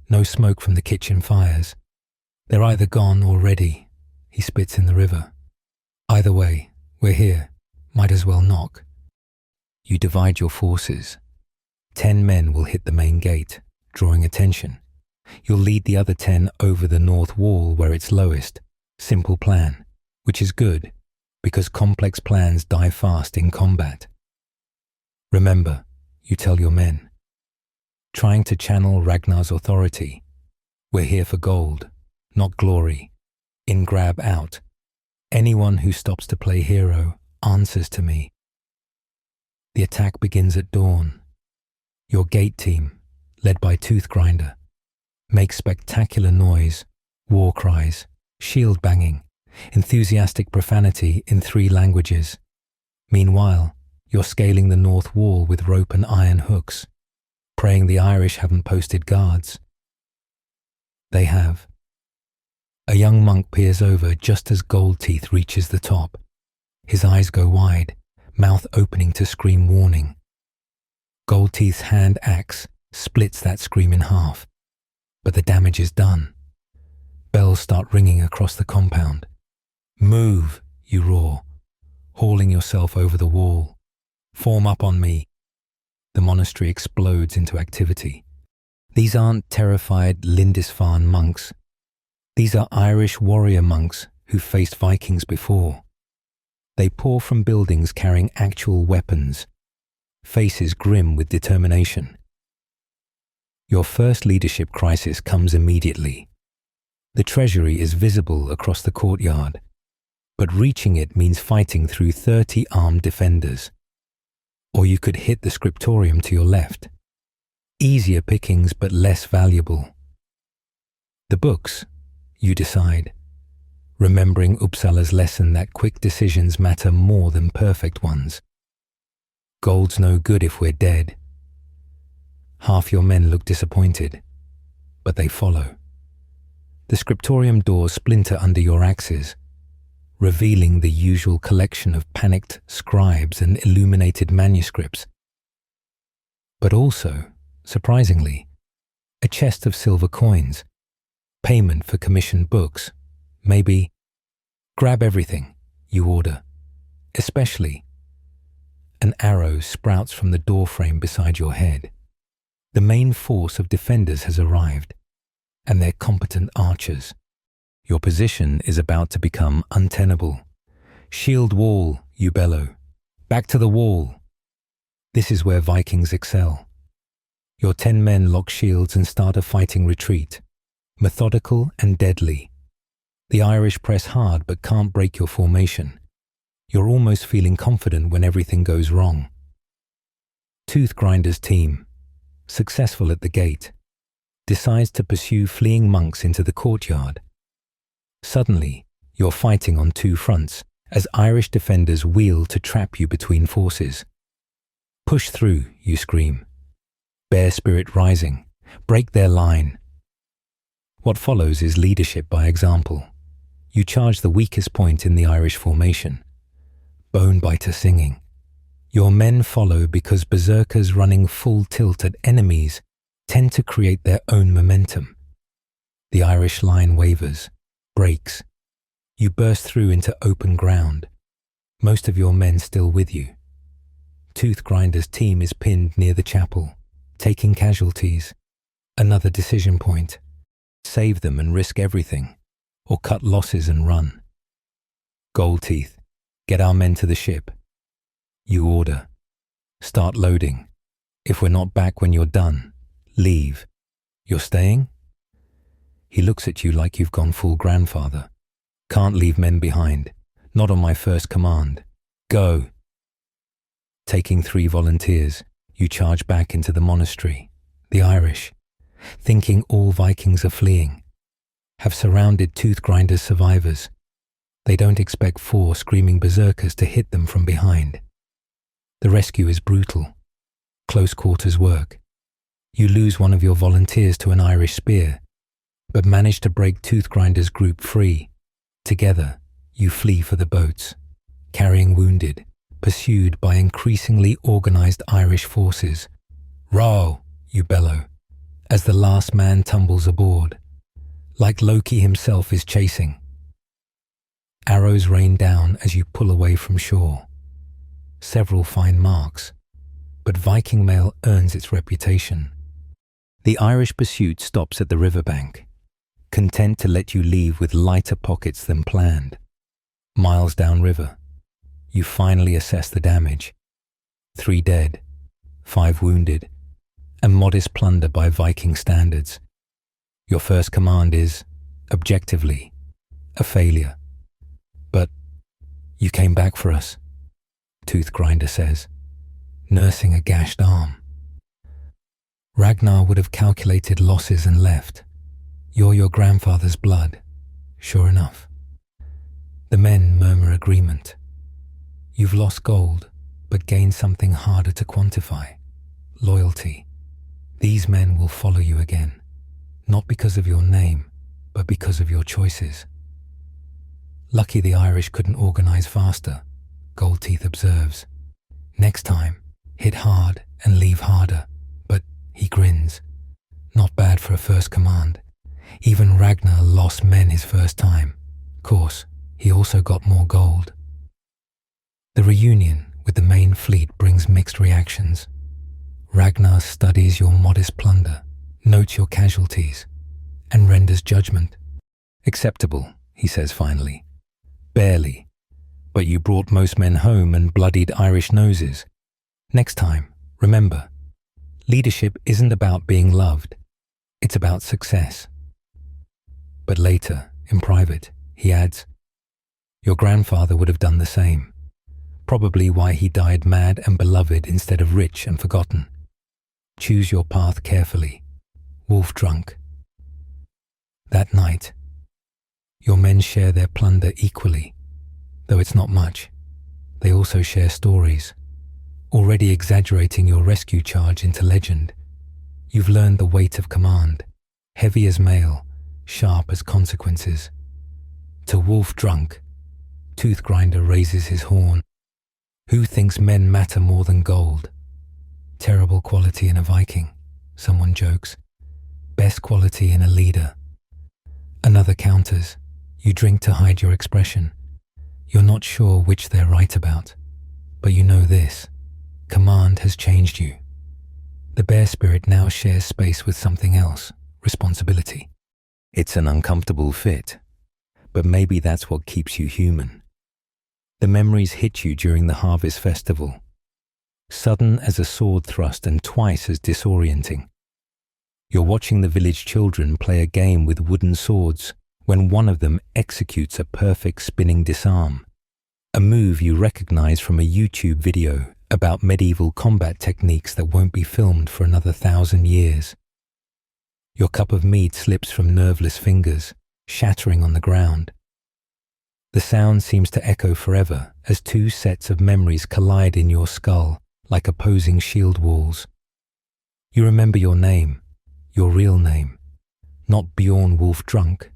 no smoke from the kitchen fires. They're either gone or ready. He spits in the river. Either way, we're here. Might as well knock. You divide your forces. 10 men will hit the main gate, drawing attention. You'll lead the other 10 over the north wall where it's lowest. Simple plan, which is good, because complex plans die fast in combat. Remember, you tell your men. Trying to channel Ragnar's authority. We're here for gold, not glory. In grab out. Anyone who stops to play hero answers to me. The attack begins at dawn. Your gate team, led by Tooth Grinder, makes spectacular noise, war cries, shield banging, enthusiastic profanity in 3 languages. Meanwhile, you're scaling the north wall with rope and iron hooks, praying the Irish haven't posted guards. They have. A young monk peers over just as Gold Teeth reaches the top. His eyes go wide, mouth opening to scream warning. Gold Teeth's hand axe splits that scream in half, but the damage is done. Bells start ringing across the compound. Move, you roar, hauling yourself over the wall. Form up on me. The monastery explodes into activity. These aren't terrified Lindisfarne monks. These are Irish warrior monks who faced Vikings before. They pour from buildings carrying actual weapons, faces grim with determination. Your first leadership crisis comes immediately. The treasury is visible across the courtyard, but reaching it means fighting through 30 armed defenders. Or you could hit the scriptorium to your left. Easier pickings but less valuable. The books, you decide, remembering Uppsala's lesson that quick decisions matter more than perfect ones. Gold's no good if we're dead. Half your men look disappointed, but they follow. The scriptorium doors splinter under your axes, revealing the usual collection of panicked scribes and illuminated manuscripts. But also, surprisingly, a chest of silver coins, payment for commissioned books, maybe grab everything, you order, especially an arrow sprouts from the doorframe beside your head. The main force of defenders has arrived, and they're competent archers. Your position is about to become untenable. Shield wall, you bellow. Back to the wall. This is where Vikings excel. Your 10 men lock shields and start a fighting retreat, methodical and deadly. The Irish press hard but can't break your formation. You're almost feeling confident when everything goes wrong. Toothgrinder's team, successful at the gate, decides to pursue fleeing monks into the courtyard. Suddenly, you're fighting on two fronts as Irish defenders wheel to trap you between forces. Push through, you scream. Bear spirit rising. Break their line. What follows is leadership by example. You charge the weakest point in the Irish formation. Bone biter singing. Your men follow because berserkers running full tilt at enemies tend to create their own momentum. The Irish line wavers, breaks. You burst through into open ground, most of your men still with you. Toothgrinder's team is pinned near the chapel, taking casualties. Another decision point. Save them and risk everything, or cut losses and run. Goldteeth, get our men to the ship. You order. Start loading. If we're not back when you're done, leave. You're staying? He looks at you like you've gone full grandfather. Can't leave men behind. Not on my first command. Go. Taking 3 volunteers, you charge back into the monastery. The Irish, thinking all Vikings are fleeing, have surrounded Toothgrinder's survivors. They don't expect 4 screaming berserkers to hit them from behind. The rescue is brutal. Close quarters work. You lose one of your volunteers to an Irish spear, but manage to break Toothgrinder's group free. Together, you flee for the boats, carrying wounded, pursued by increasingly organized Irish forces. Row, you bellow, as the last man tumbles aboard, like Loki himself is chasing. Arrows rain down as you pull away from shore. Several find marks, but Viking mail earns its reputation. The Irish pursuit stops at the riverbank, content to let you leave with lighter pockets than planned. Miles downriver, you finally assess the damage. 3 dead, 5 wounded, and modest plunder by Viking standards. Your first command is, objectively, a failure. But you came back for us, Toothgrinder says, nursing a gashed arm. Ragnar would have calculated losses and left. You're your grandfather's blood, sure enough. The men murmur agreement. You've lost gold, but gained something harder to quantify. Loyalty. These men will follow you again, not because of your name, but because of your choices. Lucky the Irish couldn't organize faster, Goldteeth observes. Next time, hit hard and leave harder, but he grins. Not bad for a first command. Even Ragnar lost men his first time. Course, he also got more gold. The reunion with the main fleet brings mixed reactions. Ragnar studies your modest plunder, notes your casualties, and renders judgment. Acceptable, he says finally. Barely, but you brought most men home and bloodied Irish noses. Next time, remember, leadership isn't about being loved, it's about success. But later, in private, he adds, your grandfather would have done the same. Probably why he died mad and beloved instead of rich and forgotten. Choose your path carefully. Wolf drunk. That night, your men share their plunder equally. Though it's not much, they also share stories, already exaggerating your rescue charge into legend. You've learned the weight of command, heavy as mail, sharp as consequences. To Wolf drunk, Toothgrinder raises his horn. Who thinks men matter more than gold? Terrible quality in a Viking, someone jokes. best quality in a leader. Another counters. You drink to hide your expression. You're not sure which they're right about, but you know this. Command has changed you. The bear spirit now shares space with something else, responsibility. It's an uncomfortable fit, but maybe that's what keeps you human. The memories hit you during the harvest festival, sudden as a sword thrust and twice as disorienting. You're watching the village children play a game with wooden swords when one of them executes a perfect spinning disarm, a move you recognize from a YouTube video about medieval combat techniques that won't be filmed for another 1,000 years. Your cup of mead slips from nerveless fingers, shattering on the ground. The sound seems to echo forever as two sets of memories collide in your skull like opposing shield walls. You remember your name, your real name, not Bjorn Wolf Drunk,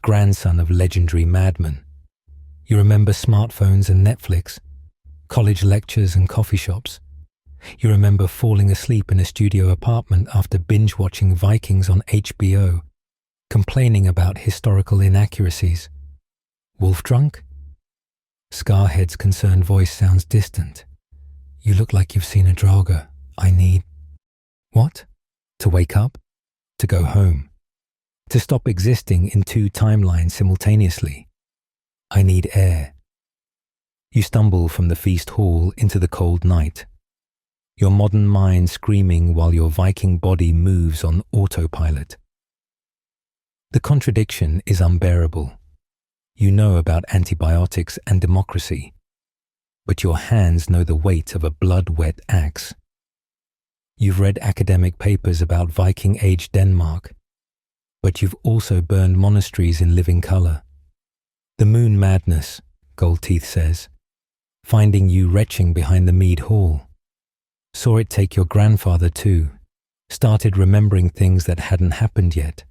grandson of legendary madman. You remember smartphones and Netflix, college lectures and coffee shops. You remember falling asleep in a studio apartment after binge-watching Vikings on HBO, complaining about historical inaccuracies. Wolf drunk? Scarhead's concerned voice sounds distant. You look like you've seen a Draugr. I need... What? To wake up? To go home? To stop existing in two timelines simultaneously? I need air. You stumble from the feast hall into the cold night, your modern mind screaming while your Viking body moves on autopilot. The contradiction is unbearable. You know about antibiotics and democracy, but your hands know the weight of a blood-wet axe. You've read academic papers about Viking-age Denmark, but you've also burned monasteries in living color. The moon madness, Goldteeth says, finding you retching behind the mead hall. Saw it take your grandfather too, started remembering things that hadn't happened yet.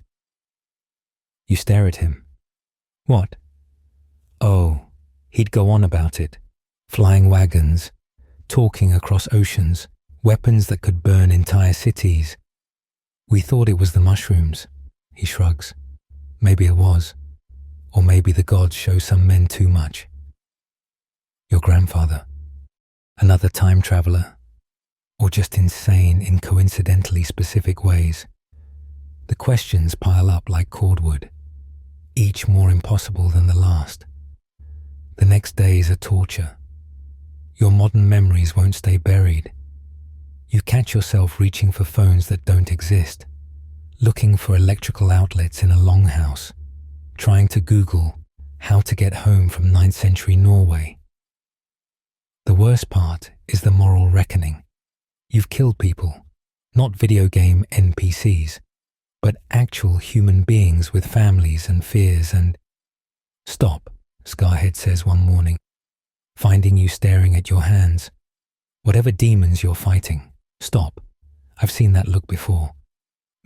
You stare at him. What? Oh, he'd go on about it. Flying wagons, talking across oceans, weapons that could burn entire cities. We thought it was the mushrooms, he shrugs. Maybe it was. Or maybe the gods show some men too much. Your grandfather, another time traveler, or just insane in coincidentally specific ways. The questions pile up like cordwood, each more impossible than the last. The next day is a torture. Your modern memories won't stay buried. You catch yourself reaching for phones that don't exist, looking for electrical outlets in a longhouse, trying to Google how to get home from 9th century Norway. The worst part is the moral reckoning. You've killed people, not video game NPCs, but actual human beings with families and fears and... Stop, Scarhead says one morning, finding you staring at your hands. Whatever demons you're fighting, stop. I've seen that look before.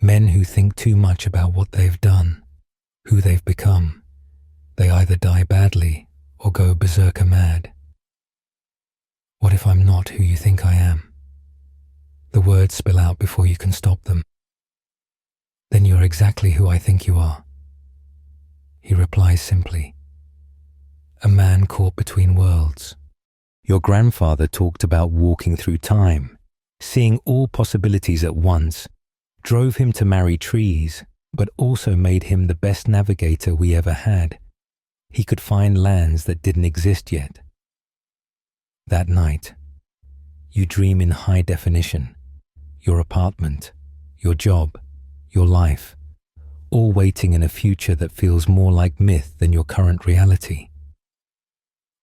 Men who think too much about what they've done, who they've become. They either die badly or go berserker mad. What if I'm not who you think I am? The words spill out before you can stop them. Then you're exactly who I think you are. He replies simply. A man caught between worlds. Your grandfather talked about walking through time, seeing all possibilities at once, drove him to marry trees, but also made him the best navigator we ever had. He could find lands that didn't exist yet. That night, you dream in high definition, your apartment, your job, your life, all waiting in a future that feels more like myth than your current reality.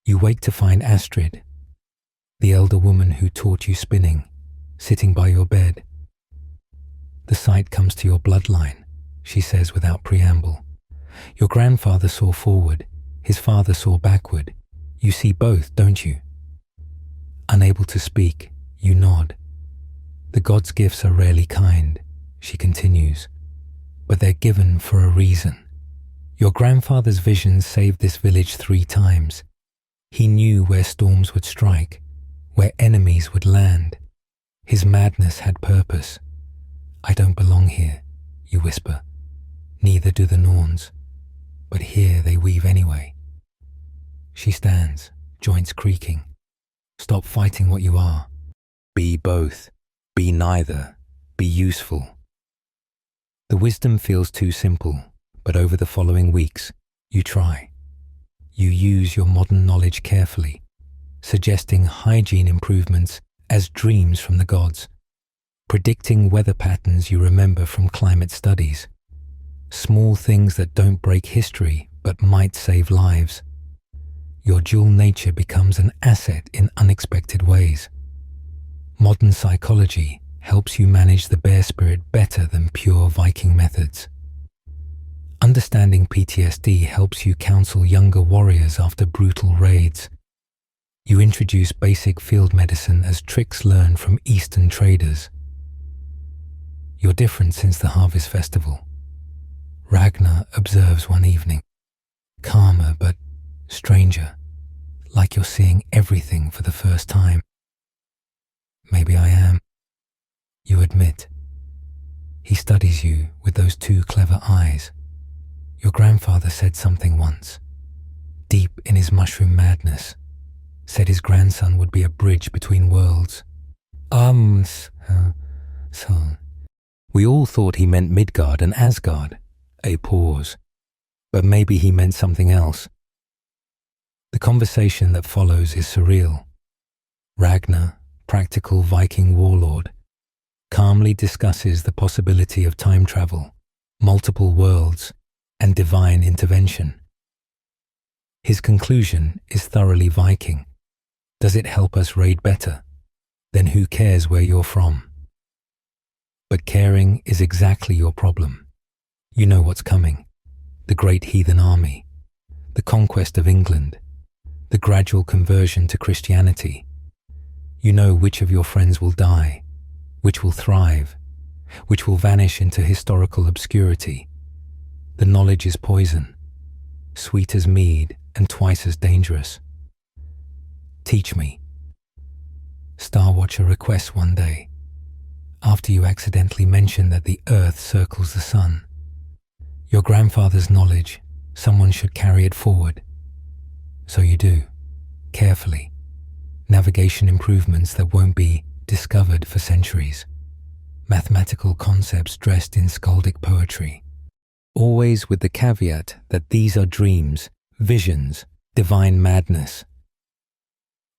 You wake to find Astrid, the elder woman who taught you spinning, sitting by your bed. The sight comes to your bloodline, she says without preamble. Your grandfather saw forward, his father saw backward. You see both, don't you? Unable to speak, you nod. The gods' gifts are rarely kind, she continues, but they're given for a reason. Your grandfather's visions saved this village 3 times. He knew where storms would strike, where enemies would land. His madness had purpose. I don't belong here. you whisper. Neither do the Norns, but here they weave anyway. She stands, joints creaking. Stop fighting what you are. Be both. Be neither. Be useful. The wisdom feels too simple, but over the following weeks, you try. You use your modern knowledge carefully, suggesting hygiene improvements as dreams from the gods, predicting weather patterns you remember from climate studies, small things that don't break history but might save lives. Your dual nature becomes an asset in unexpected ways. Modern psychology helps you manage the bear spirit better than pure Viking methods. Understanding PTSD helps you counsel younger warriors after brutal raids. You introduce basic field medicine as tricks learned from Eastern traders. You're different since the harvest festival. Ragnar observes one evening, calmer but stranger, like you're seeing everything for the first time. Maybe I am, you admit. He studies you with those two clever eyes. Your grandfather said something once, deep in his mushroom madness, said his grandson would be a bridge between worlds. So. We all thought he meant Midgard and Asgard. A pause. But maybe he meant something else. The conversation that follows is surreal. Ragnar, practical Viking warlord, calmly discusses the possibility of time travel, multiple worlds, and divine intervention. His conclusion is thoroughly Viking. Does it help us raid better? Then who cares where you're from? But caring is exactly your problem. You know what's coming. The great heathen army, the conquest of England, the gradual conversion to Christianity. You know which of your friends will die, which will thrive, which will vanish into historical obscurity. The knowledge is poison, sweet as mead and twice as dangerous. Teach me. Star Watcher requests one day, after you accidentally mention that the earth circles the sun. Your grandfather's knowledge, someone should carry it forward. So you do, carefully. Navigation improvements that won't be discovered for centuries. Mathematical concepts dressed in skaldic poetry. Always with the caveat that these are dreams, visions, divine madness.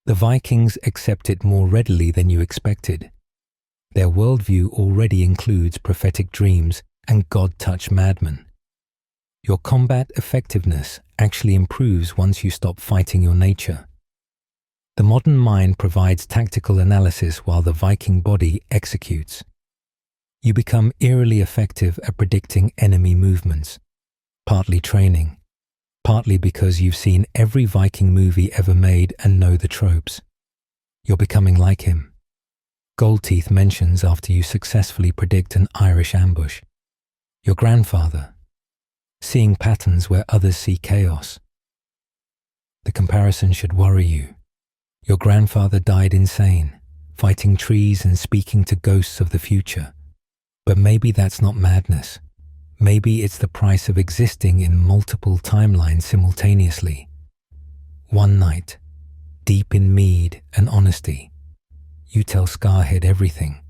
The Vikings accept it more readily than you expected. Their worldview already includes prophetic dreams and God-touched madmen. Your combat effectiveness actually improves once you stop fighting your nature. The modern mind provides tactical analysis while the Viking body executes. You become eerily effective at predicting enemy movements, partly training, partly because you've seen every Viking movie ever made and know the tropes. You're becoming like him. Goldteeth mentions after you successfully predict an Irish ambush. Your grandfather, seeing patterns where others see chaos. The comparison should worry you. Your grandfather died insane, fighting trees and speaking to ghosts of the future. But maybe that's not madness. Maybe it's the price of existing in multiple timelines simultaneously. One night, deep in mead and honesty, you tell Scarhead everything.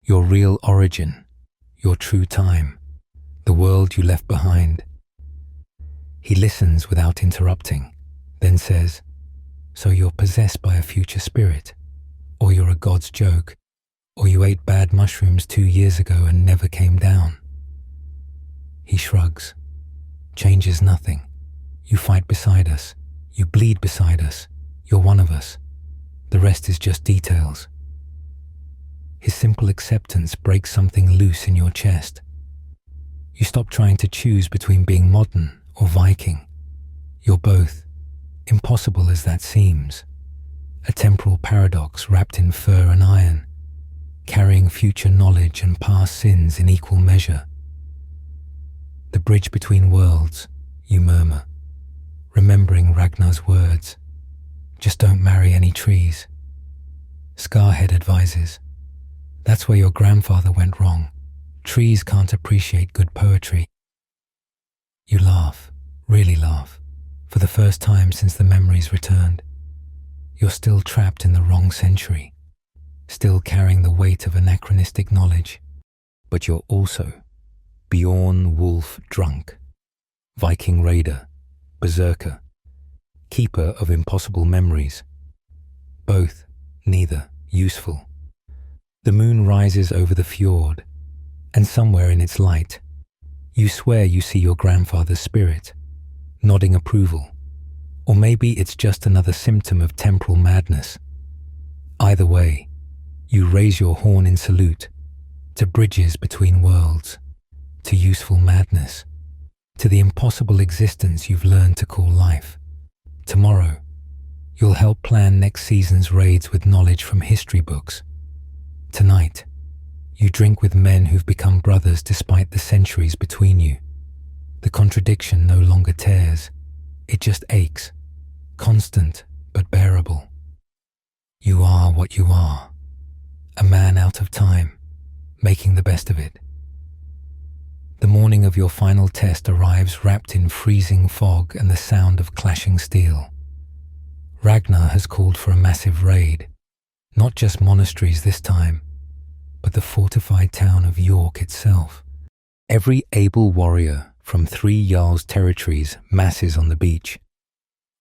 Your real origin, your true time, the world you left behind. He listens without interrupting, then says, "So you're possessed by a future spirit, or you're a god's joke, or you ate bad mushrooms 2 years ago and never came down." He shrugs, changes nothing. You fight beside us, you bleed beside us, you're one of us. The rest is just details. His simple acceptance breaks something loose in your chest. You stop trying to choose between being modern or Viking. You're both, impossible as that seems. A temporal paradox wrapped in fur and iron, carrying future knowledge and past sins in equal measure. The bridge between worlds, you murmur, remembering Ragnar's words. Just don't marry any trees. Scarhead advises. That's where your grandfather went wrong. trees can't appreciate good poetry. You laugh, really laugh, for the first time since the memories returned. You're still trapped in the wrong century, still carrying the weight of anachronistic knowledge, but you're also Bjorn Wolf Drunk, Viking raider, Berserker, keeper of impossible memories. Both, neither, useful. The moon rises over the fjord, and somewhere in its light, you swear you see your grandfather's spirit, nodding approval. Or maybe it's just another symptom of temporal madness. Either way, you raise your horn in salute to bridges between worlds, to useful madness, to the impossible existence you've learned to call life. Tomorrow, you'll help plan next season's raids with knowledge from history books. Tonight, you drink with men who've become brothers despite the centuries between you. The contradiction no longer tears, it just aches, constant but bearable. You are what you are, a man out of time, making the best of it. The morning of your final test arrives wrapped in freezing fog and the sound of clashing steel. Ragnar has called for a massive raid, not just monasteries this time, but the fortified town of York itself. Every able warrior from 3 Jarl's territories masses on the beach.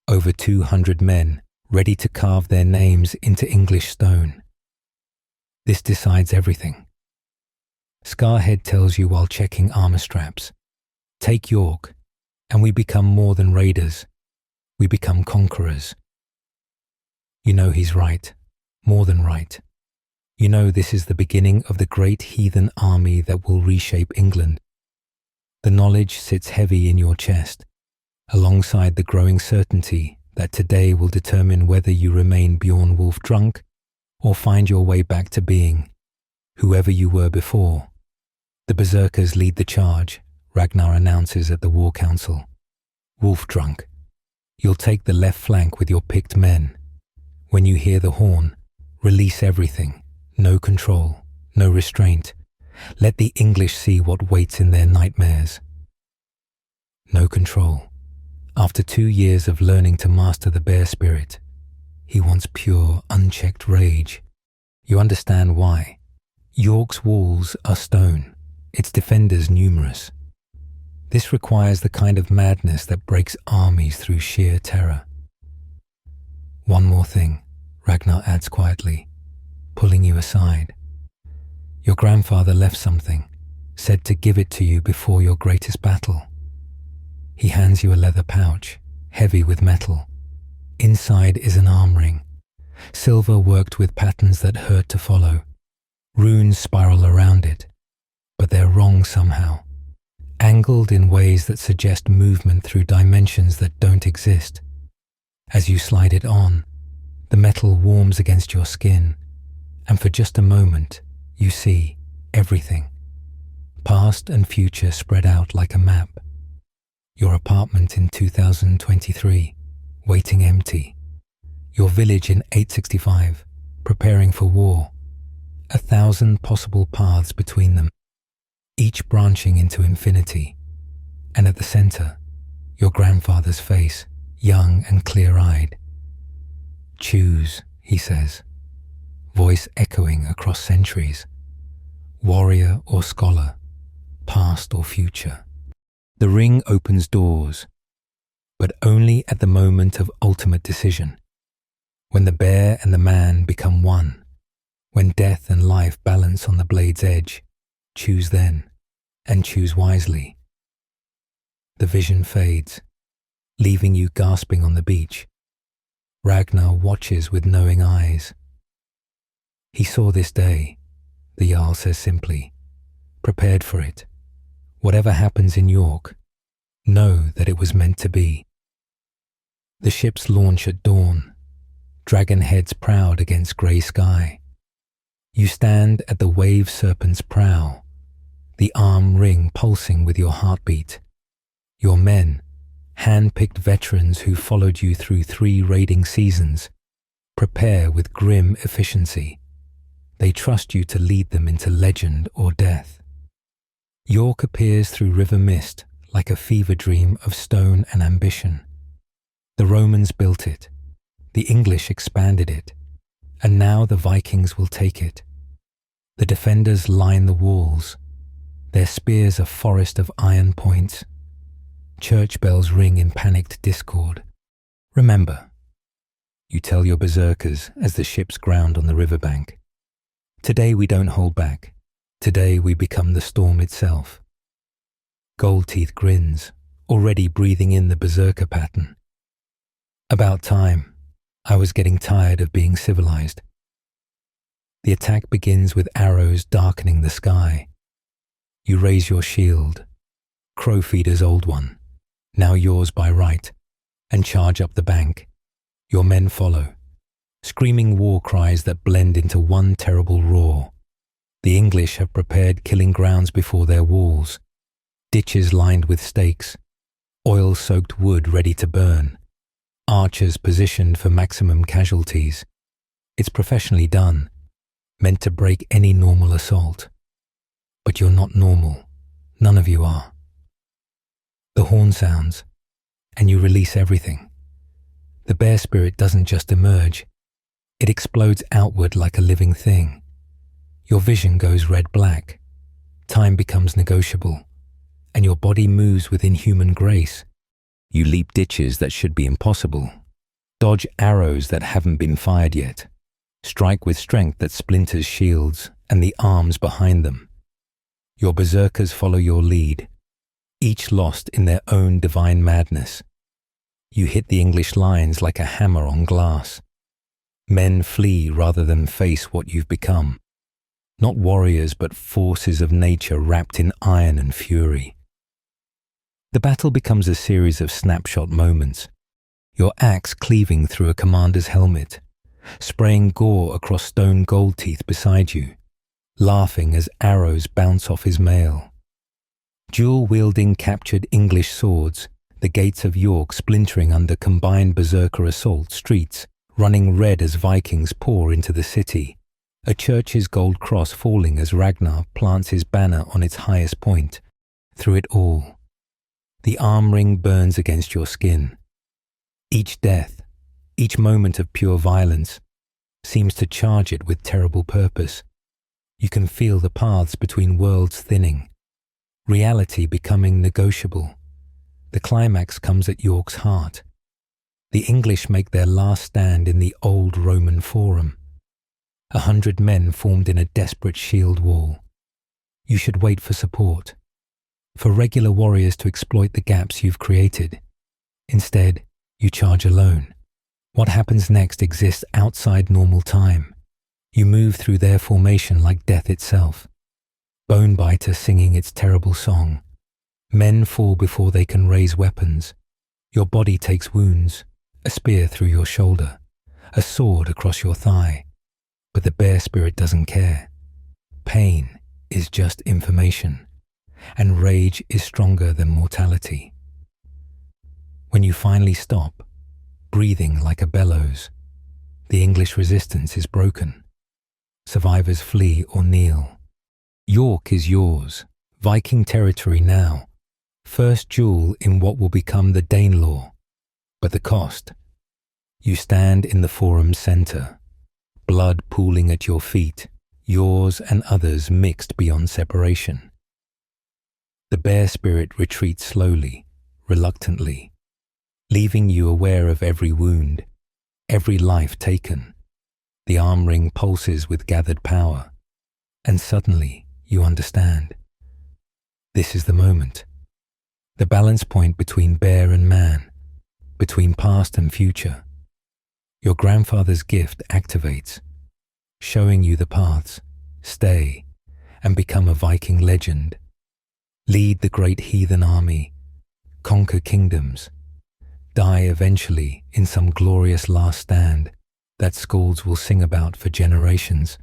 Over 200 men ready to carve their names into English stone. This decides everything. Scarhead tells you while checking armor straps, take York, and we become more than raiders. We become conquerors. You know he's right, more than right. You know this is the beginning of the great heathen army that will reshape England. The knowledge sits heavy in your chest, alongside the growing certainty that today will determine whether you remain Bjorn Wolf Drunk or find your way back to being whoever you were before. The Berserkers lead the charge, Ragnar announces at the War Council. Wolf Drunk, you'll take the left flank with your picked men. When you hear the horn, release everything. No control, no restraint. Let the English see what waits in their nightmares. No control. After 2 years of learning to master the bear spirit, he wants pure, unchecked rage. You understand why. York's walls are stone, its defenders numerous. This requires the kind of madness that breaks armies through sheer terror. One more thing, Ragnar adds quietly, pulling you aside. Your grandfather left something, said to give it to you before your greatest battle. He hands you a leather pouch, heavy with metal. Inside is an arm ring, silver worked with patterns that hurt to follow. Runes spiral around it, but they're wrong somehow, angled in ways that suggest movement through dimensions that don't exist. As you slide it on, the metal warms against your skin, and for just a moment, you see everything. Past and future spread out like a map. Your apartment in 2023, waiting empty. Your village in 865, preparing for war. 1,000 possible paths between them, each branching into infinity. And at the center, your grandfather's face, young and clear-eyed. Choose, he says, voice echoing across centuries. Warrior or scholar, past or future. The ring opens doors, but only at the moment of ultimate decision, when the bear and the man become one, when death and life balance on the blade's edge. Choose then, and choose wisely. The vision fades, leaving you gasping on the beach. Ragnar watches with knowing eyes. He saw this day, the Jarl says simply, prepared for it. Whatever happens in York, know that it was meant to be. The ships launch at dawn, dragon heads proud against grey sky. You stand at the wave serpent's prow, the arm ring pulsing with your heartbeat. Your men, hand-picked veterans who followed you through 3 raiding seasons, prepare with grim efficiency. They trust you to lead them into legend or death. York appears through river mist like a fever dream of stone and ambition. The Romans built it, the English expanded it, and now the Vikings will take it. The defenders line the walls, their spears a forest of iron points. Church bells ring in panicked discord. Remember, you tell your berserkers as the ships ground on the riverbank. Today we don't hold back. Today we become the storm itself. Goldteeth grins, already breathing in the berserker pattern. About time. I was getting tired of being civilized. The attack begins with arrows darkening the sky. You raise your shield, Crowfeeder's old one, now yours by right, and charge up the bank. Your men follow, screaming war cries that blend into one terrible roar. The English have prepared killing grounds before their walls, ditches lined with stakes, oil-soaked wood ready to burn, archers positioned for maximum casualties. It's professionally done, meant to break any normal assault. But you're not normal. None of you are. The horn sounds, and you release everything. The bear spirit doesn't just emerge. It explodes outward like a living thing. Your vision goes red-black. Time becomes negotiable, and your body moves with inhuman grace. You leap ditches that should be impossible. Dodge arrows that haven't been fired yet. Strike with strength that splinters shields and the arms behind them. Your berserkers follow your lead, each lost in their own divine madness. You hit the English lines like a hammer on glass. Men flee rather than face what you've become. Not warriors, but forces of nature wrapped in iron and fury. The battle becomes a series of snapshot moments. Your axe cleaving through a commander's helmet, spraying gore across stone Goldteeth beside you, laughing as arrows bounce off his mail. Dual-wielding captured English swords, the gates of York splintering under combined berserker assault streets, running red as Vikings pour into the city, a church's gold cross falling as Ragnar plants his banner on its highest point. Through it all, the arm ring burns against your skin. Each death, each moment of pure violence, seems to charge it with terrible purpose. You can feel the paths between worlds thinning, reality becoming negotiable. The climax comes at York's heart. The English make their last stand in the old Roman Forum. 100 men formed in a desperate shield wall. You should wait for support, for regular warriors to exploit the gaps you've created. Instead, you charge alone. What happens next exists outside normal time. You move through their formation like death itself. Bonebiter singing its terrible song. Men fall before they can raise weapons. Your body takes wounds, a spear through your shoulder, a sword across your thigh. But the bear spirit doesn't care. Pain is just information, and rage is stronger than mortality. When you finally stop, breathing like a bellows, the English resistance is broken. Survivors flee or kneel. York is yours, Viking territory now. First jewel in what will become the Danelaw. But the cost? You stand in the forum's center, blood pooling at your feet, yours and others mixed beyond separation. The bear spirit retreats slowly, reluctantly, leaving you aware of every wound, every life taken. The arm ring pulses with gathered power, and suddenly you understand. This is the moment. The balance point between bear and man, between past and future. Your grandfather's gift activates, showing you the paths. Stay and become a Viking legend. Lead the great heathen army, conquer kingdoms, die eventually in some glorious last stand that skalds will sing about for generations.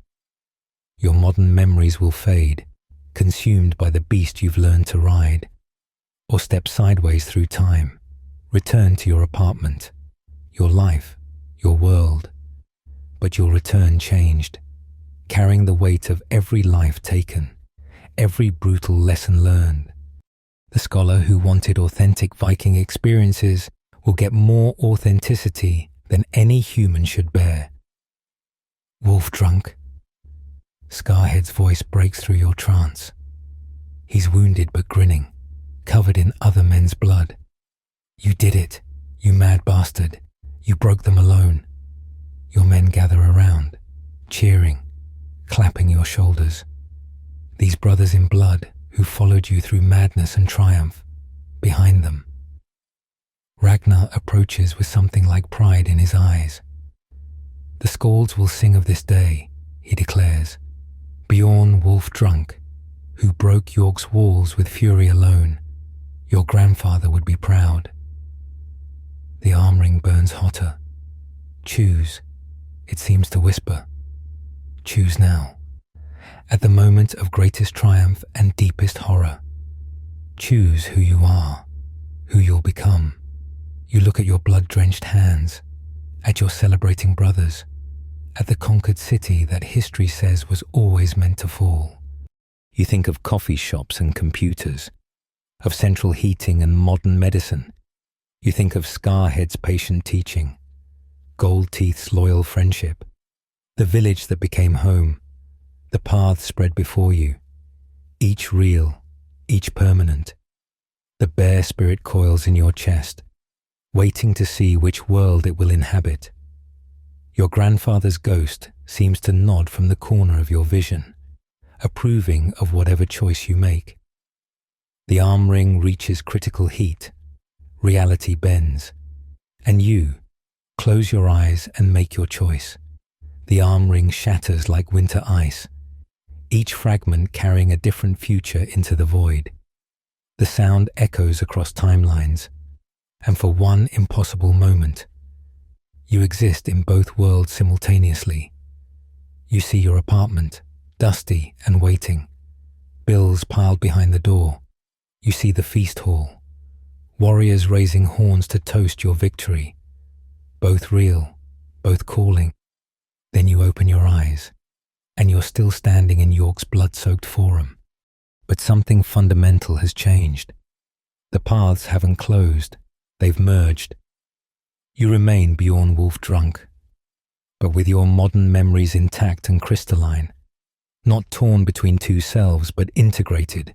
Your modern memories will fade, consumed by the beast you've learned to ride. Or step sideways through time, return to your apartment, your life, your world. But you'll return changed, carrying the weight of every life taken, every brutal lesson learned. The scholar who wanted authentic Viking experiences will get more authenticity than any human should bear. Wolf drunk. Scarhead's voice breaks through your trance. He's wounded but grinning, covered in other men's blood. You did it, you mad bastard. You broke them alone. Your men gather around, cheering, clapping your shoulders. These brothers in blood who followed you through madness and triumph, behind them. Ragnar approaches with something like pride in his eyes. The Skalds will sing of this day, he declares. Bjorn Wolf Drunk, who broke York's walls with fury alone, your grandfather would be proud. The arm ring burns hotter. Choose, it seems to whisper. Choose now, at the moment of greatest triumph and deepest horror. Choose who you are, who you'll become. You look at your blood-drenched hands, at your celebrating brothers, at the conquered city that history says was always meant to fall. You think of coffee shops and computers, of central heating and modern medicine. You think of Scarhead's patient teaching, Gold Teeth's loyal friendship, the village that became home, the paths spread before you, each real, each permanent. The bear spirit coils in your chest, waiting to see which world it will inhabit. Your grandfather's ghost seems to nod from the corner of your vision, approving of whatever choice you make. The arm ring reaches critical heat, reality bends, and you close your eyes and make your choice. The arm ring shatters like winter ice, each fragment carrying a different future into the void. The sound echoes across timelines, and for one impossible moment, you exist in both worlds simultaneously. You see your apartment, dusty and waiting, bills piled behind the door. You see the feast hall, warriors raising horns to toast your victory, both real, both calling. Then you open your eyes, and you're still standing in York's blood-soaked forum. But something fundamental has changed. The paths haven't closed, they've merged. You remain Bjorn Wolf Drunk, but with your modern memories intact and crystalline, not torn between two selves, but integrated,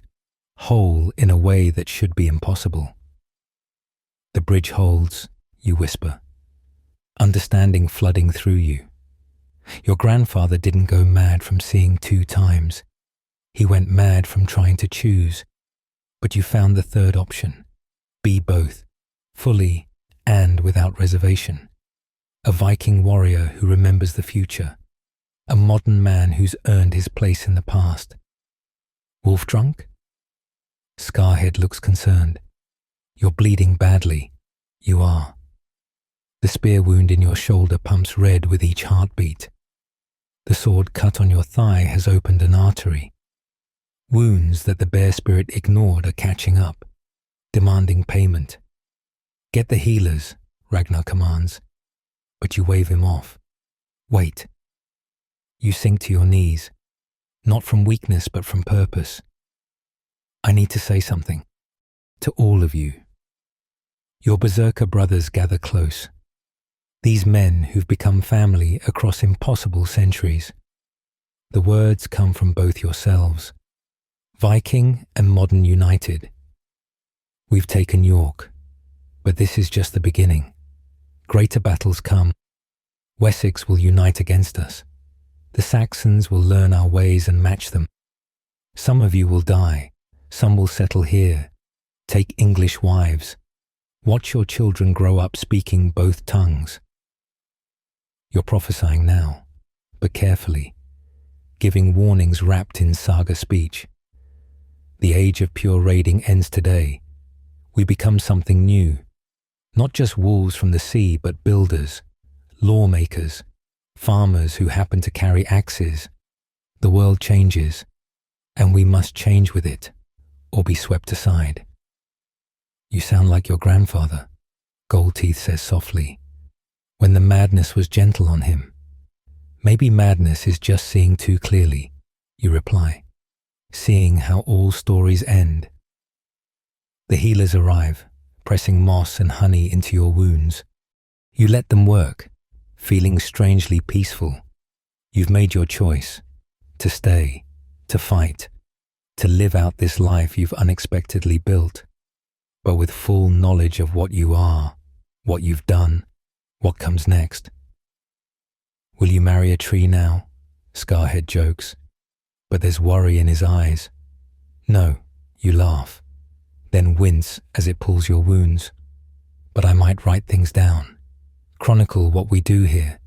whole in a way that should be impossible. The bridge holds, you whisper, understanding flooding through you. Your grandfather didn't go mad from seeing 2 times. He went mad from trying to choose. But you found the third option. Be both, fully and without reservation. A Viking warrior who remembers the future. A modern man who's earned his place in the past. Wolf drunk? Scarhead looks concerned. You're bleeding badly. You are. The spear wound in your shoulder pumps red with each heartbeat. The sword cut on your thigh has opened an artery. Wounds that the bear spirit ignored are catching up, demanding payment. Get the healers, Ragnar commands, but you wave him off. Wait. You sink to your knees, not from weakness but from purpose. I need to say something, to all of you. Your Berserker brothers gather close. These men who've become family across impossible centuries. The words come from both yourselves, Viking and modern united. We've taken York, but this is just the beginning. Greater battles come. Wessex will unite against us. The Saxons will learn our ways and match them. Some of you will die. Some will settle here. Take English wives. Watch your children grow up speaking both tongues. You're prophesying now, but carefully, giving warnings wrapped in saga speech. The age of pure raiding ends today. We become something new. Not just wolves from the sea, but builders, lawmakers, farmers who happen to carry axes. The world changes, and we must change with it, or be swept aside. You sound like your grandfather, Goldteeth says softly, when the madness was gentle on him. Maybe madness is just seeing too clearly, you reply. seeing how all stories end. The healers arrive, pressing moss and honey into your wounds. You let them work, feeling strangely peaceful. You've made your choice to stay, to fight, to live out this life you've unexpectedly built, but with full knowledge of what you are, what you've done, what comes next. Will you marry a tree now? Scarhead jokes, but there's worry in his eyes. No, you laugh, then wince as it pulls your wounds. But I might write things down, chronicle what we do here,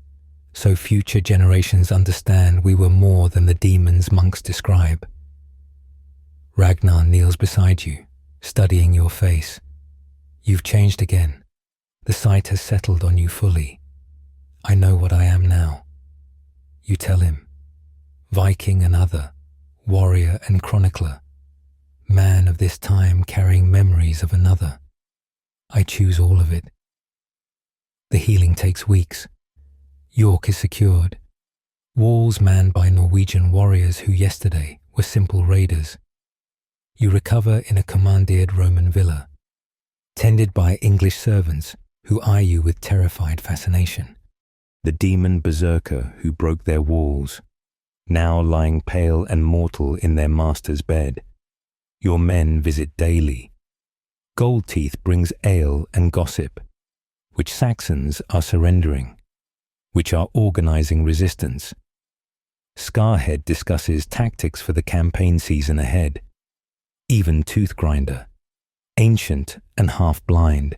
so future generations understand we were more than the demons monks describe. Ragnar kneels beside you, studying your face. You've changed again. The sight has settled on you fully. I know what I am now. You tell him. Viking and other, warrior and chronicler, man of this time carrying memories of another. I choose all of it. The healing takes weeks. York is secured. Walls manned by Norwegian warriors who yesterday were simple raiders. You recover in a commandeered Roman villa, tended by English servants who eye you with terrified fascination. The demon Berserker who broke their walls, now lying pale and mortal in their master's bed. Your men visit daily. Goldteeth brings ale and gossip, which Saxons are surrendering, which are organizing resistance. Scarhead discusses tactics for the campaign season ahead. Even Toothgrinder, ancient and half-blind,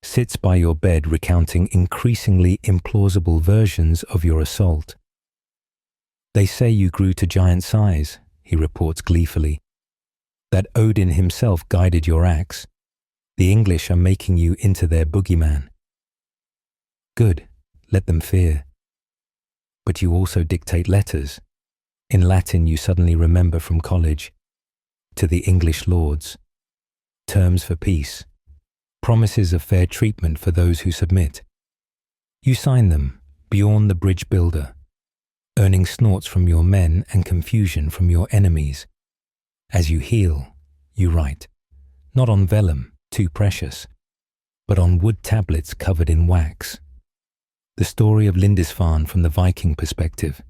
sits by your bed recounting increasingly implausible versions of your assault. They say you grew to giant size, he reports gleefully, that Odin himself guided your axe. The English are making you into their boogeyman. Good, let them fear. But you also dictate letters. In Latin you suddenly remember from college. To the English lords. Terms for peace. Promises of fair treatment for those who submit. You sign them, Bjorn the bridge builder, earning snorts from your men and confusion from your enemies. As you heal, you write, not on vellum, too precious, but on wood tablets covered in wax. The story of Lindisfarne from the Viking perspective,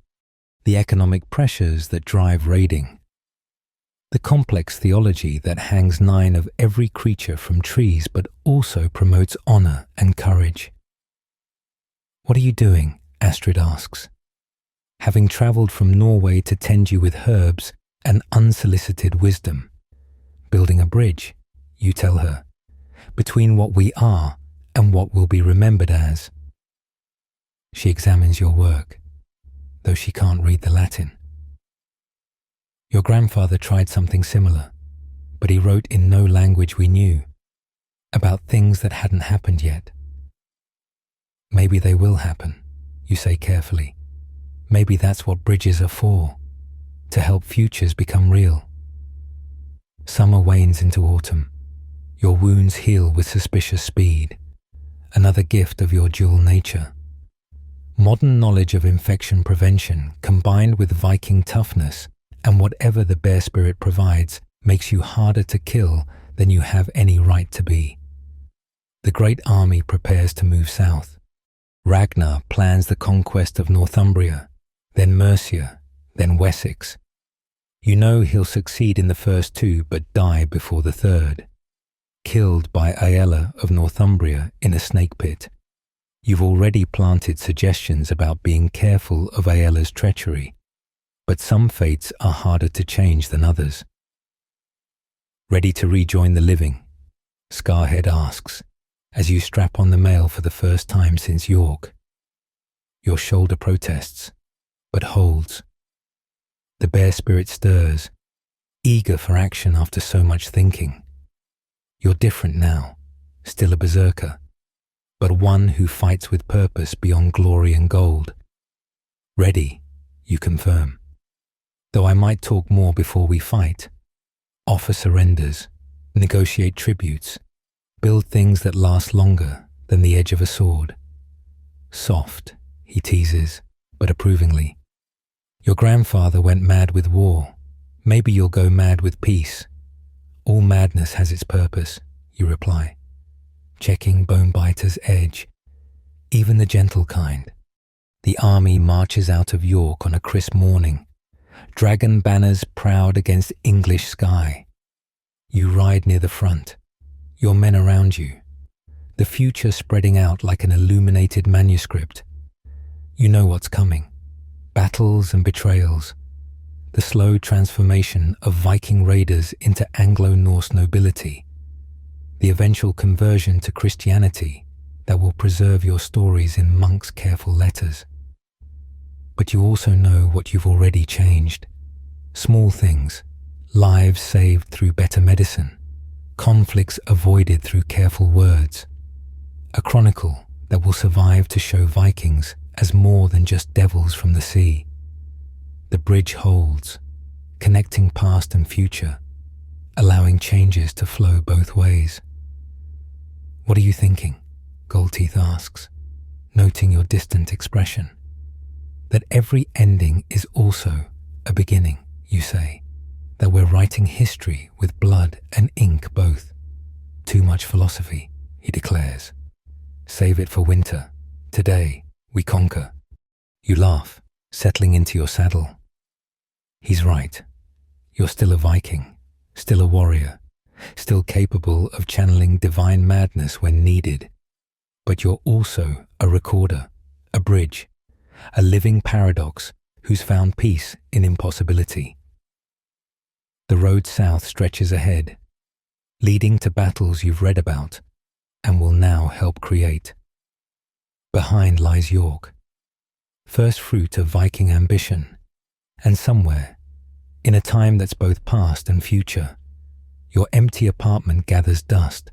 the economic pressures that drive raiding, the complex theology that hangs nine of every creature from trees but also promotes honor and courage. What are you doing? Astrid asks. Having traveled from Norway to tend you with herbs and unsolicited wisdom. Building a bridge, you tell her, between what we are and what will be remembered as. She examines your work, though she can't read the Latin. Your grandfather tried something similar, but he wrote in no language we knew, about things that hadn't happened yet. Maybe they will happen, you say carefully. Maybe that's what bridges are for, to help futures become real. Summer wanes into autumn. Your wounds heal with suspicious speed, another gift of your dual nature. Modern knowledge of infection prevention combined with Viking toughness and whatever the bear spirit provides makes you harder to kill than you have any right to be. The great army prepares to move south. Ragnar plans the conquest of Northumbria, then Mercia, then Wessex. You know he'll succeed in the first two but die before the third. Killed by Aella of Northumbria in a snake pit. You've already planted suggestions about being careful of Aella's treachery, but some fates are harder to change than others. Ready to rejoin the living? Scarhead asks, as you strap on the mail for the first time since York. Your shoulder protests, but holds. The bear spirit stirs, eager for action after so much thinking. You're different now, still a berserker, but one who fights with purpose beyond glory and gold. Ready, you confirm. Though I might talk more before we fight. Offer surrenders, negotiate tributes, build things that last longer than the edge of a sword. Soft, he teases, but approvingly. Your grandfather went mad with war. Maybe you'll go mad with peace. All madness has its purpose, you reply, checking Bonebiter's edge, even the gentle kind. The army marches out of York on a crisp morning, dragon banners proud against English sky. You ride near the front, your men around you, the future spreading out like an illuminated manuscript. You know what's coming, battles and betrayals, the slow transformation of Viking raiders into Anglo-Norse nobility, the eventual conversion to Christianity that will preserve your stories in monks' careful letters. But you also know what you've already changed. Small things, lives saved through better medicine, conflicts avoided through careful words. A chronicle that will survive to show Vikings as more than just devils from the sea. The bridge holds, connecting past and future, allowing changes to flow both ways. What are you thinking? Goldteeth asks, noting your distant expression. That every ending is also a beginning, you say. That we're writing history with blood and ink both. Too much philosophy, he declares. Save it for winter. Today, we conquer. You laugh, settling into your saddle. He's right. You're still a Viking, still a warrior, still capable of channeling divine madness when needed. But you're also a recorder, a bridge, a living paradox who's found peace in impossibility. The road south stretches ahead, leading to battles you've read about and will now help create. Behind lies York, first fruit of Viking ambition, and somewhere, in a time that's both past and future, your empty apartment gathers dust,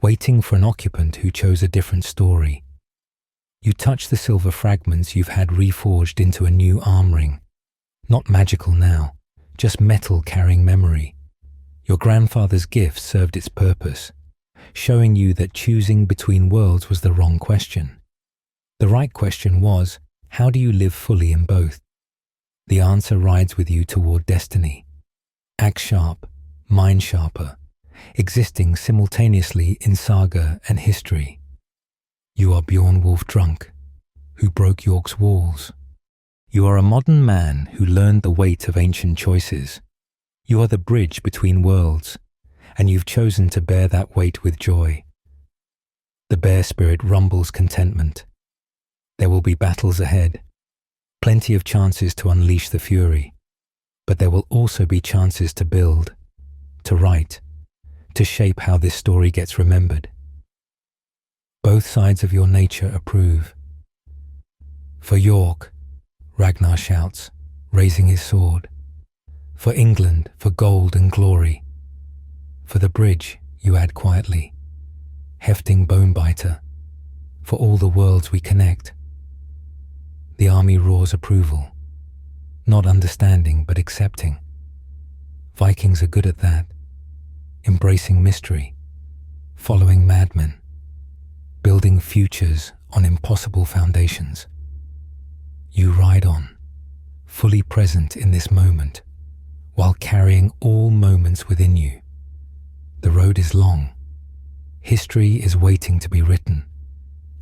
waiting for an occupant who chose a different story. You touch the silver fragments you've had reforged into a new arm ring. Not magical now, just metal carrying memory. Your grandfather's gift served its purpose, showing you that choosing between worlds was the wrong question. The right question was, how do you live fully in both? The answer rides with you toward destiny. Axe sharp, mind sharper, existing simultaneously in saga and history. You are Bjorn Wolf Drunk, who broke York's walls. You are a modern man who learned the weight of ancient choices. You are the bridge between worlds, and you've chosen to bear that weight with joy. The bear spirit rumbles contentment. There will be battles ahead, plenty of chances to unleash the fury, but there will also be chances to build, to write, to shape how this story gets remembered. Both sides of your nature approve. For York, Ragnar shouts, raising his sword. For England, for gold and glory. For the bridge, you add quietly, hefting Bonebiter, for all the worlds we connect. The army roars approval, not understanding but accepting. Vikings are good at that, embracing mystery, following madmen, building futures on impossible foundations. You ride on, fully present in this moment, while carrying all moments within you. The road is long, history is waiting to be written,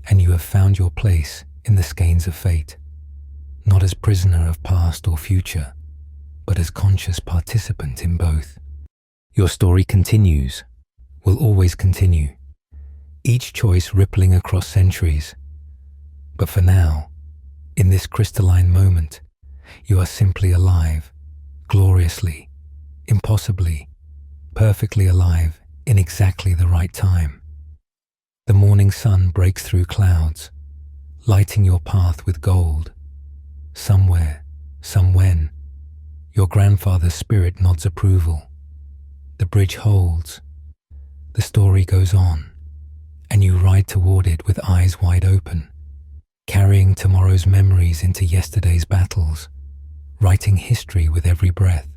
and you have found your place in the skeins of fate, not as prisoner of past or future, but as conscious participant in both. Your story continues, will always continue, each choice rippling across centuries. But for now, in this crystalline moment, you are simply alive, gloriously, impossibly, perfectly alive in exactly the right time. The morning sun breaks through clouds, lighting your path with gold. Somewhere, somewhen, your grandfather's spirit nods approval. The bridge holds. The story goes on, and you ride toward it with eyes wide open, carrying tomorrow's memories into yesterday's battles, writing history with every breath.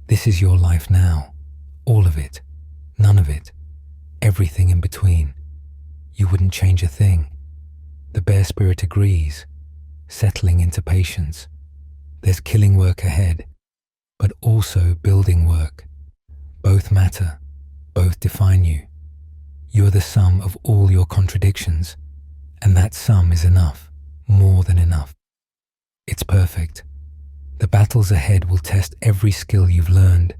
This is your life now, all of it, none of it, everything in between. You wouldn't change a thing. The bear spirit agrees, settling into patience. There's killing work ahead, but also building work. Both matter, both define you. You are the sum of all your contradictions, and that sum is enough, more than enough. It's perfect. The battles ahead will test every skill you've learned,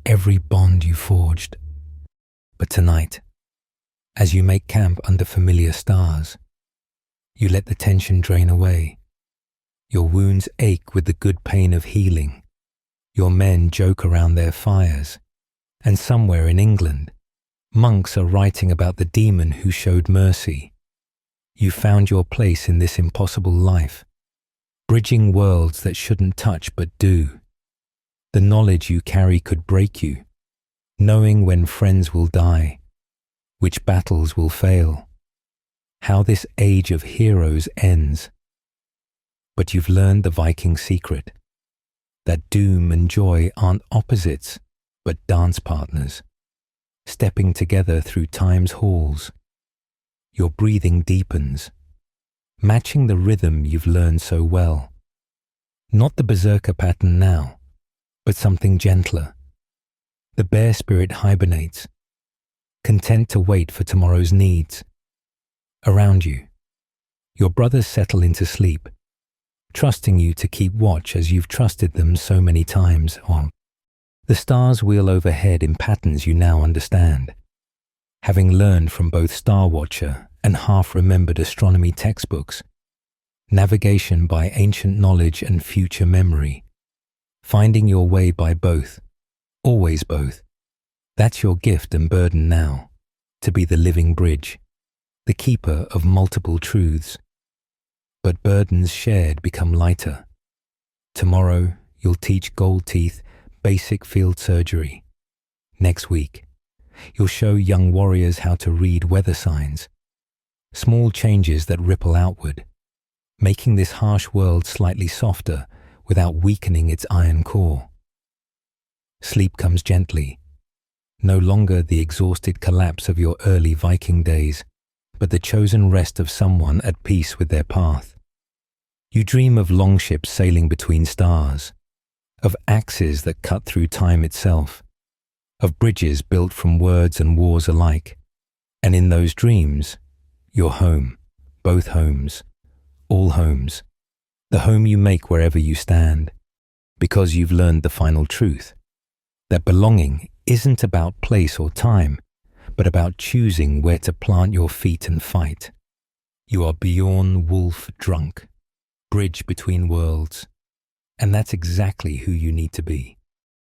every bond you forged. But tonight, as you make camp under familiar stars, you let the tension drain away. Your wounds ache with the good pain of healing. Your men joke around their fires, and somewhere in England, monks are writing about the demon who showed mercy. You found your place in this impossible life, bridging worlds that shouldn't touch but do. The knowledge you carry could break you, knowing when friends will die, which battles will fail, how this age of heroes ends. But you've learned the Viking secret, that doom and joy aren't opposites, but dance partners, stepping together through time's halls. Your breathing deepens, matching the rhythm you've learned so well. Not the Berserker pattern now, but something gentler. The bear spirit hibernates, content to wait for tomorrow's needs. Around you, your brothers settle into sleep, trusting you to keep watch as you've trusted them so many times. The stars wheel overhead in patterns you now understand, having learned from both Star Watcher and half-remembered astronomy textbooks, navigation by ancient knowledge and future memory, finding your way by both, always both. That's your gift and burden now, to be the living bridge, the keeper of multiple truths. But burdens shared become lighter. Tomorrow, you'll teach gold teeth basic field surgery. Next week, you'll show young warriors how to read weather signs, small changes that ripple outward, making this harsh world slightly softer without weakening its iron core. Sleep comes gently, no longer the exhausted collapse of your early Viking days, but the chosen rest of someone at peace with their path. You dream of longships sailing between stars, of axes that cut through time itself, of bridges built from words and wars alike. And in those dreams, your home, both homes, all homes, the home you make wherever you stand, because you've learned the final truth, that belonging isn't about place or time, but about choosing where to plant your feet and fight. You are Bjorn Wolf drunk, bridge between worlds, and that's exactly who you need to be.